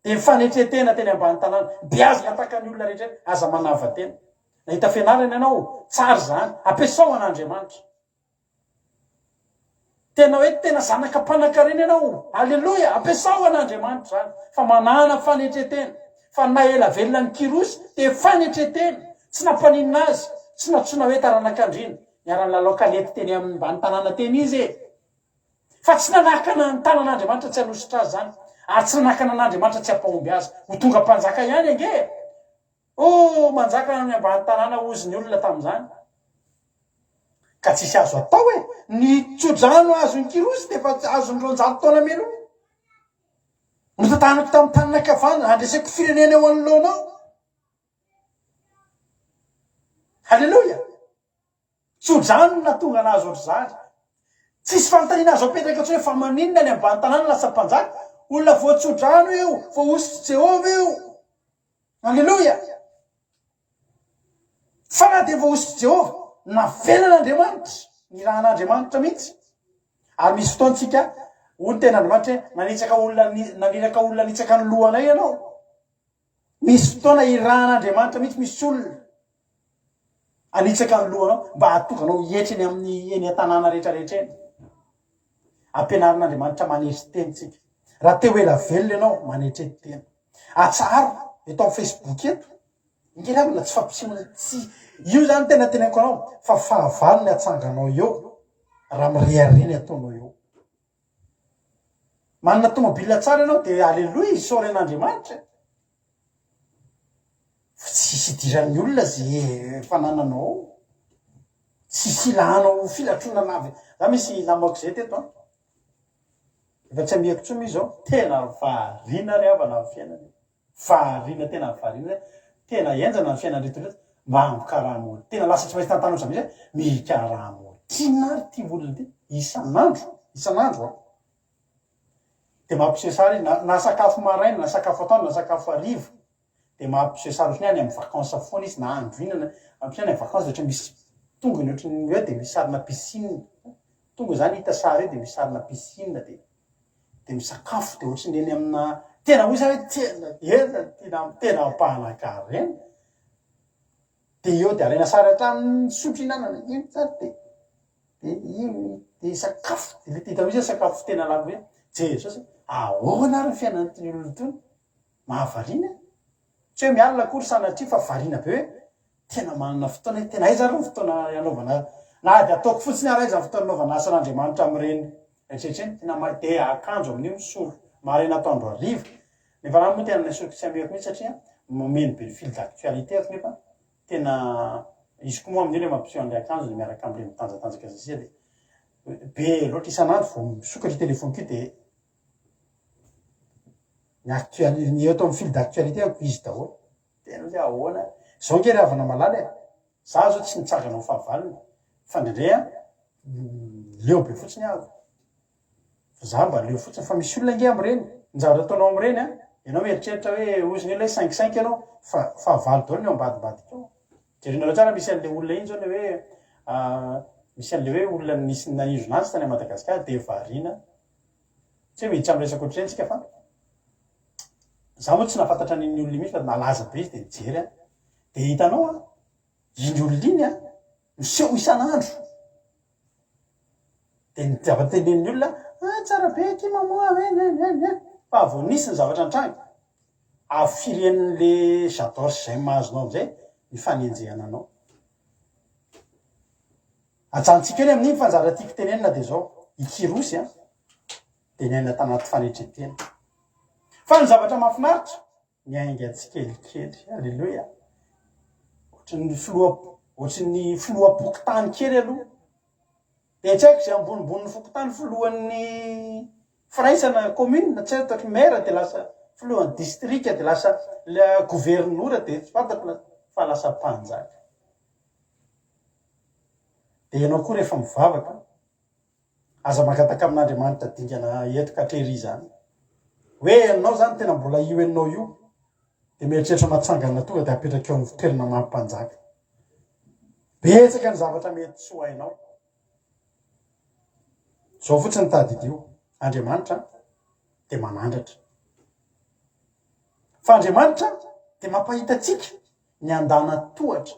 de mifanetretena teny ambany tanàna. Biazina ataka ny olona rehetra, aza manava tena. Nahita fianarana ianao, tsara zany. Ampiasao an'Andriamanitra. Tena hoe tena zanaka mpanankarena ianao. Alleloia, ampiasao an'Andriamanitra zany. Fa manana fanetretena. Fa na ela velona ny kirosy, de fanetretena. Tsy nampaninina azy, tsy natsona hoe taranak'andrina. Niarany lalao kalety teny ambany tanàna teny izy e. Fa tsy nanakana ny tanan'Andriamanitra tsy hanositra azy zany. Ary tsy nanakana an'Andriamanitra tsy hampahomby azy. Ho tonga mpanjaka ihany ange. Oh, manjaka ny ambany tanàna ozy ny olona tamin'izany. Ka tsisy azo atao hoe ny tsodrano azo ny kirosy de fa azo ny 200 taona melo. Notatanako tamin'ny tanin'akavana, andreseko firenena eo anoloanao. Halleloja. Tsodrano na tonga anazy ohatr'izany. Tsisy fanontaniana azo apetraka tsy hoe fa maninona ny ambany tanàna lasa mpanjaka. Olona voatsodrano eo, voahositry Jehova eo. Halleloja. Fa na dia voahositry Jehova, navelan'Andriamanitra, ny rahan'Andriamanitra mihitsy. Ary misy fotoantsika, ony tena Andriamanitra naniraka olona nitsaka ny lohanay ianao. Misy fotoana irahan'Andriamanitra mihitsy, misy olona anitsaka ny lohanao mba hahatonga anao hietrany amin'ny eny an-tanàna rehetrarehetra eny. ampianarin'Andriamanitra manetry tenitsika. Raha te ho ela velona ianao manetrety tena. Atsaro eto amin'ny Facebook eto. Ingeravana tsy fampisimana tsy io zany tena tenako anao fa fahavalony atsanganao eo raha mirehareny ataonao eo. Manana tomobile tsara ianao de aleloia isaora an'Andriamanitra. Tsisy idiran'ny olona zay fanananao. Tsisy ilanao filatrona navy. Za misy namako zay teto efa tsy ameko tsony izy zao tena variana ry avana amin'ny fiainany. Variana tena variana. Tena enjana ny fiainany reto reto mba hampikaramo. Tena lasa tsy maintsy tantano zany mikaramo. Tinary ty olona ty isan'andro. De mampiseho sary na sakafo maraina, na sakafo atoandro, na sakafo hariva. De mampiseho sary ohatrany any amin'ny vacances foana izy na andro inana. Ampiany amin'ny vacances ohatra misy tongony ohatrany hoe de misy sarina piscine. Tonga zany hita sary de misy sarina piscine de misakafo de ohatrany eny amina tena hoy zany tena mpanan-karena. De eo de alaina sary hatramin'ny sotro inanana iny sary de sakafo de le tita hoy zany sakafo tena lafo hoe Jesosy ahoana ary ny fiainan'ny olona tony mahavariana. Tsy hoe mialina akory sanatria fa variana be hoe tena manana fotoana tena aiza ary ny fotoana anaovana na de ataoko fotsiny ary aiza ny fotoana anaovana asan'Andriamanitra amin'ireny rehetrarehetra tena de akanjo amin'io solo maraina atoandro hariva. Nefa raha moa tena naisoko tsy ameko mihitsy satria momeny be fil d'actualité nefa tena izy koa moa amin'io le mampiseho an'ilay akanjo le miaraka amin'ilay mitanjatanjaka zazia de be loatra isan'andro vao misokatra telefoniko de ny actualité ny eto amin'ny fil d'actualité ako izy daholo. Tena hoe ahoana zao nge ravana malala za zao tsy nitsanganao fahavalony fa ndraindray leo be fotsiny aho za mba leo fotsiny fa misy olona nge am'ireny ny zavatra ataonao am'ireny ianao mieritreritra hoe ozy ny le 5 ianao fa fahavalo daholo ny ao ambadibadika ao. Jerena tsara misy an'le olona iny zao hoe misy an'le hoe olona nisy nanizon'azy tany Madagasikara de variana tsy hoe miditra am'resaka ohatr'ireny tsika fa za moa tsy nafantatra n'iny olona mihitsy fa nalaza be izy de nijery de hitanao iny olona iny miseho isan'andro de ny zava-tenen'ny olona tsara be ty mamoa fa vao nisy ny zavatra antrany afiren'le j'adore zay mahazonao am'izay ny fanenjehana anao. Ajanontsika eny amin'iny fa ny zavatra tiako tenenina de zao ikirosy de ny aina tanaty fanetretena. Fa ny zavatra mahafinaritra ny ainga tsikelikely. Alleluia. Ohatrany filoha pokotany kely aloha. De tsy haiko zay ambonimbon'ny fokotany filohan'ny firaisana commune tsy haiko maire de lasa filohan'ny district de lasa gouvernora de tsy fantako fa lasa mpanjaka. De ianao koa rehefa mivavaka aza mangataka amin'Andriamanitra dingana etoka hatrery zany. Hoe ianao zany tena mbola io ianao io de mieritreritra mahatsangana tonga de apetraka eo amin'ny fitoerana mampanjaka. Betsaka ny zavatra mety tsy ho hainao. Zao fotsiny tadidio Andriamanitra de manandratra. Fa Andriamanitra de mampahitatsika ny andana tohatra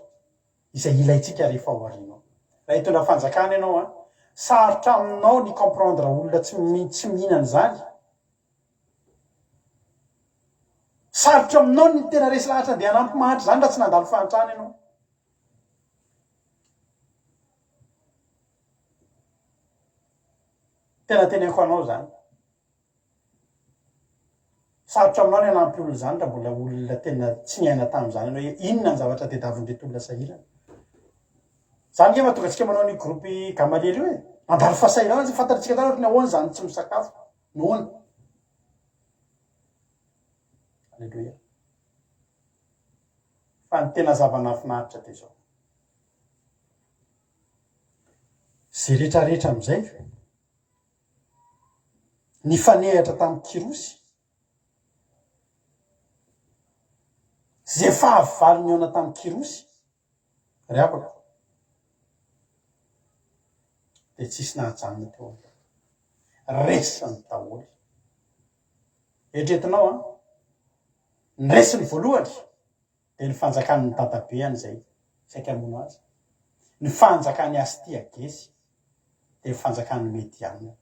izay ilaitsika rehefa ao aorianao. Raha hitondra fanjakana ianao sarotra aminao ny comprendre olona tsy mihinana zany. Sarotra aminao ny tena resy lahatra de hanampy mahatry zany raha tsy nandalo fahantrana ianao. Tena teneniko anao zany. Sarotra aminao ny hanampy olona zany raha mbola olona tena tsy niaina tamin'izany ianao hoe inona ny zavatra tediavin'reto olona sahirana. Zany nge mahatonga antsika manao ny gropy Gamaliel hoe mandalo fahasairana tsy fantatritsika tany ohatrany ahoana zany tsy misakafo. Noana. Alleluia. Fa ny tena zava-nahafinaritra de zao. Zay rehetrarehetra am'izay ny fanehatra tamin'ny kirosy zay fahavalo ny ona tamin'ny kirosy ry apako de tsisy nahajanona teo resany daholo. Eritreretinao ny resiny voalohany de ny fanjakan'ny dadabeany zay saika mono azy. Ny fanjakan'ny Astia Gesy de ny fanjakan'ny Mediana.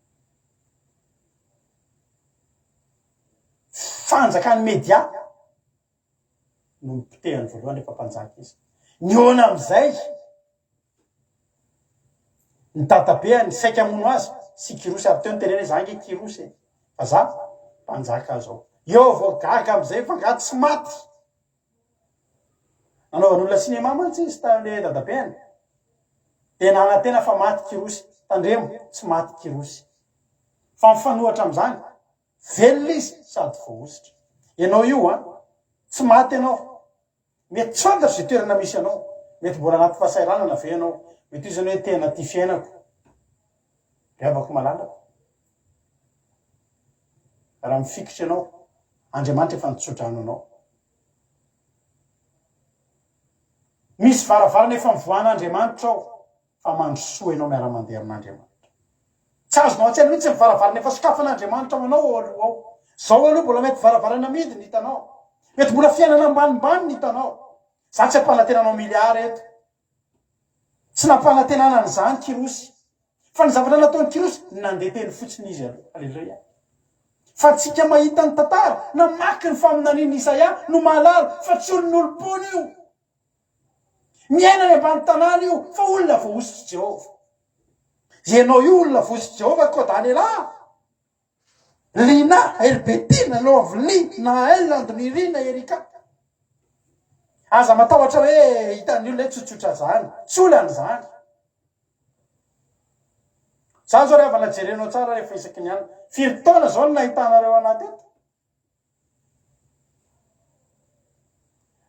fanjakany media no mipotehany voalohany rehefa mpanjaka izy. Niona am'izay ny tatabeany saika mono azy sy kirosy ary teo ny tenene zangy kirosy fa za mpanjaka azao eo vao gaga am'izay fa nga tsy maty anaovan'olona sinema mantsy izy tale tatabeany de nana tena fa maty kirosy tandremo tsy maty kirosy fa mifanohatra am'izany velona izy sady voaositra ianao io tsy maty ianao mety tsy fantatra zay toerana misy anao mety mbola anaty fahasairanana ve anao mety io zany hoe tena ty fiainako de avako malalako raha mifikitra ianao Andriamanitra efa nitsodrano anao misy varavarana efa mivoan'Andriamanitra ao fa mandrosoa ianao miara-mandeha amin'Andriamanitra tsy azonao an-tsaina mihitsy ny varavarana efa sokafan'Andriamanitra aminao aloha ao zao aloha mbola mety varavarana midiny hitanao mety mbola fiainana ambanimbany hitanao za tsy ampanantenanao miliara eto tsy nampanantenana an'izany kirosy fa ny zavatra nataony kirosy nandeha teny fotsiny izy aloha aleluia fa tsika mahita ny tantara namaky ny faminaniany Isaia no mahalala fa tsy olon'olom-pony io miaina ny ambany tanàna io fa olona voaositry Jehova ianao io olona voaositry Jehova ko da lehilahy lina erbetina lovli na elandonirina erika aza matahotra hoe hitan'ny olona tsotsotra zany tsy olana zany za zao rehefa najerenao tsara rehefa isaky ny any firy taona zao no nahitanareo anaty eto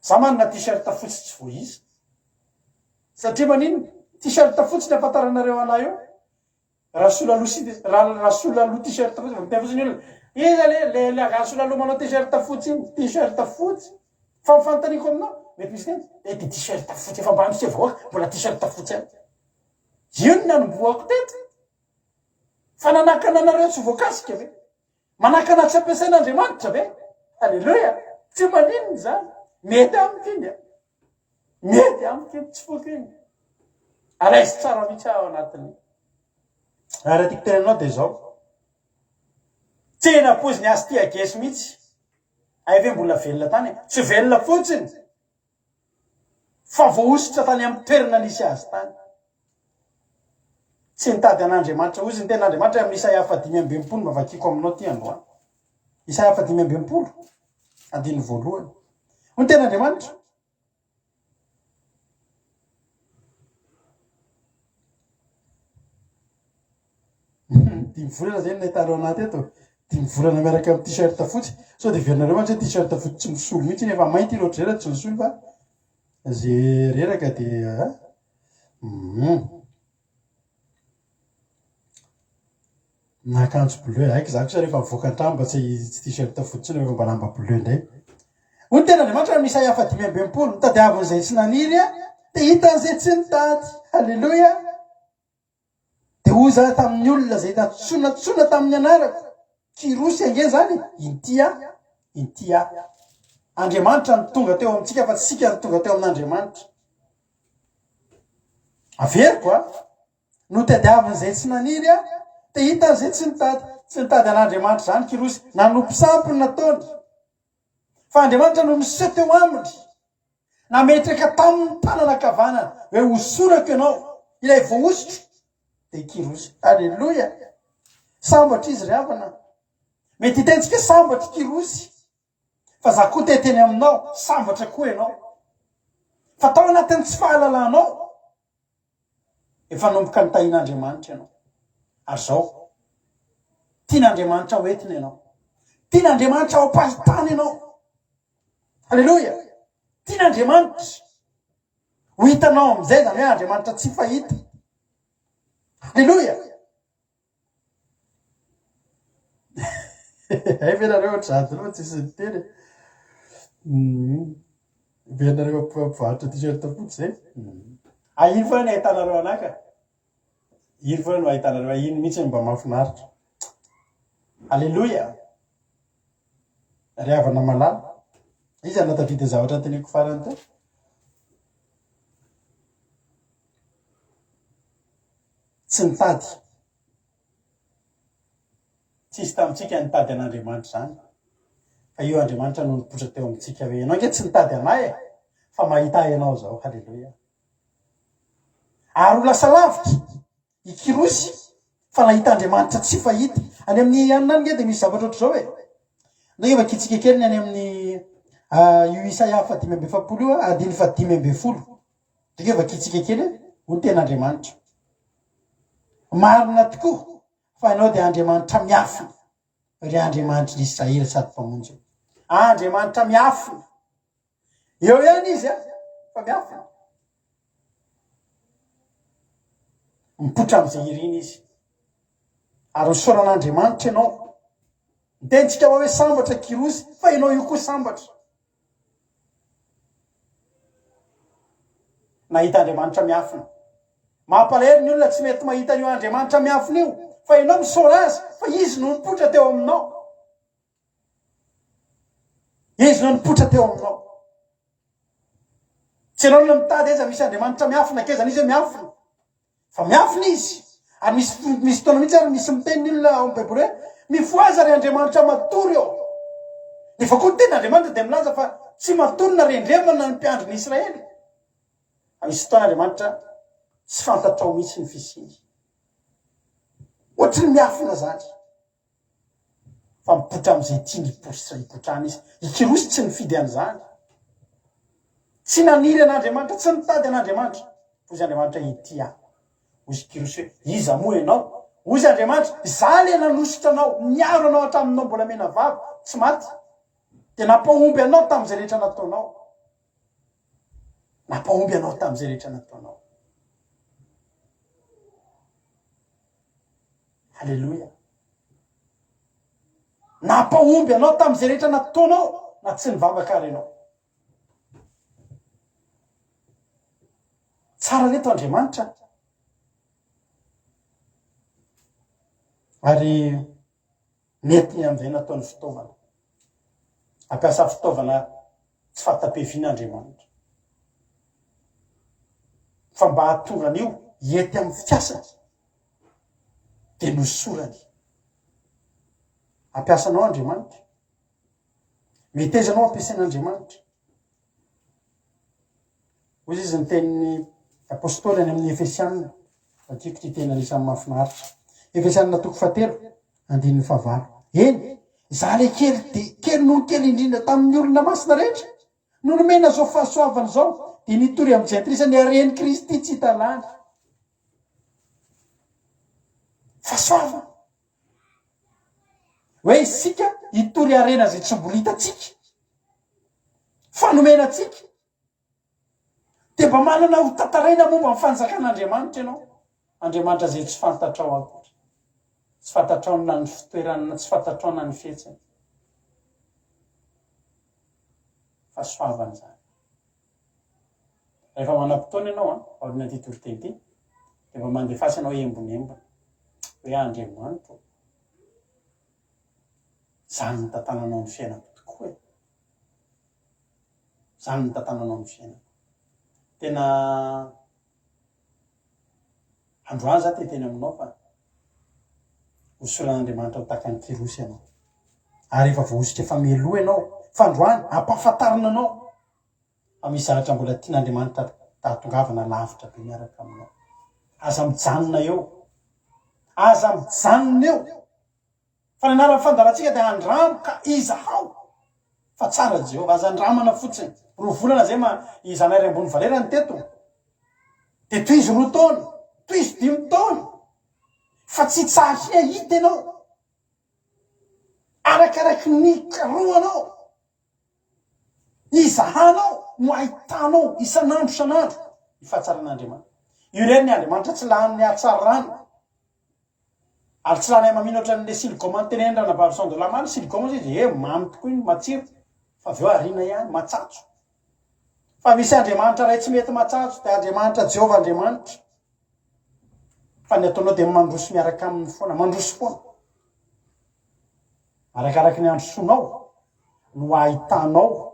za manana t-shirt fotsy tsy voizy satria manino t-shirt fotsy ny afantaranareo anay io rasolaloha t-shirt fotsy mitefosiny olona iza le rasolaloha manao t-shirt fotsy iny t-shirt fotsy fa mifantaniko aminao mety misy teny ty t-shirt fotsy efa mba misy avoaka mbola t-shirt fotsy any io ny nanomboako teto fa nanakana anareo tsy voakasika ve manakana tsy ampiasain'Andriamanitra ve aleluia tsy maninony zany mety amiko iny mety amiko iny tsy foko iny araisy tsara mihitsy ao anatiny ary atiako tenanao de zao tena poziny azy ty agesy mihitsy ay ve mbola velona tany tsy velona fotsiny fa voaositra tany amin'ny toerana nisy azy tany tsy nitady an'Andriamanitra ozy ny ten'Andriamanitra amin'ny Isaia 5:20 mavakiko aminao ty androany Isaia 5:20 andiny voalohany ny ten'Andriamanitra dimy volana zay nahitanao anaty eto dimy volana miaraka amin'ny t-shirt fotsy sao de verinareo mantsy hoe t-shirt fotsy tsy misolo mihitsy nefa mainty loatra rera tsy misolo fa zay reraka de nakanjo bleu aiky zako sa rehefa mivoaka an-trano mba tsy t-shirt fotsy rehefa mba lamba bleu ndray ny ten'Andriamanitra amin'ny Isaia 5:20 nitadiavin'izay tsy naniry de hitan'izay tsy nitady halleloia de oza tamin'ny olona zay natsonatsona tamin'ny anarako kirosy ange zany intya Andriamanitra ny tonga teo amintsika fa tsika ny tonga teo amin'Andriamanitra averiko no tadiavin'izay tsy naniry de hitan'izay tsy nitady an'Andriamanitra zany kirosy nanompo sampony nataony fa Andriamanitra no miseho teo aminy nametraka tamin'ny tanana kavanana hoe hosorako ianao ilay voaositro de kirosy aleluia sambatra izy ravana mety hitentsika sambatra kirosy fa za koa teteny aminao sambatra koa ianao fa tao anatin'ny tsy fahalalanao efa nomboka nitahin'Andriamanitra ianao ary zao tian'Andriamanitra ho entiny ianao tian'Andriamanitra ho ampahitany ianao aleluia tian'Andriamanitra ho hitanao amizay zany hoe Andriamanitra tsy fahita aleluia ay venareo ohatr'zady loha tsisy niteny venareo mpivarotra t-shirt fotsy zay ino foana ny ahitanareo anaka ino foana no ahitanareo ino mihitsy mba mahafinaritra aleluia ry havana malala izy anatavita zavatra teneko farany teo tsy nitady tsisy tamintsika nitady an'Andriamanitra zany fa io Andriamanitra no nipotra teo amitsika hoe ianao nge tsy nitady anay fa mahita ianao zao. Halleloia. Ary ho lasa lavitra ikirosy fa nahita Andriamanitra tsy fahita. Any amin'ny anina nge dia misy zavatra ohatr' zao hoe na eva kitsika kely ny any amin'ny io Isaia 5:7 io adiny 5:10. Dika eva kitsika kely ho ny ten'Andriamanitra. Marina tokoa fa ianao dia Andriamanitra miafina ry Andriamanitra Israely sady mpamonjy. Andriamanitra miafina. Eo ihany izy fa miafina. Mipotra amin'izay iriny izy. Ary soran'Andriamanitra ianao. Mitentsika hoe sambatra kirosy fa ianao io koa sambatra. Nahita Andriamanitra miafina. Mampalahelo ny olona tsy mety mahita io Andriamanitra miafina io fa ianao misora azy fa izy no nipotra teo aminao. Izy no nipotra teo aminao. Tsy ianao no mitady aiza misy Andriamanitra miafina kezany izy miafina. Fa miafina izy. Ary misy fotoana mihitsy ary misy miteny olona ao amin'ny Baiboly hoe mifoaza ry Andriamanitra matory eo. Nefa koa ny ten'Andriamanitra dia milaza fa tsy matory na rendremana ny mpiandry ny Israely. Misy fotoana Andriamanitra tsy fantatrao mihitsy ny fisiany. Ohatry ny miafina zany. Fa mipotra amin'izay tiany hipotrana izy. Ikirosy tsy nifidy an'izany. Tsy naniry an'Andriamanitra, tsy nitady an'Andriamanitra. Ozy Andriamanitra itia. Ozy ikirosy hoe iza moa ianao. Ozy Andriamanitra za le nanositra anao, niaro anao hatraminao mbola mena vavy, tsy maty. Dia nampahomby anao tamin'izay rehetra nataonao. Nampahomby anao tamin'izay rehetra nataonao. Halleluia. Nampahomby anao tamin'izay rehetra nataonao na tsy nivavaka renao. Tsara reto Andriamanitra. Ary mety amin'izay nataony fitaovana. Ampiasa fitaovana tsy fahatapevin'Andriamanitra. Fa mba hahatonga an'io hety amin'ny fiasany dia nosorany. Ampiasanao Andriamanitra. Mety aiza anao ampiasain'Andriamanitra. Hoy izy ny tenin'ny apôstôly any amin'ny Efesianina. Tiako ty tena anisan'ny mahafinaritra. Efesianina 3:9. Eny, za le kely noho kely indrindra tamin'ny olona masina rehetra. No nomena zao fahasoavana zao dia nitory amin'izay antirisany areny Kristy tsy hitalana. Fahasoavana. Hoe isika hitory arena zay tsy mbola hitatsika. Fanomenatsika. Dia mba manana ho tantaraina momba ny fanjakan'Andriamanitra ianao. Andriamanitra zay tsy fantatrao akory. Tsy fantatrao na ny fitoerana, tsy fantatrao na ny fihetsiny. Fahasoavana zany. Rehefa manam-potoana ianao ao anaty toriteny ity, dia mba mandefasy ianao embonembona. Hoe Andriamanitra. Zany ny tantananao ny fiainako tokoa. Zany ny tantananao ny fiainako. Tena androany za teny aminao fa hosoran'Andriamanitra ho tahaka ny kirosy ianao. Ary efa voaositra efa mialoha ianao fa androany ampahafantarina anao. Fa misy zavatra mbola tian'Andriamanitra tahatongavana lavitra be miaraka aminao. Aza mijanona eo. Aza mijanona eo. Fa ny anaran'ny fandarantsika dia andramo ka izaho. Fa tsara Jehovah, aza andramana fotsiny. 10 volana zay izanay ambony valerany teto. Dia toy izy 2 taona, toy izy 5 taona. Fa tsy tsahia hita ianao. Arakaraky ny karoanao. Izahanao no ahitanao isan'andro isan'andro ny fahatsara'Andriamanitra. Io reny ny Andriamanitra tsy lahan'ny atsarana. Ary tsy lahanay mamino ohatran'ilay siligoma ny tenenina na bavison de la malle siligoma izy mamy tokoa iny matsiro. Fa avy eo arina ihany matsatso. Fa misy Andriamanitra ray tsy mety matsatso dia Andriamanitra Jehovah Andriamanitra. Fa ny ataonao dia mandroso miaraka amin'ny foana, mandroso foana. Arakaraky ny androsonao no ahitanao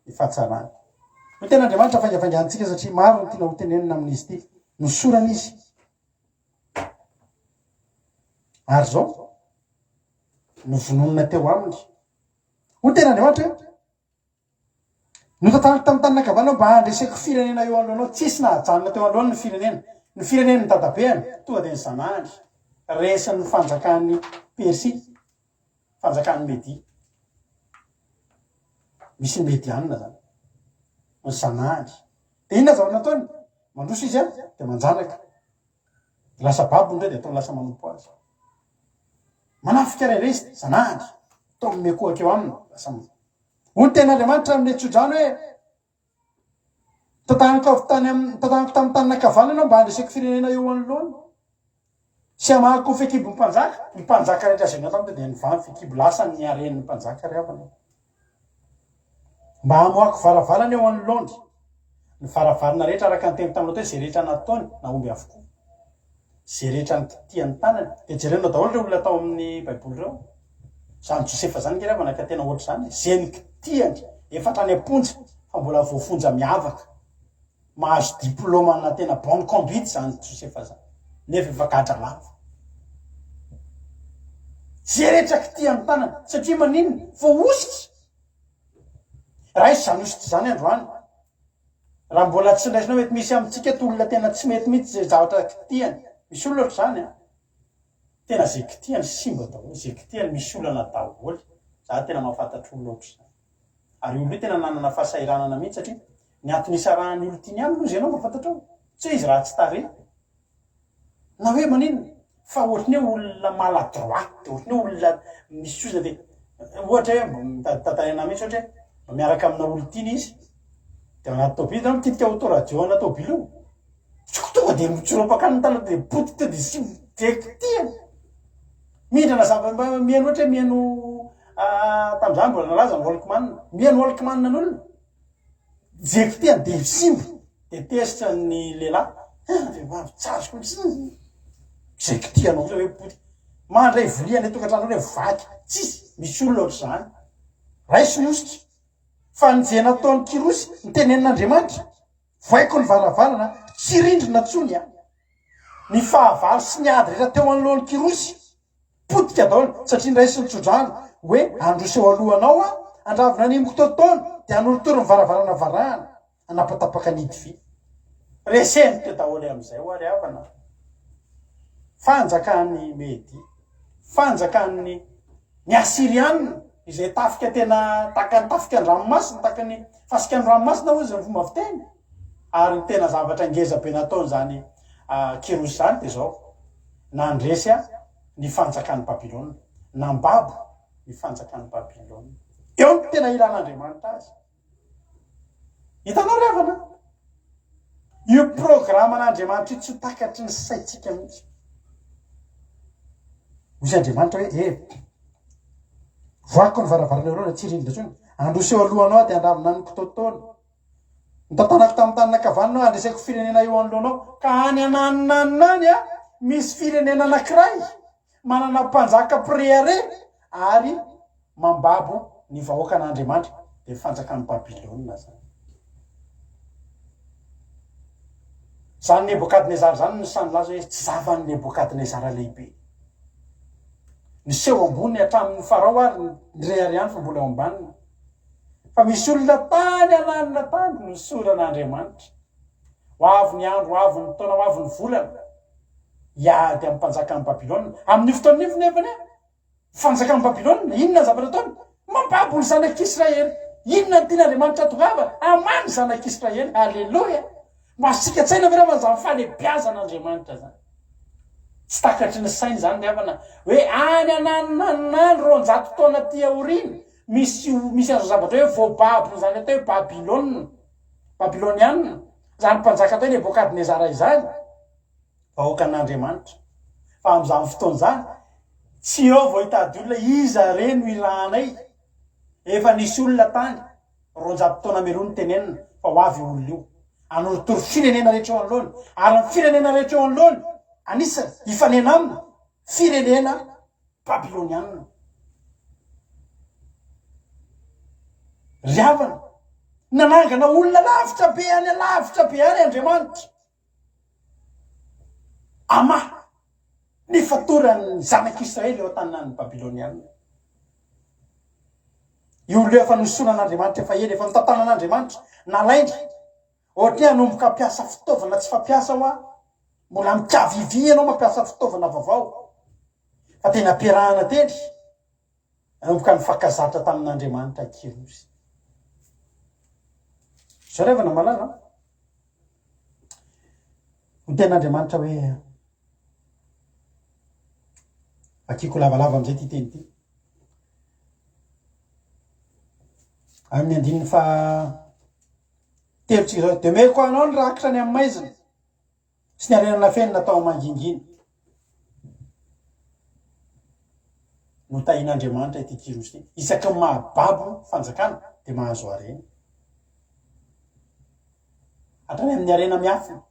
ny fahatsarany. No tena Andriamanitra fangafangantsika satria maro ny tiana ho tenenina amin'izy ity. Nosorana izy. Ary zao novononina teo aminy ho tena andriamanitra notantaraka tamin'ny tanynakavanao mba handreseko firenena eo alohanao tsisy nahajanona teo alohany ny firenena ny dadabeany tonga dia ny zanahary resan'ny fanjakan'ny Persia fanjakan'ny Media misy ny medianina zany ny zanahary dia inona zavatra nataony mandroso izy dia manjanaka lasa babony dia atao lasa manompo azy manafika rairezy zanahary atao mekohaka eo aminy lasa ho ny tena andriamanitra amin'ny tsodrano hoe tatanako tamin'ny tanynakavana ianao mba handreseko firenena eo anoloany sy amahako fekibo ny mpanjaka rehetra zay natao dia nivany fekibo lasa ny aren'ny mpanjaka rehavana mba hamoako varavarana eo anoloany ny varavarana rehetra araka ny teny taminao teo zay rehetra nataony naomby avokoa zay rehetra nytiany tanany dia jerena daholo reo olona tao amin'ny baiboly reo zany Josefa zany ke rehavana ka tena ohatra zany zay ny kitiany efatra ny amponja fa mbola voafonja miavaka mahazo diplôma na tena bonne conduite zany Josefa zany nefa efa gadra lava zay rehetra kitiany tanany satria maninona voaositra raha izy zany ositra zany androany raha mbola tsy ndraisinao mety misy amintsika olona tena tsy mety mihitsy zay zavatra kitiany misy olona ohatr' zany tena zay kitiany simba daholo zay kitiany misy olana daholo za tena mahafantatra olona ohatr' zany ary olo tena nanana fahasahiranana mihitsy satria ny antony isarahany olo tiany aminy izy ianao mahafantatra ao tsy hoe izy raha tsy tare na hoe maninona fa ohatrany hoe olona maladroit dia ohatrany hoe olona misy oza dia ohatra hoe tantarena mihitsy ohatra hoe miaraka amina olo tiany izy dia anaty tobily zany mititika autoradio ana tobily io tonga dia mitsoropakany tana dia potita dia sy dekitiany mihindrana zava mihaino ohatra hoe mihaino tamin'izany mbola nalaza ny walkman mihaino walkman n'olona jekitiany dia simba dia tesitra ny lehilahy vehivavy tsaroko zay kitianao zay hoe poti mandray voliany tokantrano hoe vaky tsisy misy olona ohatr' zany raisy ny ositra fa nyjay nataon'ny kirosy ny tenenin'Andriamanitra voaiko ny varavarana tsy rindrina tsony ny fahavalo sy ny ady rehetra teo anoloan'ny kirosy potika daholo satria ndraisy ny tsodrano hoe androso eo alohanao andravina nimoko totaona dia anolotory ny varavarana varahana anapatapaka nidy vy reseny teo daholo amin'izay ho ary havana fanjakan'ny Medi fanjakan'ny ny Asirianina izay tafika tena takany tafika an-dranomasina takany fasika an-dranomasina hoy zany fomba fiteny ary ny tena zavatra ngeza be nataony zany kirosy zany dia zao nandresy ny fanjakan'ny Babilôna nambabo ny fanjakan'ny Babilôna eo ny tena ilan'Andriamanitra azy hitanao revana io programan'Andriamanitra io tsy ho takatry ny saitsika mihitsy hozy Andriamanitra hoe voako ny varavarana eo aloha tsy rindrina tsony androso eo alohanao dia andravina ny totaona nytantanako tamin'ny tanynakavananao andreseko firenena eo anoloanao ka any ananinanany misy firenena anankiray manana mpanjaka préare ary mambabo ny vahoaka an'Andriamanitra dia fanjakan'ny Babilôna zany zany Nebokadnezara zany ny sanylaza hoe tsy zavan'ny Nebokadnezara lehibe niseho ambony hatramin'ny farao ary nyrehary ihany fa mbola eo ambaniny fa misy olona tany ananina tany no soran'Andriamanitra ho avy ny andro ho avy ny taona ho avy ny volana iady amin'ny mpanjakan'ny Babilôna amin'ny fotoan'ifo nefany fanjakan'ny Babilôna inona zavatra ataony mambabo ny zanak'Israely inona ny tian'Andriamanitra tongava amany zanak'Israely alleloia masika tsaina verava zany fanebiazan'Andriamanitra zany tsy takatry ny sainy zany rehavana hoe any ananinanany ronjato taona ty aorina misy azo zavatra hoe voababo zany atao hoe babilônianina zany mpanjaka atao hoe Nebokadnezara izany vahoaka an'Andriamanitra fa amin'izany fotoana zany tsy eo vao hitady olona iza re no iranay efa nisy olona tany ronjato taona melony tenenina fa ho avy olona io anolotory firenena rehetra eo anoloany ary ny firenena rehetra eo anoloany anisany hifanena amina firenena babilônianina ry havana nanangana olona lavitra be any Andriamanitra amaha nefa torany zanak'Israely eo an-taninan'ny Babilônianina io olo efa nosona an'Andriamanitra efa ela efa mitantana an'Andriamanitra nalaindra ohatra hanomboka ampiasa fitaovana tsy fampiasa ho a mbola mikavivy ianao mampiasa fitaovana vaovao fa tena ampiarahana tely anomboka mifankazatra tamin'Andriamanitra Kirosy. Zao revana malala ho ten'Andriamanitra hoe akiko lavalava amizay ty teny ty amin'ny andininy fa telotsika zao de meko anao ny rakitra ny amin'ny maizina sy ny arenana feny natao mangingina no tahin'Andriamanitra ity Kirosy ty isaky ny mahababo fanjakana de mahazo arena hatrany amin'ny arena miafina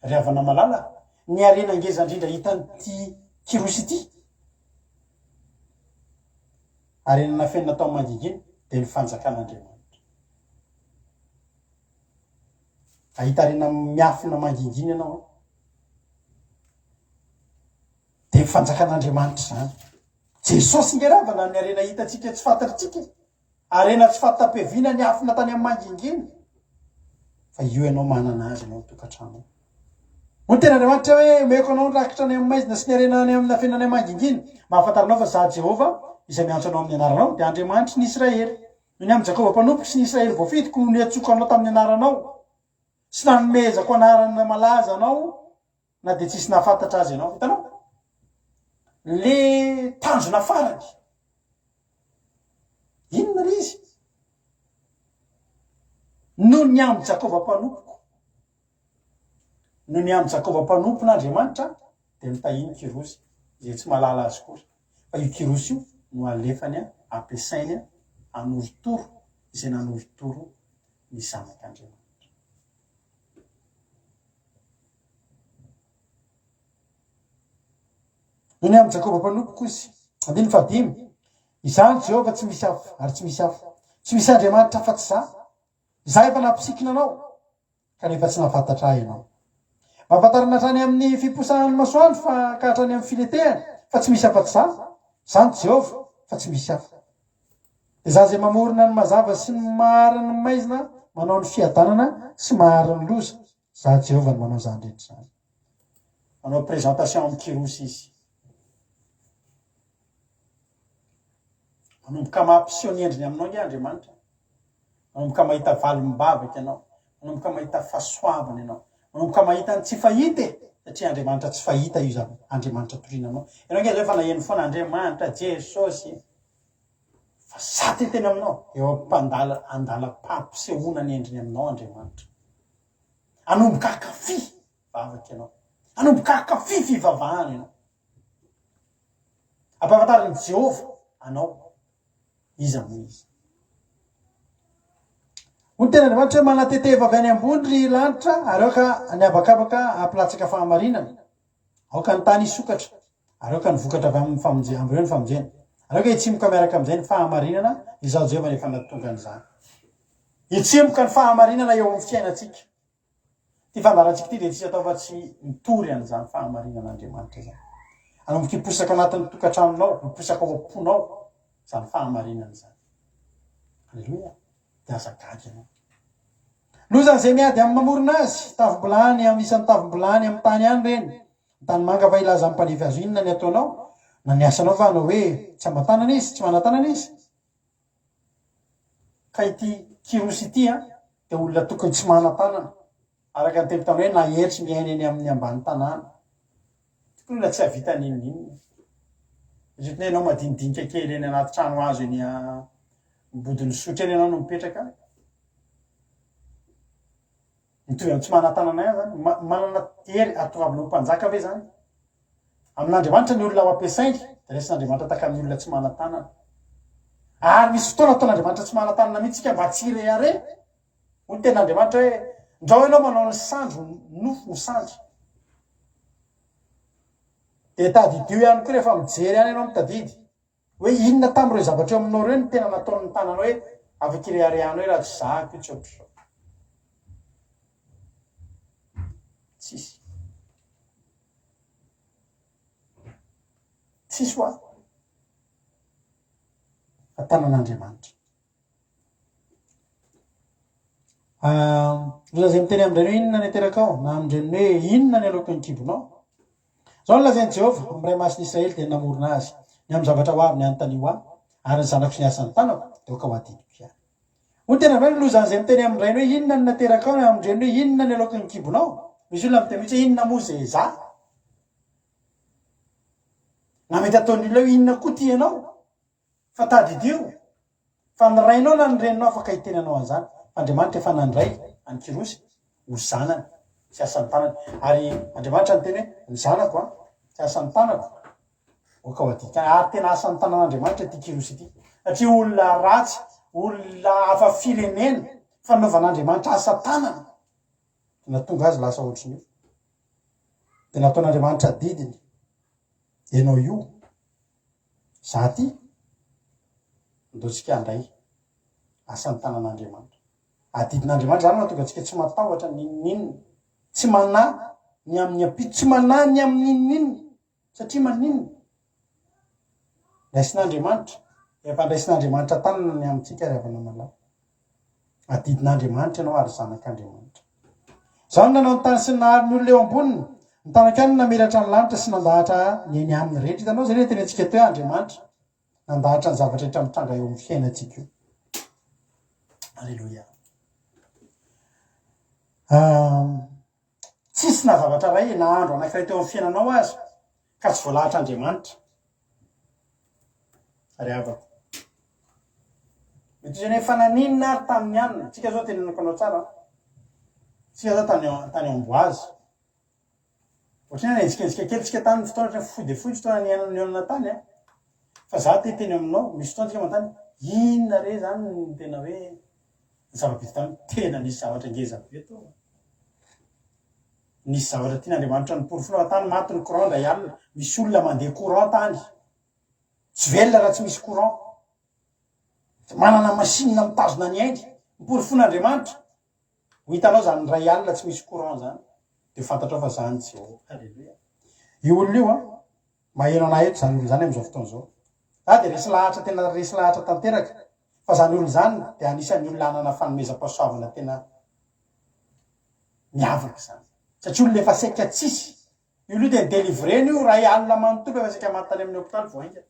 ry havana malala ny arena ngeza indrindra hitan'ity Kirosy ity arenana feny natao mangingina de ny fanjakan'Andriamanitra ahita arena miafina mangingina ianao de ny fanjakan'Andriamanitra zany Jesosy ngeravana ny arena hitatsika tsy fantatritsika arena tsy fantapevina ny afina tany amin'ny mangingina fa io ianao manana azy ianao tokantrano ho tena Andriamanitra hoe meko anao ny rakitra ny amin'ny maizina sy ny arena ny amin'ny afenany mangingina mahafantarinao fa za Jehova izay miantso anao amin'ny anaranao de Andriamanitra ny Israely ny amin'ny Jakova mpanompoky sy ny Israely voafidiko no niatsoka anao tamin'ny anaranao sy nanomezako anarana malaza anao na de tsisy nahafantatra azy ianao hitanao le tanjona farany inona le izy no ny amin'ny Jakova mpanompoka no ny amin'ny Jakova mpanompon'Andriamanitra de mitahiny Kirosy izay tsy malala azy kosa fa io Kirosy io no alefany ampiasainy anoritoro izay nanoritoro ny zanak'Andriamanitra. No ny amin'ny Jakova mpanompoka izy andiny fadimy izany Jehova tsy misy hafa ary tsy misy hafa tsy misy Andriamanitra afa-tsy za efa nampisikina anao kanefa tsy nahafantatra ahy ianao mampatarina hatrany amin'ny fiposahan'ny masoandro fa ka hatrany amin'ny filetehany fa tsy misy afa-tsy zany Jehova fa tsy misy hafa de za zay mamorona ny mazava sy ny mahariny maizina manao ny fiadanana sy mahariny loza za Jehova ny manao zany rehetra zany manao présentation amin'ny Kirosy izy manomboka mampiseho ny endriny aminao nge Andriamanitra manomboka mahita valim-bavaka ianao manomboka mahita fahasoavana ianao manomboka mahita ny tsy fahita satria Andriamanitra tsy fahita io zany Andriamanitra torinanao ianao nge zao efa naheno foana Andriamanitra Jesosy fa saty tena aminao eo ampandala andala-pampisehoana ny endriny aminao Andriamanitra anomboka akafy vavaka ianao anomboka akafy fivavahana ianao ampahafantariny Jehova anao izy amin'izy ho tena Andriamanitra hoe manateteva avy any ambony ry lanitra ary aoka ny abakabaka ampilatsaka fahamarinana aoka ny tany isokatra ary aoka ny vokatra avy amin'ny famonjena am'ireo ny famonjena ary aoka hitsimoka miaraka amin'izay ny fahamarinana izao Jehova rehefa natonga an'izany hitsimoka ny fahamarinana eo amin'ny fiainatsika ty fandarantsika ty de tsy atao fa tsy mitory an'izany fahamarinan'Andriamanitra zany anomboka hiposaka anatin'ny tokantranonao hiposaka ao am-ponao zany fahamarinana zany alleloia de azagagy ianao lozany zay miady amin'ny mamorona azy tavim-bolany amin'ny isan'ny tavim-bolany amin'ny tany any reny ny tany manga va ilaza amin'ny mpanefy azo inona ny ataonao na ny asanao va anao hoe tsy amatanana izy tsy manatanana izy ka ity Kirosy ity de olona tokony tsy manatanana araka ny tepitany hoe na heritry miaina eny amin'ny ambany tanàna tokony olona tsy havita ninonina ohatry ianao madinidinika kely eny anaty trano azo eny mibodiny sotra eny ianao no mipetraka mitovy amin'ny tsy manatanana ihany zany manana tery atoavinao mpanjaka ve zany amin'Andriamanitra ny olona ho ampiasainy de resin'Andriamanitra taka amin'ny olona tsy manatanana ary misy fotoana ataon'Andriamanitra tsy manatanana mihitsika mba tsy reare ho ten'Andriamanitra hoe ndrao ianao manao ny sandro nofo ny sandro de tadidio ihany koa rehefa mijery any ianao mitadidy hoe inona tamin'ireo zavatra eo aminao reo ny tena nataon'ny tanana hoe afaka ireareana hoe raha tsy zahako io tsotro tsisy tsisy hoa fa tanan'Andriamanitra. Lazay miteny amindreny hoe inona ny ateraka ao na amindreny hoe inona ny alokan'ny kibonao. Zao ny lazain'i Jehovah amiray mason'Israely dia namorona azy ny amin'ny zavatra ho avy ny anontaniho ahy ary ny zanako sy ny asan'ny tanako dia ka ho adidiko ihany. Hoy tena hoe lozan'izay miteny amindreny hoe inona ny nateraka ao na amindreny hoe inona ny alokan'ny kibonao. Misy olona miteny mihitsy hoe inona moa zay za. Na mety ataon'ny olona hoe inona koa ty ianao fa tadidio fa nyrainao na ny reninao afaka hitenanao an'izany. Andriamanitra efa nandray any Kirosy ho zanany sy asan'ny tanany ary Andriamanitra ny teny hoe ny zanako sy asan'ny tanako oka ho adika ary tena asan'ny tanan'Andriamanitra ty Kirosy ity satria olona ratsy olona hafa firenena fanaovan'Andriamanitra asa tanana tena tonga azy lasa ohatrin'io tena ataon'Andriamanitra didiny ianao io za ty ndotsika andray asan'ny tanan'Andriamanitra adidin'Andriamanitra zany mahatonga antsika tsy matahotra ninninina tsy mana ny amin'ny ampito tsy mana ny amin'ny ninninina satria maninona raisin'Andriamanitra empandraisin'Andriamanitra tanana ny amintsika ry havana malao adidin'Andriamanitra ianao ary zanak'Andriamanitra zany nanao ny tany sy nahary ny olona eo amboniny ny tanakany namelatra ny lanitra sy nandahatra ny eny amin'ny rehetra hitanao zay teny antsika teo Andriamanitra nandahatra ny zavatra rehetra mitranga eo amin'ny fiainantsika io. Alleluia. Tsisy na zavatra ray na andro anankiray teo amin'ny fiainanao azy ka tsy voalahatra Andriamanitra ary avako mety zany efa naninona ary tamin'ny anina tsika zao tenenako anao tsara tsika zao tany Amboazy ohatrany enzikenzika kely tsika tany fotoana fohy de fohy fotoana ny anana tany fa za te teny aminao misy fotoana tsika manontany inona re zany ny tena hoe ny zava-bitsy tany tena nisy zavatra ngezabe to nisy zavatra tian'Andriamanitra ny porofolo tany maty ny courant ndray alina misy olona mandeha courant tany tsy velona raha tsy misy courant manana masinina mitazona ny aindry miporofon'Andriamanitra ho hitanao zany ray alina tsy misy courant zany de fantatrao fa zany tsy eo. Halleluia. Io olona io maheno anay eto zany olona zany am'izao fotoana zao de resy lahatra tena resy lahatra tanteraka fa zany olona zany de anisan'ny olona anana fanomezam-pahasoavana tena miavaka zany satria olona efa saika tsisy io olo de délivreny io ray alina manontolo efa saika manontany amin'ny hôpitaly voainga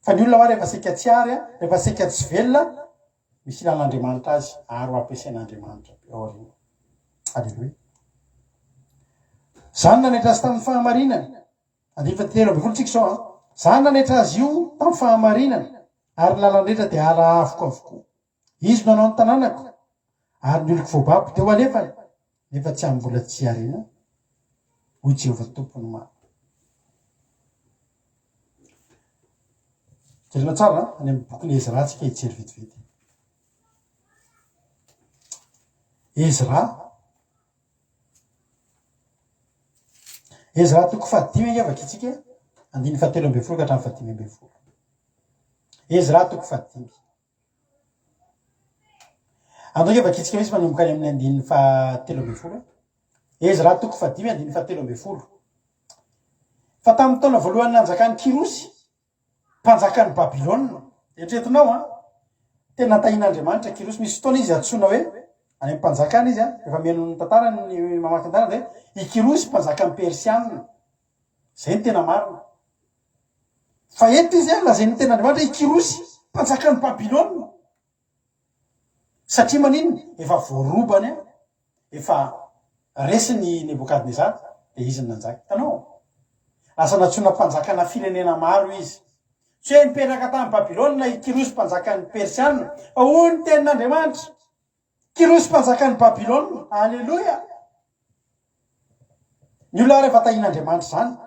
fa ny olona hoa rehefa saika tsy ary rehefa saika tsy velona misy ilan'Andriamanitra azy ary ho ampiasain'Andriamanitra ao aoriana. Halleluia. Zany nanetra azy tamin'ny fahamarinana andiny fahatelo ambin'ny folo tsika zao zany nanetra azy io tamin'ny fahamarinana ary ny lalan'rehetra dia ala avoko avokoa izy nanao ny tanànako ary ny oloko voababo dia ho alefany nefa tsy amin'ny mbola tsy ariana hoy Jehovah tompony maro. Jerena tsara any amin'ny bokin'ny Ezra tsika hijery vetivety. Ezra toko fahadimy angavaka itsika andiny fahatelo ambin'ny folo ka hatramin'ny fahadimy ambin'ny folo. Ezra toko fahadimy andro angavaka itsika misy manomboka any amin'ny andiny fahatelo ambin'ny folo. Ezra toko fahadimy andiny fahatelo ambin'ny folo. Fa tamin'ny taona voalohany nanjakan'ny Kirosy mpanjakan'ny Babilôna eritreretinao tena tahin'Andriamanitra Kirosy misy fotoana izy antsoina hoe any amin'ny mpanjakana izy efa mihaino ny tantara ny mamaky tantara dia i Kirosy mpanjakan'ny Persianina zay ny tena marina fa eto izy lazainy tena Andriamanitra i Kirosy mpanjakan'ny Babilôna satria maninona efa voarobany efa resiny Nebokadnezara dia izy nanjaka tanao lasa natsoina mpanjakana firenena maro izy tsy hoe nipetraka tamin'ny Babilôna i Kirosy mpanjakan'ny Persianina fa hoy ny tenin'Andriamanitra Kirosy mpanjakan'ny Babilôna. Alleluia. Ny olona rehefa tahin'Andriamanitra zany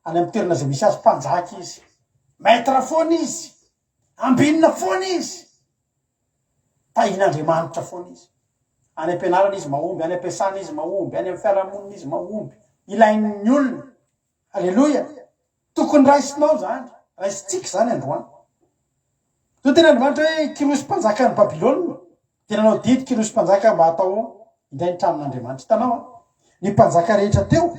any amin'ny toerana izay misy azy mpanjaka izy maître foana izy ambinina foana izy tahin'Andriamanitra foana izy any am-pianarana izy mahomby any am-piasana izy mahomby any amin'ny fiarahamonina izy mahomby ilain'ny olona. Alleluia. Tokony raisinao zany raisitsika zany androany to tena Andriamanitra hoe Kirosy mpanjakan'ny Babilôna tena nao didy Kirosy mpanjaka mba atao indray ny tranon'Andriamanitra. Hitanao ny mpanjaka rehetra teo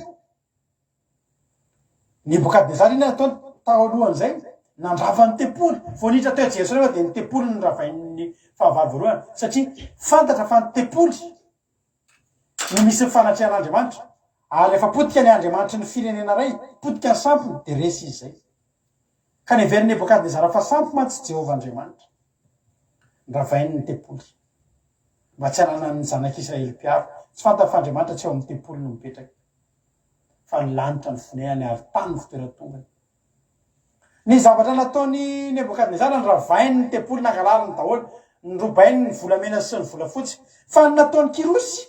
Nebokadnezara iny ataony tao alohan'izay nandrava ny tempoly voanitra teo jeso rehefa dia ny tempoly ny ravain'ny fahavalo voalohany satria fantatra fa ny tempoly no misy ny fanatrehan'Andriamanitra ary efa potika ny Andriamanitra ny firenena ray potika ny sampony dia resy izy zay ka ny very Nebokadnezara fa sampy mantsy Jehovah Andriamanitra nravainy ny tempoly mba tsy hanana ny zanak'Israely mpiaro tsy fantany fa Andriamanitra tsy eo amin'ny tempoly no mipetraka fa ny lanitra ny fonenany ary tany ny fitoeratongany. Ny zavatra nataony Nebokadnezara nravainy ny tempoly nangalariny daholo nyrobainy ny volamena sy ny volafotsy fa ny nataony Kirosy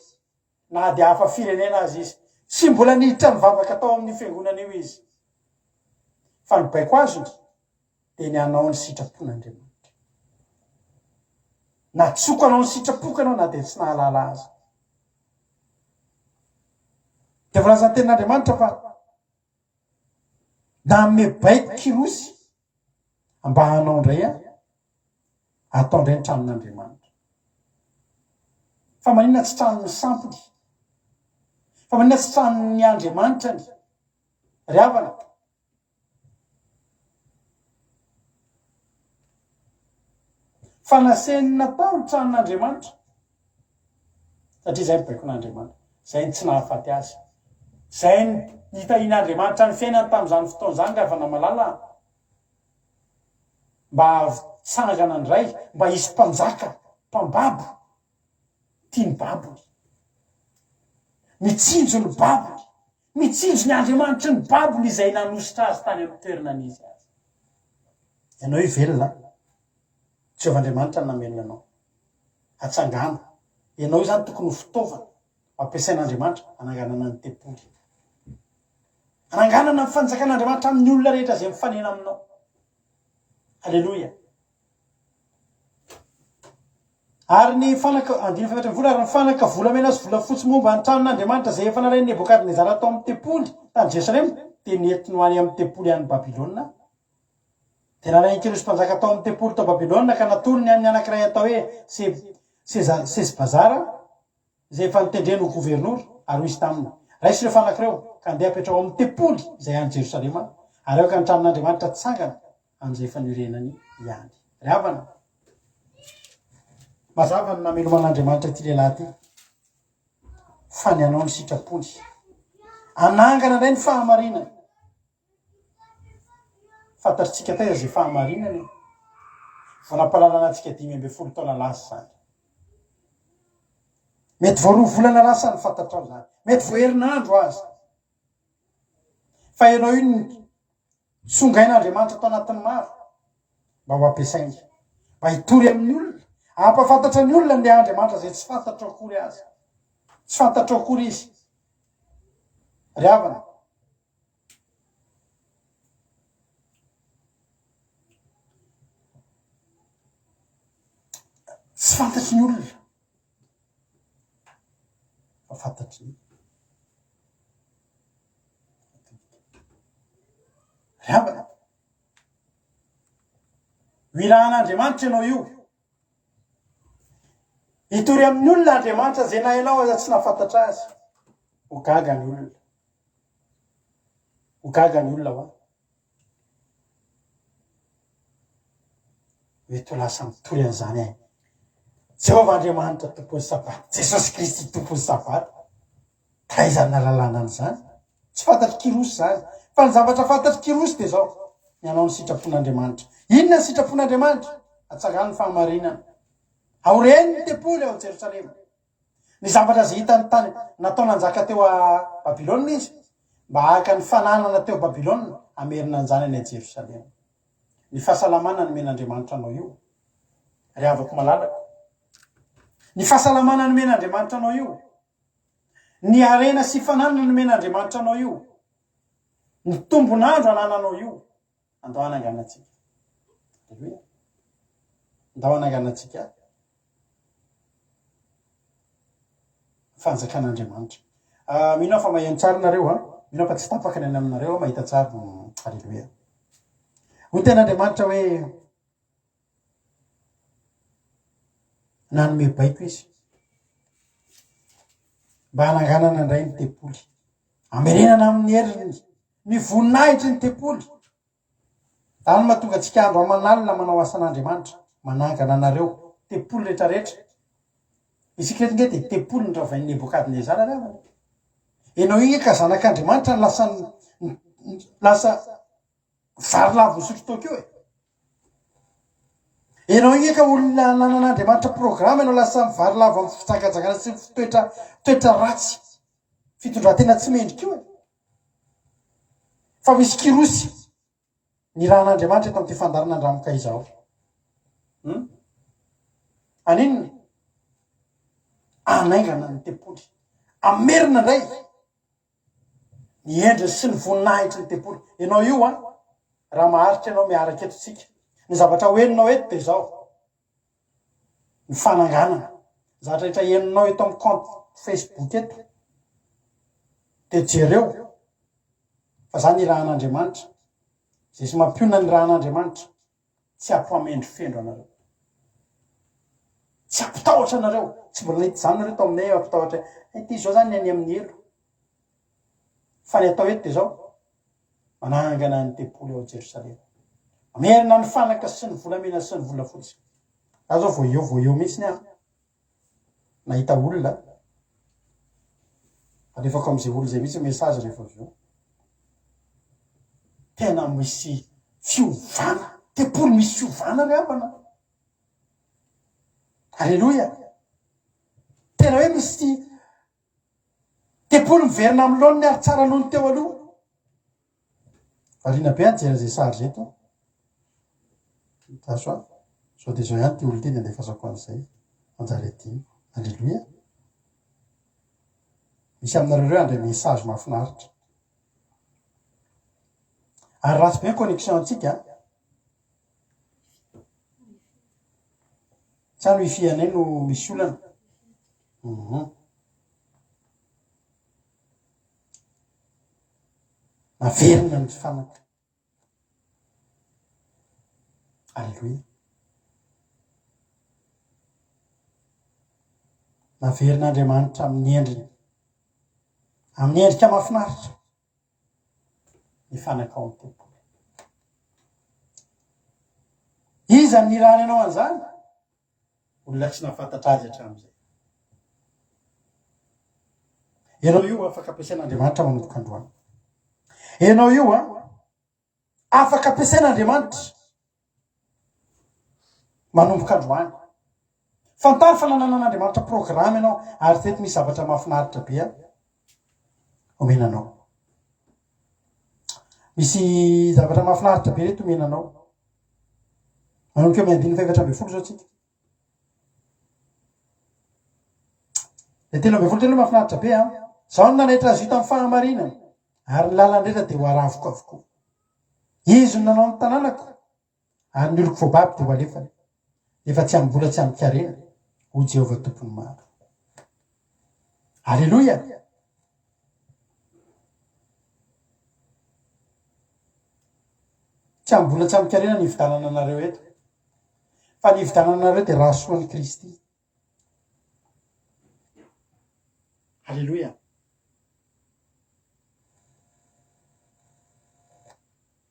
na dia hafa firenena azy izy sy mbola niditra mivavaka tao amin'ny fiangonana io izy fa ny baiko azony dia ny anao ny sitrapon'Andriamanitra na tsoko anao ny sitrapoka anao na dia tsy nahalala azy dia volazan'ny tenin'Andriamanitra fa nanome baiko Kirosy mba hanao indray atao indray ny tranon'Andriamanitra fa maninona tsy tranony sampony fa maninona tsy tranony Andriamanitra ny ry havana fa naseny natao ny tranon'Andriamanitra satria zay ny baikon'Andriamanitra zay ny tsy nahafaty azy zay ny hitahin'Andriamanitra ny fiainany tamin'izany fotoana izany rehefa namalala mba sangana ny ray mba hisy mpanjaka mpambabo tia ny babony mitsinjo ny babony mitsinjo ny Andriamanitra ny babony izay nanositra azy tany amin'ny toerana n'izy azy ianao ivelona Jehovah'Andriamanitra ny namelona anao atsangana ianao io zany tokony ho fitaovana ampiasain'Andriamanitra ananganana ny tempoly ananganana ny fanjakan'Andriamanitra amin'ny olona rehetra izay mifanena aminao. Alleluia. Ary ny ary ny fanaka volamena sy volafotsy momba ny tranon'Andriamanitra zay efa nalainy Nebokadnezara tao amin'ny tempoly tany Jerusalema dia nentiny ho any amin'ny tempoly any Babilôna dia nalainy Kirosy mpanjaka tao amin'ny tempoly tao Babilôna ka natolony any anankiray atao hoe Sesbazara zay efa nitendreny ho gouvernour ary misy taminy raisy ireo fanankireo ka andeha apetrao amin'ny tempoly izay any Jerosalema ary eo ka ny tranon'Andriamanitra tsangana amin'izay fanurenany ihany. Ry havana mazava ny nameloman'Andriamanitra ty lehilahy ty fa ny anao ny sitrapony anangana indray ny fahamarinany fantatritsika taiza zay fahamarinany vao nampalalana antsika 5 taona lasa zany mety vao 2 volana lasa ny fantatrao zany mety vao herinandro azy fa ianao io ny songain'Andriamanitra tao anatin'ny maro mba ho ampiasainy mba hitory amin'ny olona ampafantatra ny olona ny Andriamanitra zay tsy fantatra akory azy tsy fantatra akory izy. Ry havana tsy fantatry ny olona fa fantatry ny ry havana milahan'Andriamanitra ianao io hitory amin'ny olona Andriamanitra zay nahainao aza tsy nafantatra azy ho gaga ny olona ho gaga ny olona hoa mety ho lasa mitory an'izany ahy Jehovah Andriamanitra tompony sabaty Jesosy Kristy tompony sabaty taizany nalalana an'izany tsy fantatry Kirosy zany fa ny zavatra fantatry Kirosy dia zao ny anao ny sitrapon'Andriamanitra. Inona ny sitrapon'Andriamanitra? Atsangana ny fahamarinana aoreny ny tempoly ao Jerosalema ny zavatra zay hitany tany natao nanjaka teo a Babilôna izy mba haka ny fananana teo Babilôna amerina anjany any Jerosalema. Ny fahasalamana ny men'Andriamanitra anao io ry havako malalaka ny fahasalamana ny men'Andriamanitra anao io ny arena sy fananana ny men'Andriamanitra anao io ny tombonandro anananao io andao hananganatsika andao hananganatsika fanjakan'Andriamanitra. Mino fa maheno tsara nareo mino fa tsy tapaka ny any aminareo mahita tsara. Halleluia. Ho ten'Andriamanitra hoe nanome baiko izy mba hananganana indray ny tempoly amerenana amin'ny heriny ny voninahitry ny tempoly Any mahatonga antsika andro aman'alina manao asan'Andriamanitra, manangana anareo tepolo rehetrarehetra. Isika eto nge dia tepolo ny ravain'ny Nebokadnezara reo. Ianao iny ka zanak'Andriamanitra ny lasa vary lavo misotro tao keo e. Ianao iny ka olona nanan'Andriamanitra programa, ianao lasa vary lavo amin'ny fitsangajangana sy toetra ratsy, fitondran-tena tsy mendrika io e. Fa misy kirosy ny rahan'Andriamanitra eto amin'ity fandarana andramoka izao. Aninona? Anaingana ny tepoly, amerina indray ny endriny sy ny voninahitry ny tepoly. Ianao io raha maharitra ianao miaraka eto tsika, ny zavatra hoeninao eto dia zao ny fananganana. Zavatra rehetra heninao eto amin'ny compte Facebook eto dia jereo fa zany ny rahan'Andriamanitra. Zay sy mampiona ny rahan'Andriamanitra tsy ampoamendry fendro anareo, tsy ampitahotra anareo. Tsy mbola nahita zany nareo tao aminay ampitahotra ity zao zany ny any amin'ny elo. Fa ny atao eto dia zao manangana ny tepoly ao Jerosalema, amerina ny fanaka sy ny volamena sy ny volafotsy. Za zao vao eo mihitsy ny nahita olona alefako amin'izay olo zay mihitsy mesazy rehefa avy eo. Tena misy fiovana, tepoly misy fiovana re avana. Alleloia. Tena hoe misy tepoly miverina amin'ny laoniny ary tsara noho ny teo aloha. Variana be anjera zay sary zeto. Taso sao dia zao ihany ty olo ty dia andefasako an'izay anjara ety. Alleloia. Misy aminareo andray mesazy mahafinaritra. Ary ratsy be connexion antsika. Tsano wifi anay no misy olana. Naverina ny fanaka. Alleluia. Naverin'Andriamanitra amin'ny endriny, amin'ny endrika mahafinaritra ny fanaka ao amin'ny tepoly. Iza ny raha ianao an'izany? Olona tsy nafantatra azy hatramin'izay. Ianao io afaka ampiasain'Andriamanitra manomboka androany. Ianao io afaka ampiasain'Andriamanitra manomboka androany. Fantaro fa nanan'Andriamanitra programa ianao ary teto misy zavatra mahafinaritra be omenanao. Misy zavatra mahafinaritra be reto omenanao. Manomboka eo amin'ny 540 zao tsika. Dia telo ambin'ny folo telo mahafinaritra be zao ny nanaitra azy io tamin'ny fahamarinana ary ny lalandretra dia ho aravoko avokoa. Izy no nanao ny tanànako ary ny oloko voababy dia ho alefany. Efa tsy ambola tsy amikarena ho Jehovah tompony maro. Alleluia. Tsy ambola tsy amikarena ny vidanana anareo eto, fa ny vidanana anareo dia raha soan'i Kristy. Alleluia.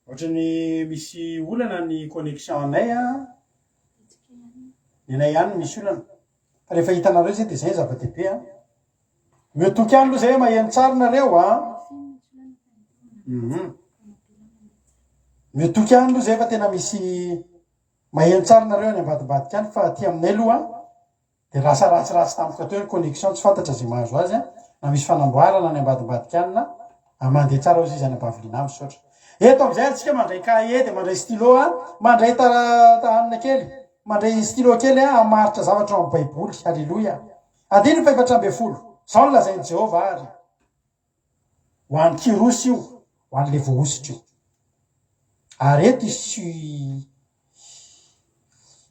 Ohatrany misy olana ny connexion anay ny anay ihany misy olana. Fa rehefa hitanareo zay dia zay zava-dehibe metoky any aloha zay maheno tsara nareo metoky any aloha zay fa tena misy maheno tsara nareo any ambadimbadika any. Fa aty aminay aloha dia rasa ratsiratsy tampoka teo ny connexion, tsy fantatra zay mahazo azy na misy fanamboarana any ambadimbadika any na mandeha tsara ozy izy any am-baviliana aby sotra. Eto amin'izay antsika mandray cahier dia mandray stylo mandray tahanina kely, mandray stylo kely hamaritra zavatra ao amin'ny baiboly. Alleluia. 440 zao ny lazain'i Jehovah ary ho an'ny kirosy io, ho an'le voahositra io. Ary eto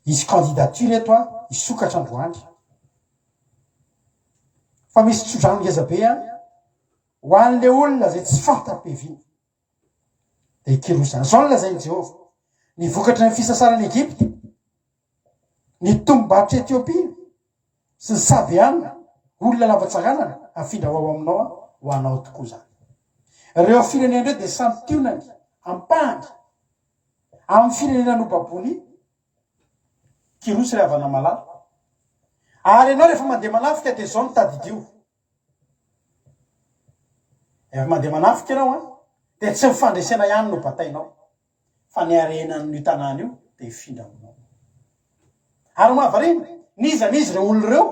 isy candidature eto isokatra androany. Fa misy tsodrano ngeza be ho an'le olona zay tsy fanta-pevina dia kirosy zany. Zao ny lazain'i Jehovah. Ny vokatra ny fisasarany Egypte, ny tombatra Etiopia sy ny Sabeana, olona lava-tsaranana afindra ao aminao ho anao tokoa zany. Ireo firenen'ireo dia samy tionany, ampahany amin'ny firenena nobabony kirosy ry havana malala ary ianao rehefa mandeha manafika dia zao mitadidio rehefa mandeha manafika ianao dia tsy mifandresena ihany no batainao fa ny arenan'io tanàna io dia hifindra aminao ary mahavarina nizanizy ireo olo ireo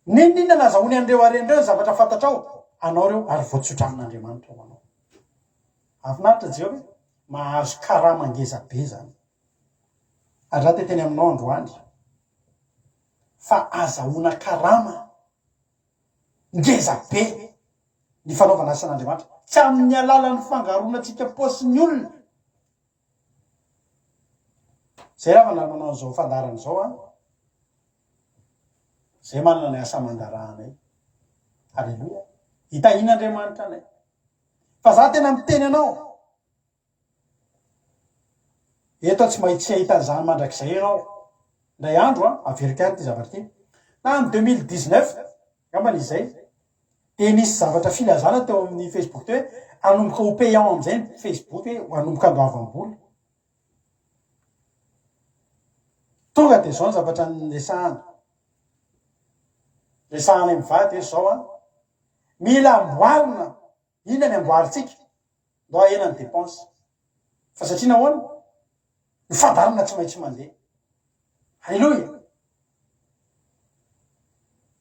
ninona nazahony andreo aren'ireo zavatra fantatrao anao reo ary voatsotra amin'Andriamanitra ho anao afinaritra Jehova mahazo karama ngeza be zany ary raha teteny aminao androany fa azahoana karama ngeza be ny fanaovana asan'Andriamanitra tsy amin'ny alalan'ny fangaroana antsika paosiny olona zay raha manao zao fandarana zao zay manana ny asa mandarahanay alleloia hitahin'Andriamanitra anay fa za tena miteny anao eto tsy mahitsy ahita zany mandrakizay ianao ndray andro averika ary ty zavatra ty na amin'ny 2019 ngambany izay dia nisy zavatra filazana teo amin'ny Facebook teo hoe anomboka ho payant am'izay ny Facebook hoe anomboka andoavam-bola tonga dia zao ny zavatra resahana mivady hoe zao mila amboarina inona ny amboaritsika ndo ahenany dépense fa satria nahoana ny fandarana tsy maintsy mandeha halleloia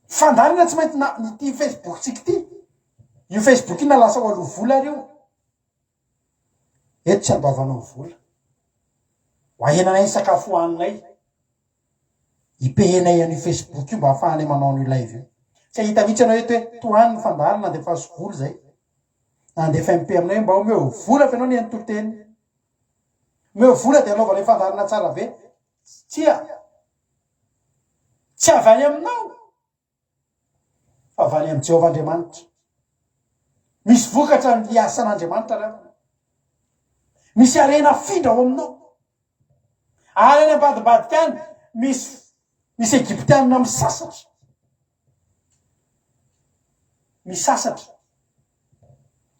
fandarana tsy maintsy nyty Facebook tsika ty io Facebook ina lasa ho aloha vola ary io eto tsy andoavanao vola ho ahenanay ny sakafo hoaninay ipehenay an'io Facebook io mba hahafahanay manao an'io live io tsy ahita mihitsy anao eto hoe toany ny fandarana nandefa sovoly zay nandefa MP aminay mba omeo vola fa ianao ny antoteny omeo vola dia anaovanay fandarana tsara be tsy avy any aminao fa avy any amin'ny Jehova Andriamanitra misy vokatra ny asan'Andriamanitra raha misy arena findra ao aminao ary any ambadibadika any misy Egyptianina misasatra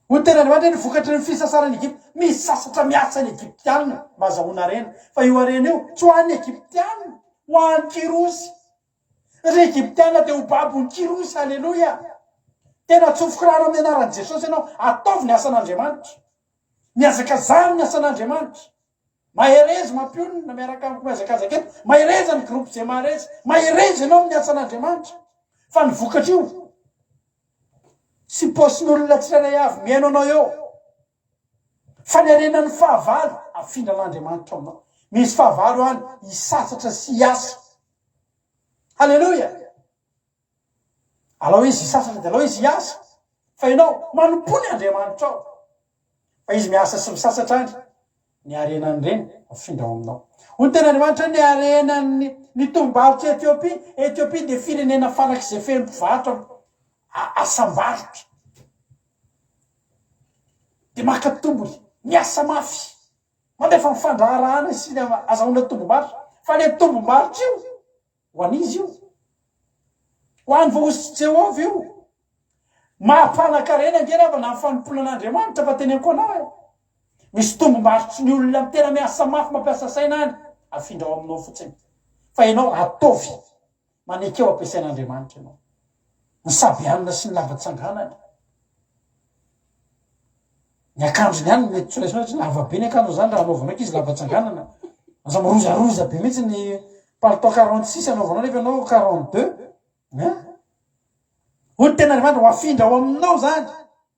ho tena Andriamanitra ny vokatra ny fisasarany Egypte misasatra miasa ny Egyptianina mba azahoana arena fa io arena io tsy ho an'ny Egyptianina ho an'ny kirosy ry Egyptianina dia ho babony kirosy alleloia tena tsofoka rano amin'ny anaran'i Jesosy ianao ataovy ny asan'Andriamanitra miazakazany ny asan'Andriamanitra maherezy mampionina miaraka amiko miazakazaka eto mahereza ny groupe zay mahereza mahereza ianao amin'ny asan'Andriamanitra fa ny vokatra io sy posin'olona tsirairay avy miaino anao eo fa ny arenan'ny fahavalo afindra an'Andriamanitra aminao misy fahavalo any hisasatra sy hiasa halleloia alao izy hisasatra dia alao izy hiasa fa ianao manompony Andriamanitra ao fa izy miasa sy misasatra any ny arenany reny afindra ao aminao ho tena Andriamanitra ny arenany ny tombarotra Etiopia dia firenena fanak'izay feno mpivarotra asambarotra dia maka tombony miasa mafy mandefa mifandrarahana sy azahoana tombom-barotra fa le tombom-barotra io ho an'izy io ho any voaosy Jehova io mahampanan-karena ngerava na fanomponan'Andriamanitra fa teneniko anao misy tombom-barotry ny olona tena miasa mafy mampiasa saina any afindra ao aminao fotsiny fa ianao ataovy manekeo ampiasain'Andriamanitra ianao ny sabianina sy ny lava-tsanganana ny akanjony any mety tsoraisy lavabe ny akanjo zany raha anaovanao izy lava-tsanganana aza mirozaroza be mihitsy ny palitao 46 anaovanao nefa ianao 42 ho tena Andriamanitra ho afindra ao aminao zany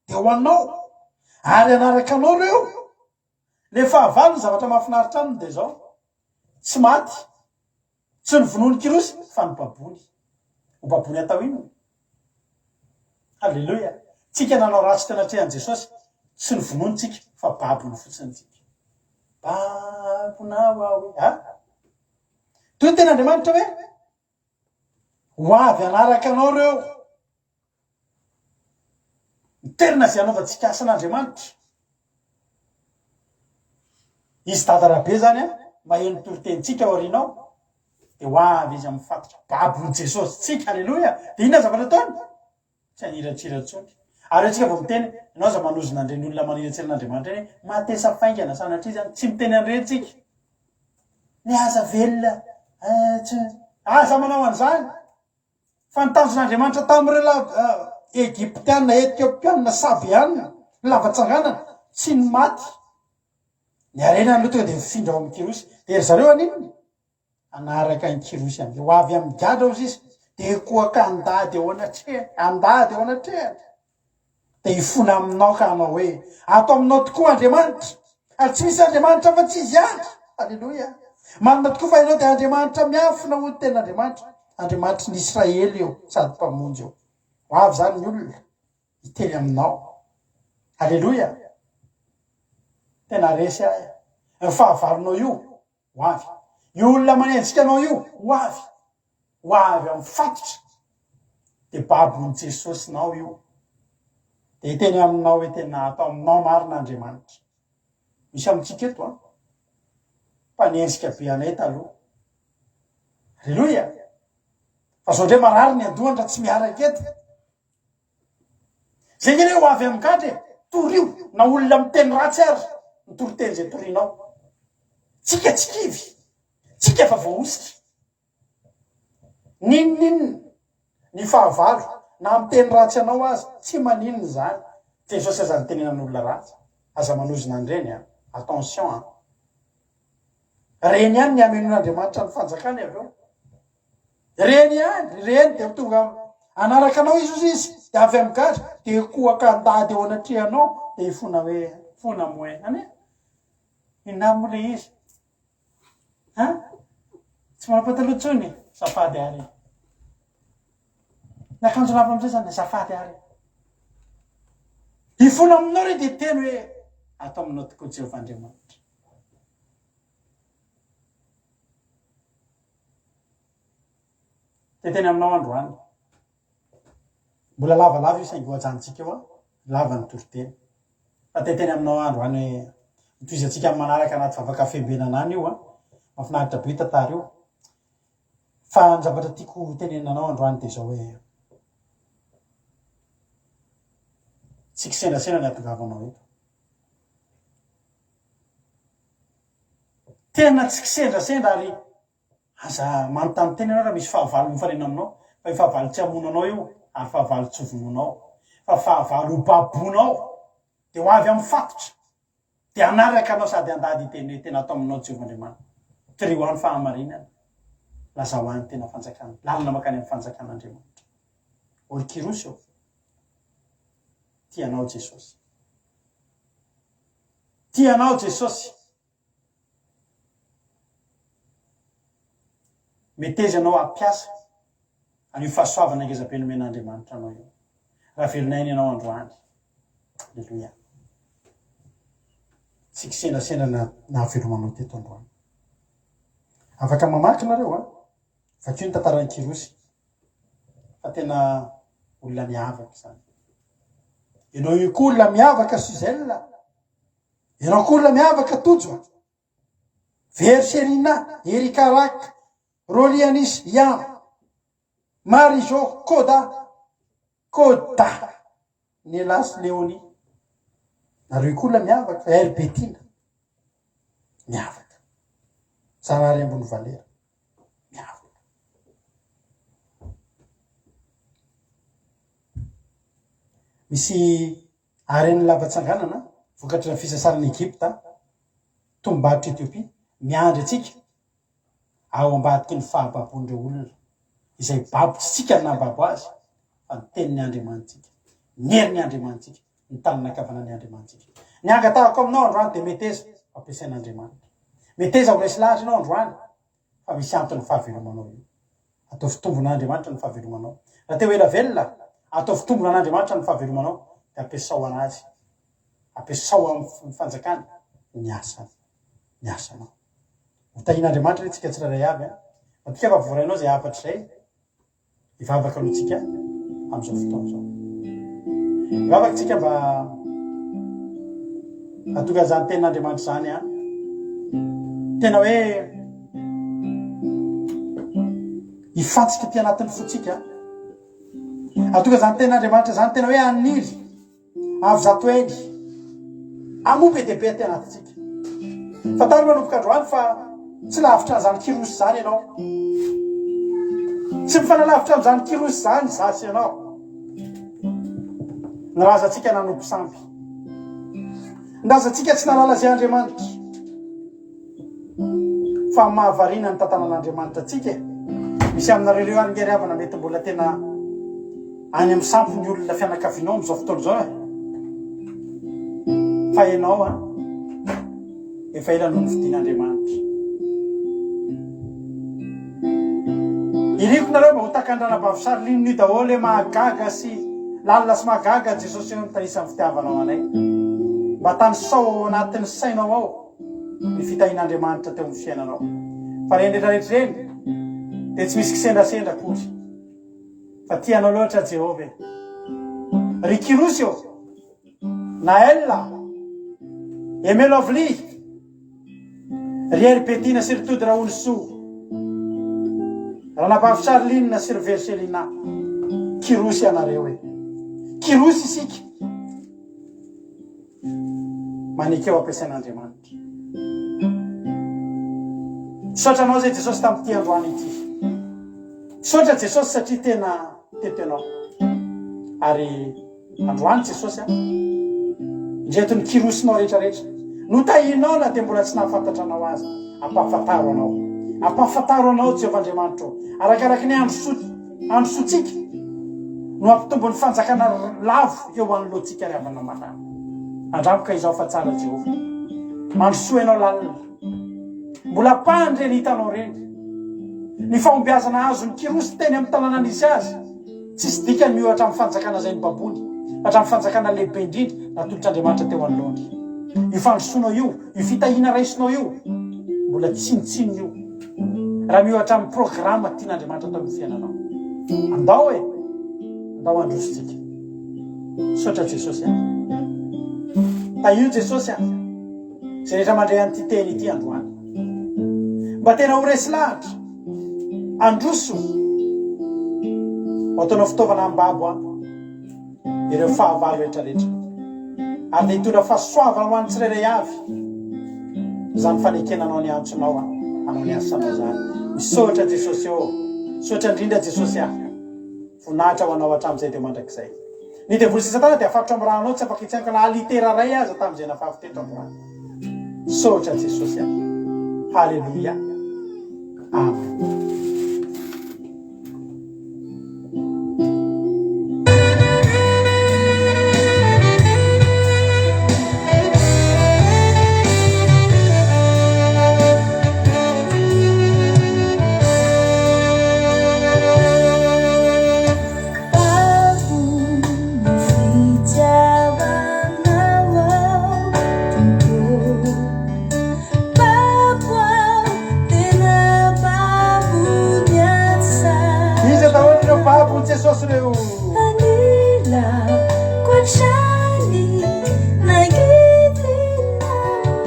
dia ho anao ary anaraka anao reo le fahavalo ny zavatra mahafinaritra aminy dia zao tsy maty tsy ny vonoany kirosy fa ny babony ho babony atao inona halleloia tsika nanao ratsy tena trehan'i Jesosy tsy ny vononytsika fa babony fotsiny tsika babonao aho toy tena Andriamanitra hoe ho avy anaraka anao reo miterina zay anaovantsika asan'Andriamanitra izy dadarabe zany maheno torotenitsika ao arinao dia ho avy izy amin'ny fatotra babony Jesosy tsika alleloia dia inona zavatra ataony tsy haniratsiratsony ary atsika vao miteny ianao za manozona andreny olona maninatsirin'Andriamanitra eny matesa faingana sanatria zany tsy miteny an'iretsika ny aza velona aza manao an'izany fa nitanjon'Andriamanitra tamin'ireo Egyptianina Etiopianina Sabianina lavatsanganana tsy ny maty ny arena aloha tonga dia mifindra ao amin'ny kirosy dia ry zareo aninony anaraka ny kirosy amin'izay ho avy amin'ny gadra ozy izy dia koaka andady ao anatrehany dia hifona aminao ka hanao hoe ato aminao tokoa Andriamanitra ary tsy misy Andriamanitra fa tsy izy ihany. Alleloia. Manana tokoa fa ianao dia Andriamanitra miafina ho ten'Andriamanitra, Andriamanitra ny Israely io sady mpamonjy io. Ho avy zany ny olona hiteny aminao. Alleloia. Tena resy ahy ny fahavalonao io ho avy, io olona manenjika anao io ho avy amin'ny fatotra dia babon'i Jesosy nao io dia hiteny aminao hoe tena atao aminao marina Andriamanitra. Misy amintsika eto mpanenjika be anay taloha. Alleloia. Fa zao ndray marary ny andohany tsy miaraka eto. Zay ngeny ho avy amin'ny gadra torio na olona miteny ratsy ary nitoroteny zay torianao. Tsika tsy kivy, tsika fa voaositra. Ninonninona ny fahavalo na miteny ratsy anao azy tsy maninona zany. Jesosy aza nitenenan'olona ratsy aza manozona andreny attention reny ihany ny amen'Andriamanitra ny fanjakany aveo. Reny dia tonga anaraka anao izy dia avy amin'ny gadra dia kohaka andady eo anatrehanao dia hifona hoe fona moe ane inamo le izy tsy manapataloha tsony safady ary nakanjo lava amizay zany safady ary hifona aminao re dia teny hoe atao aminao tokoa Jehovah Andriamanitra. Teteny aminao androany mbola lavalava io saingy hoajantsika eo lava ny toriteny fa teteny aminao androany itoizatsika amin'ny manaraka anaty vavakafembenana any io mafinaritra be tantara io fa ny zavatra tiako tenenanao androany dia zao hoe tsy kisendrasendra ny atongavanao eto. Tena tsy kisendrasendra ary aza manontany teny ianao raha misy fahavalo mifanena aminao fa io fahavalo tsy hamonanao io ary fahavalo tsy hovononao fa fahavalo ho babonao dia ho avy amin'ny fatotra dia anaraka anao sady andady hiteny hoe tena atao aminao Jehovah Andriamanitra. Trio any fahamarinana laza ho any tena fanjakana lalina makany amin'ny fanjakan'Andriamanitra. Olo kirosy io tianao Jesosy, tianao Jesosy. Meteza anao ampiasa an'io fahasoavana ngezabe nomen'Andriamanitra anao io raha velonainy ianao androany. Alleluia. Tsy kisendrasendra na velomanao teto androany. Afaka mamaky nareo fakio ny tantaran'ny kirosy fa tena olona miavaka zany. Ianao io koa olona miavaka Suzelle, ianao koa olona miavaka Tojo, Verserina, Erikarak, Rolianis, Ian, Marijo, Koda, Nelas, Leoni. Nareo koa olona miavaka, Herbetina, miavaka. Zanary ambony Valera, miavaka. Misy areny lavatsanganana, vokatra ny fisasaran'ny Egypta, tombatotra Etiopia, miandry atsika ao ambadiky ny fahababondreo olona izay babo tsika nababo azy fa ny tenin'ny Andriamanitsika, ny herin'ny Andriamanitsika, ny tanin'ankavanan'ny Andriamanitsika. Ny angatahako aminao androany dia meteza ampiasain'Andriamanitra. Meteza ho resy lahatra ianao androany fa misy antony fahavelomanao io. Atao fitombon'Andriamanitra ny fahavelomanao. Raha te ho ela velona, atao fitombon'Andriamanitra ny fahavelomanao dia ampiasao anazy, ampiasao amin'ny fanjakana ny asanao. Hotahin'Andriamanitra tsika tsirairay avy matika fa vorainao zay afatra zay ivavaka alohantsika amin'izao fotoana zao. Ivavaka tsika mba atonga zany tenin'Andriamanitra zany tena hoe ifantsika ty anatin'ny fotsika. Atonga zany tenin'Andriamanitra zany tena hoe aniry avy zato eny amobe dehibe ty anatytsika fa tany manomboka androany fa tsy lavitra n'izany kirosy zany ianao tsy mifanalavitra amin'izany kirosy zany zasy ianao ny razantsika nanompo sampy ndrazantsika tsy nalala zay Andriamanitra fa mahavarina ny tantanan'Andriamanitra atsika misy aminareo reo ary ngeriavana mety mbola tena any amin'ny sampy ny olona fianakavinao am'izao fotoana zao fa ianao efa ela noho ny fidin'Andriamanitra iriko nareo mba ho takan-dranabavisary linony daholo mahagaga sy lalina sy mahagaga Jesosy eo mitanisa ny fitiavanao anay mba tany sao ao anatin'ny sainao ao ny fitahin'Andriamanitra teo amin'ny fiainanao fa rehetrarehetra reny dia tsy misy kisendrasendra kory fa tianao loatra Jehova ry kirosy eo Naëlla Emelovli ry Eripetina sy ry Tody Raonisoa Ranabavitsary Linina sy ry Verselina kirosy anareo kirosy isika manikeo ampiasain'Andriamanitra sotranao zay Jesosy tamin'ity androany ity sotra Jesosy satria tena tetenao ary androany Jesosy ndretony kirosinao rehetrarehetra notahinao na dia mbola tsy nahafantatra azy ampahafantaro anao Jehovah Andriamanitra arakaraky ny androsotsika no ampitombony fanjakana lavo eo anoloantsika ry havana manana andramoka izao fa tsara Jehova mandrosoa ianao lalina mbola pandre ny hitanao reny ny fahombiazana azo ny kirosy teny amin'ny tanànan'isy azy tsisy dikany miohatra amin'ny fanjakana zay ny babony hatramin'ny fanjakana lehibe indrindra natolotr'Andriamanitra teo anoloany io fandrosoanao io fitahina raisinao io mbola tsinitsiny io raha miohatra amin'ny programa tian'Andriamanitra atao amin'ny fiainanao andao andrositsika sotra Jesosy io Jesosy zay rehetra mandray an'ity teny ity androany mba tena ho resy lahatra androso ataonao fitaovana ambabo ireo fahavalo rehetrarehetra ary dia hitondra fahasoavana ho an'ny tsirairay avy zany fanekenanao ny antsonao anao ny asanao zany misotra Jesosy sotra indrindra Jesosy voninahitra ho anao hatramin'izay dia mandrakizay ny devoly sy Satana dia afatotra amin'ny ranonao tsy afaka hitsanka na litera ray aza tamin'izay nafavy teto amin'ny rano sotra Jesosy halleluia amen. Jesosy reo Anila Kwachani Nagiti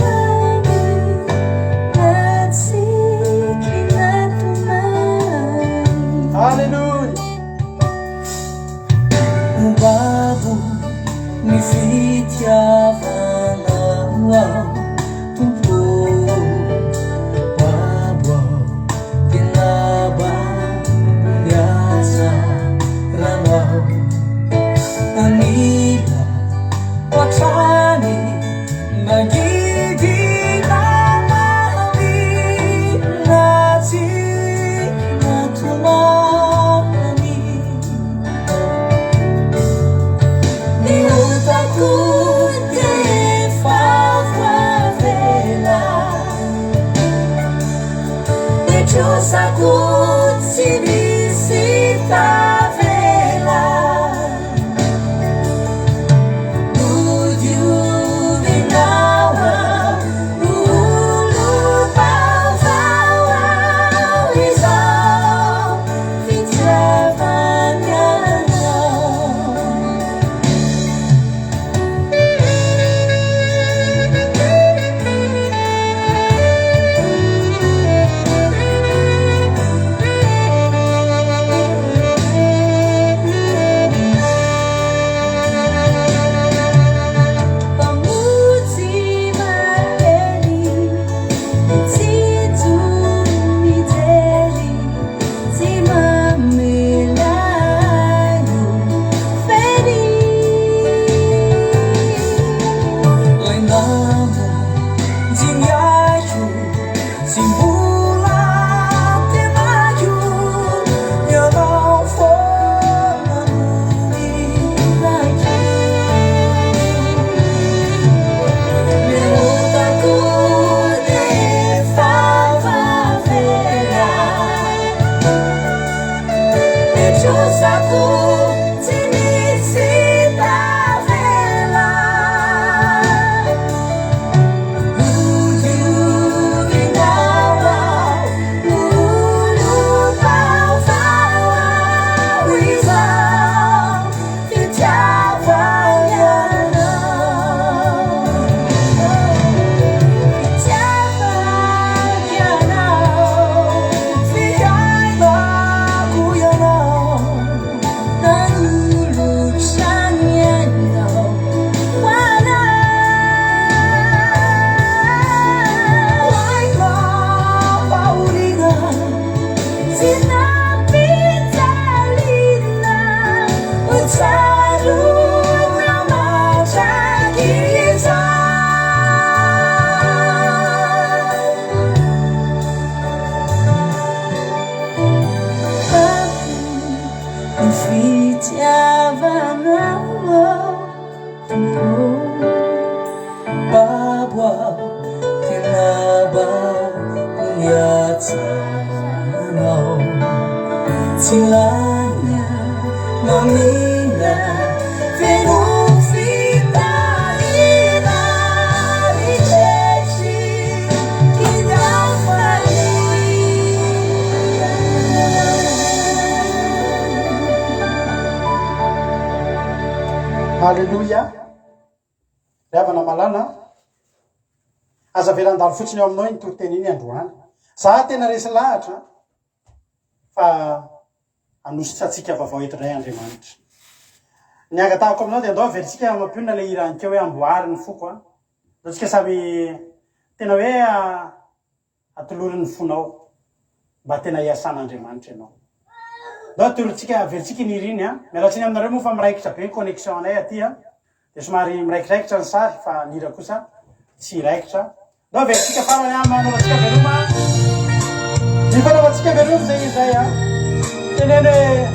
Namani Natsiki Natumani Hallelujah Babu Nifitya Vanawa Tumpo Babwa Kinaba Yasa Ranawa Chusaku Tinisita Vela Uju Vinawa Ulu Pausawa Rizal Fitawa Yana Fitawa Yana Fiyaiba Kuyana Nanuluk Sanyana Wana Waika Paulina Sinapitalina Utaru Namachakita Babwa Kinaba Kuyatsano Tilanya Mamina Venufita Ina Richechi Kinafani Halleluja. Ravana malala aza velandalo fotsiny eo aminao iny toteny iny androany. Za tena resy lahatra fa anositra atsika vaovao etindray Andriamanitra. Ny angatahako aminao dia andao veritsika mampionina le irankeo hoe amboary ny foko a. Atsika samy tena hoe atolory ny fonao mba tena iasan'Andriamanitra ianao. Dao torotsika veritsika iny iriny a. Mialatsiny aminareo moa fa miraikitra be ny connexion anay aty a. Dia somary miraikiraikitra ny sary fa nira kosa tsy raikitra. Dao veritsika farany a manaovatsika veloma. Ny fanaovatsika veloma zay izay a. Teneny hoe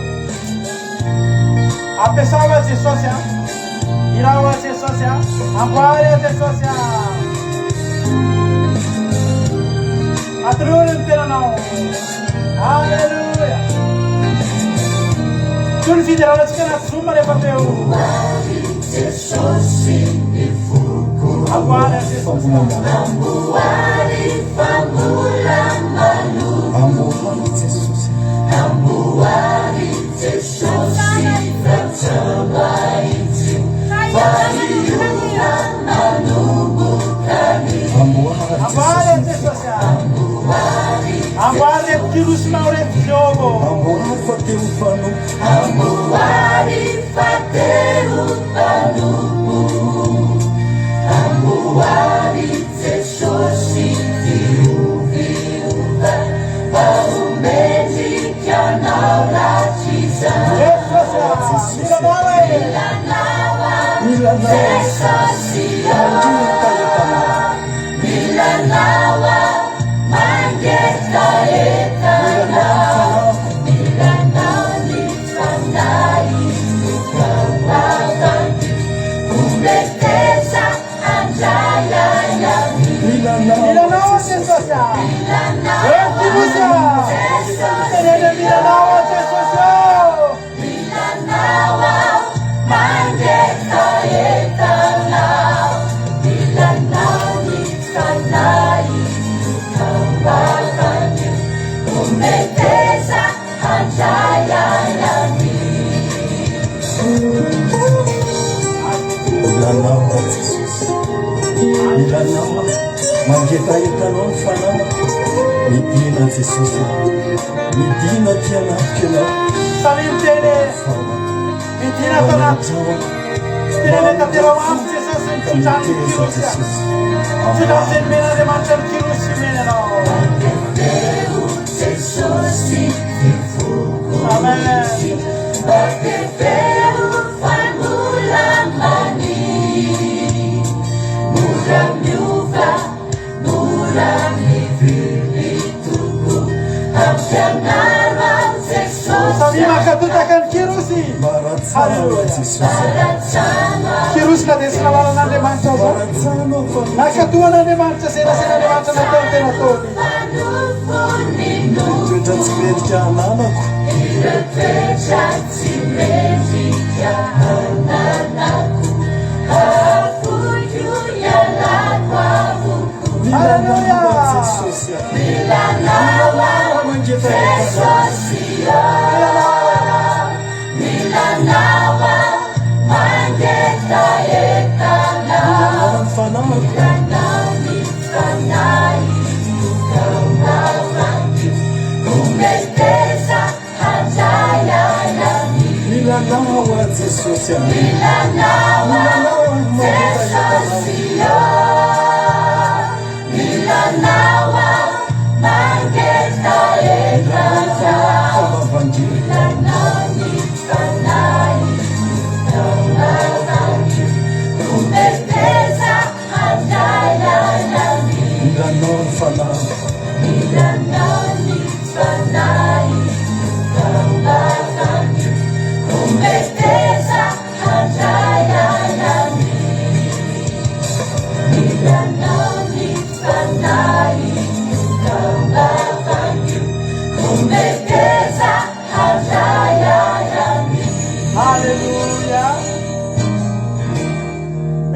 ampiasa ho azy Jesosy a. Ira ho azy Jesosy a. Amboary azy Jesosy a. Atolory ny tenanao. Halleluja. Tony fideranatsika anaty zoma rehefa feo. Amboary azy Jesosy. Amboary famolamalo. Amboary Jesosy. Amboary Jesosy fatsamaity. Valiona manombokany. Amboary Jesosy. Amboary kirosonao reto Jehova. Amboary fatero mpanompo. Amboary fatero mpanompo. Amboary Jesosy viuviuva aomendrikanao ratriza. Jesosy milanawa mangetaetana milanao ny fanay tukawavany umeteza andrayayami milanao Jesosy milanawa mangetaetana milanao ny fanay tukawavany umeteza andrayayami milanao Jesosy milanao mangetaetanao ny fanana midina Jesosy midina tianafiky anao samitene midina tanaty tena tanterao amiko Jesosy mitsotrany kirosy tsotrany men'Andriamanitra ny kirosy menanao Jesosy vivoko batefero famolamany mora miova mora mivilitoko ampianaro ao Jesosy samy makatotaka ny kirosy kirosy na dia sy nalalan'Andriamanitra zao nakatoan'Andriamanitra senasen'Andriamanitra natao tena taony toetra tsy merika ananako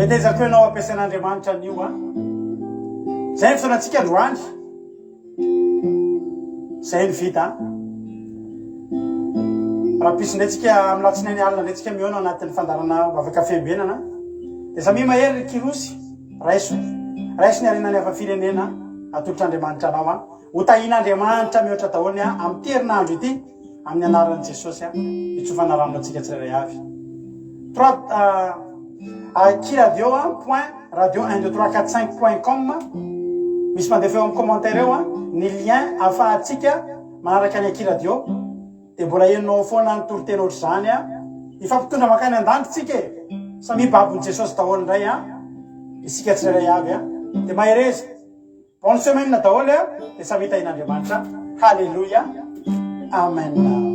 metezako ianao ampiasan'andriamanitra an'io a zay ny fisaonatsika androany zay ny vita raha pisy ndraytsika amin'ny latsinainy alina ndraytsika miona anatin'ny fandarana vavaka fiambenana de samy mahery ny kirosy raiso ny arenany afa-firenena atolotr'andriamanitra anao a hotahin'andriamanitra mihoatra dahony a amin'ny terinandro ity amin'ny anaran'i jesosy a itsofana rano atsika tsirairay avy kiradio point radio 12345.com misy mandefa eo amin'ny commentaire eo a ny lien ahafahatsika manaraka ny akiradio de mbola enonao foana ny torotena ohatry zany a ifampitondra makany an-danitsika samy babon'i jesosy daholo indray a isika tsirairay avy a de mahereza bonne semaine daholo a de samy hitahin'andriamanitra halleluja amen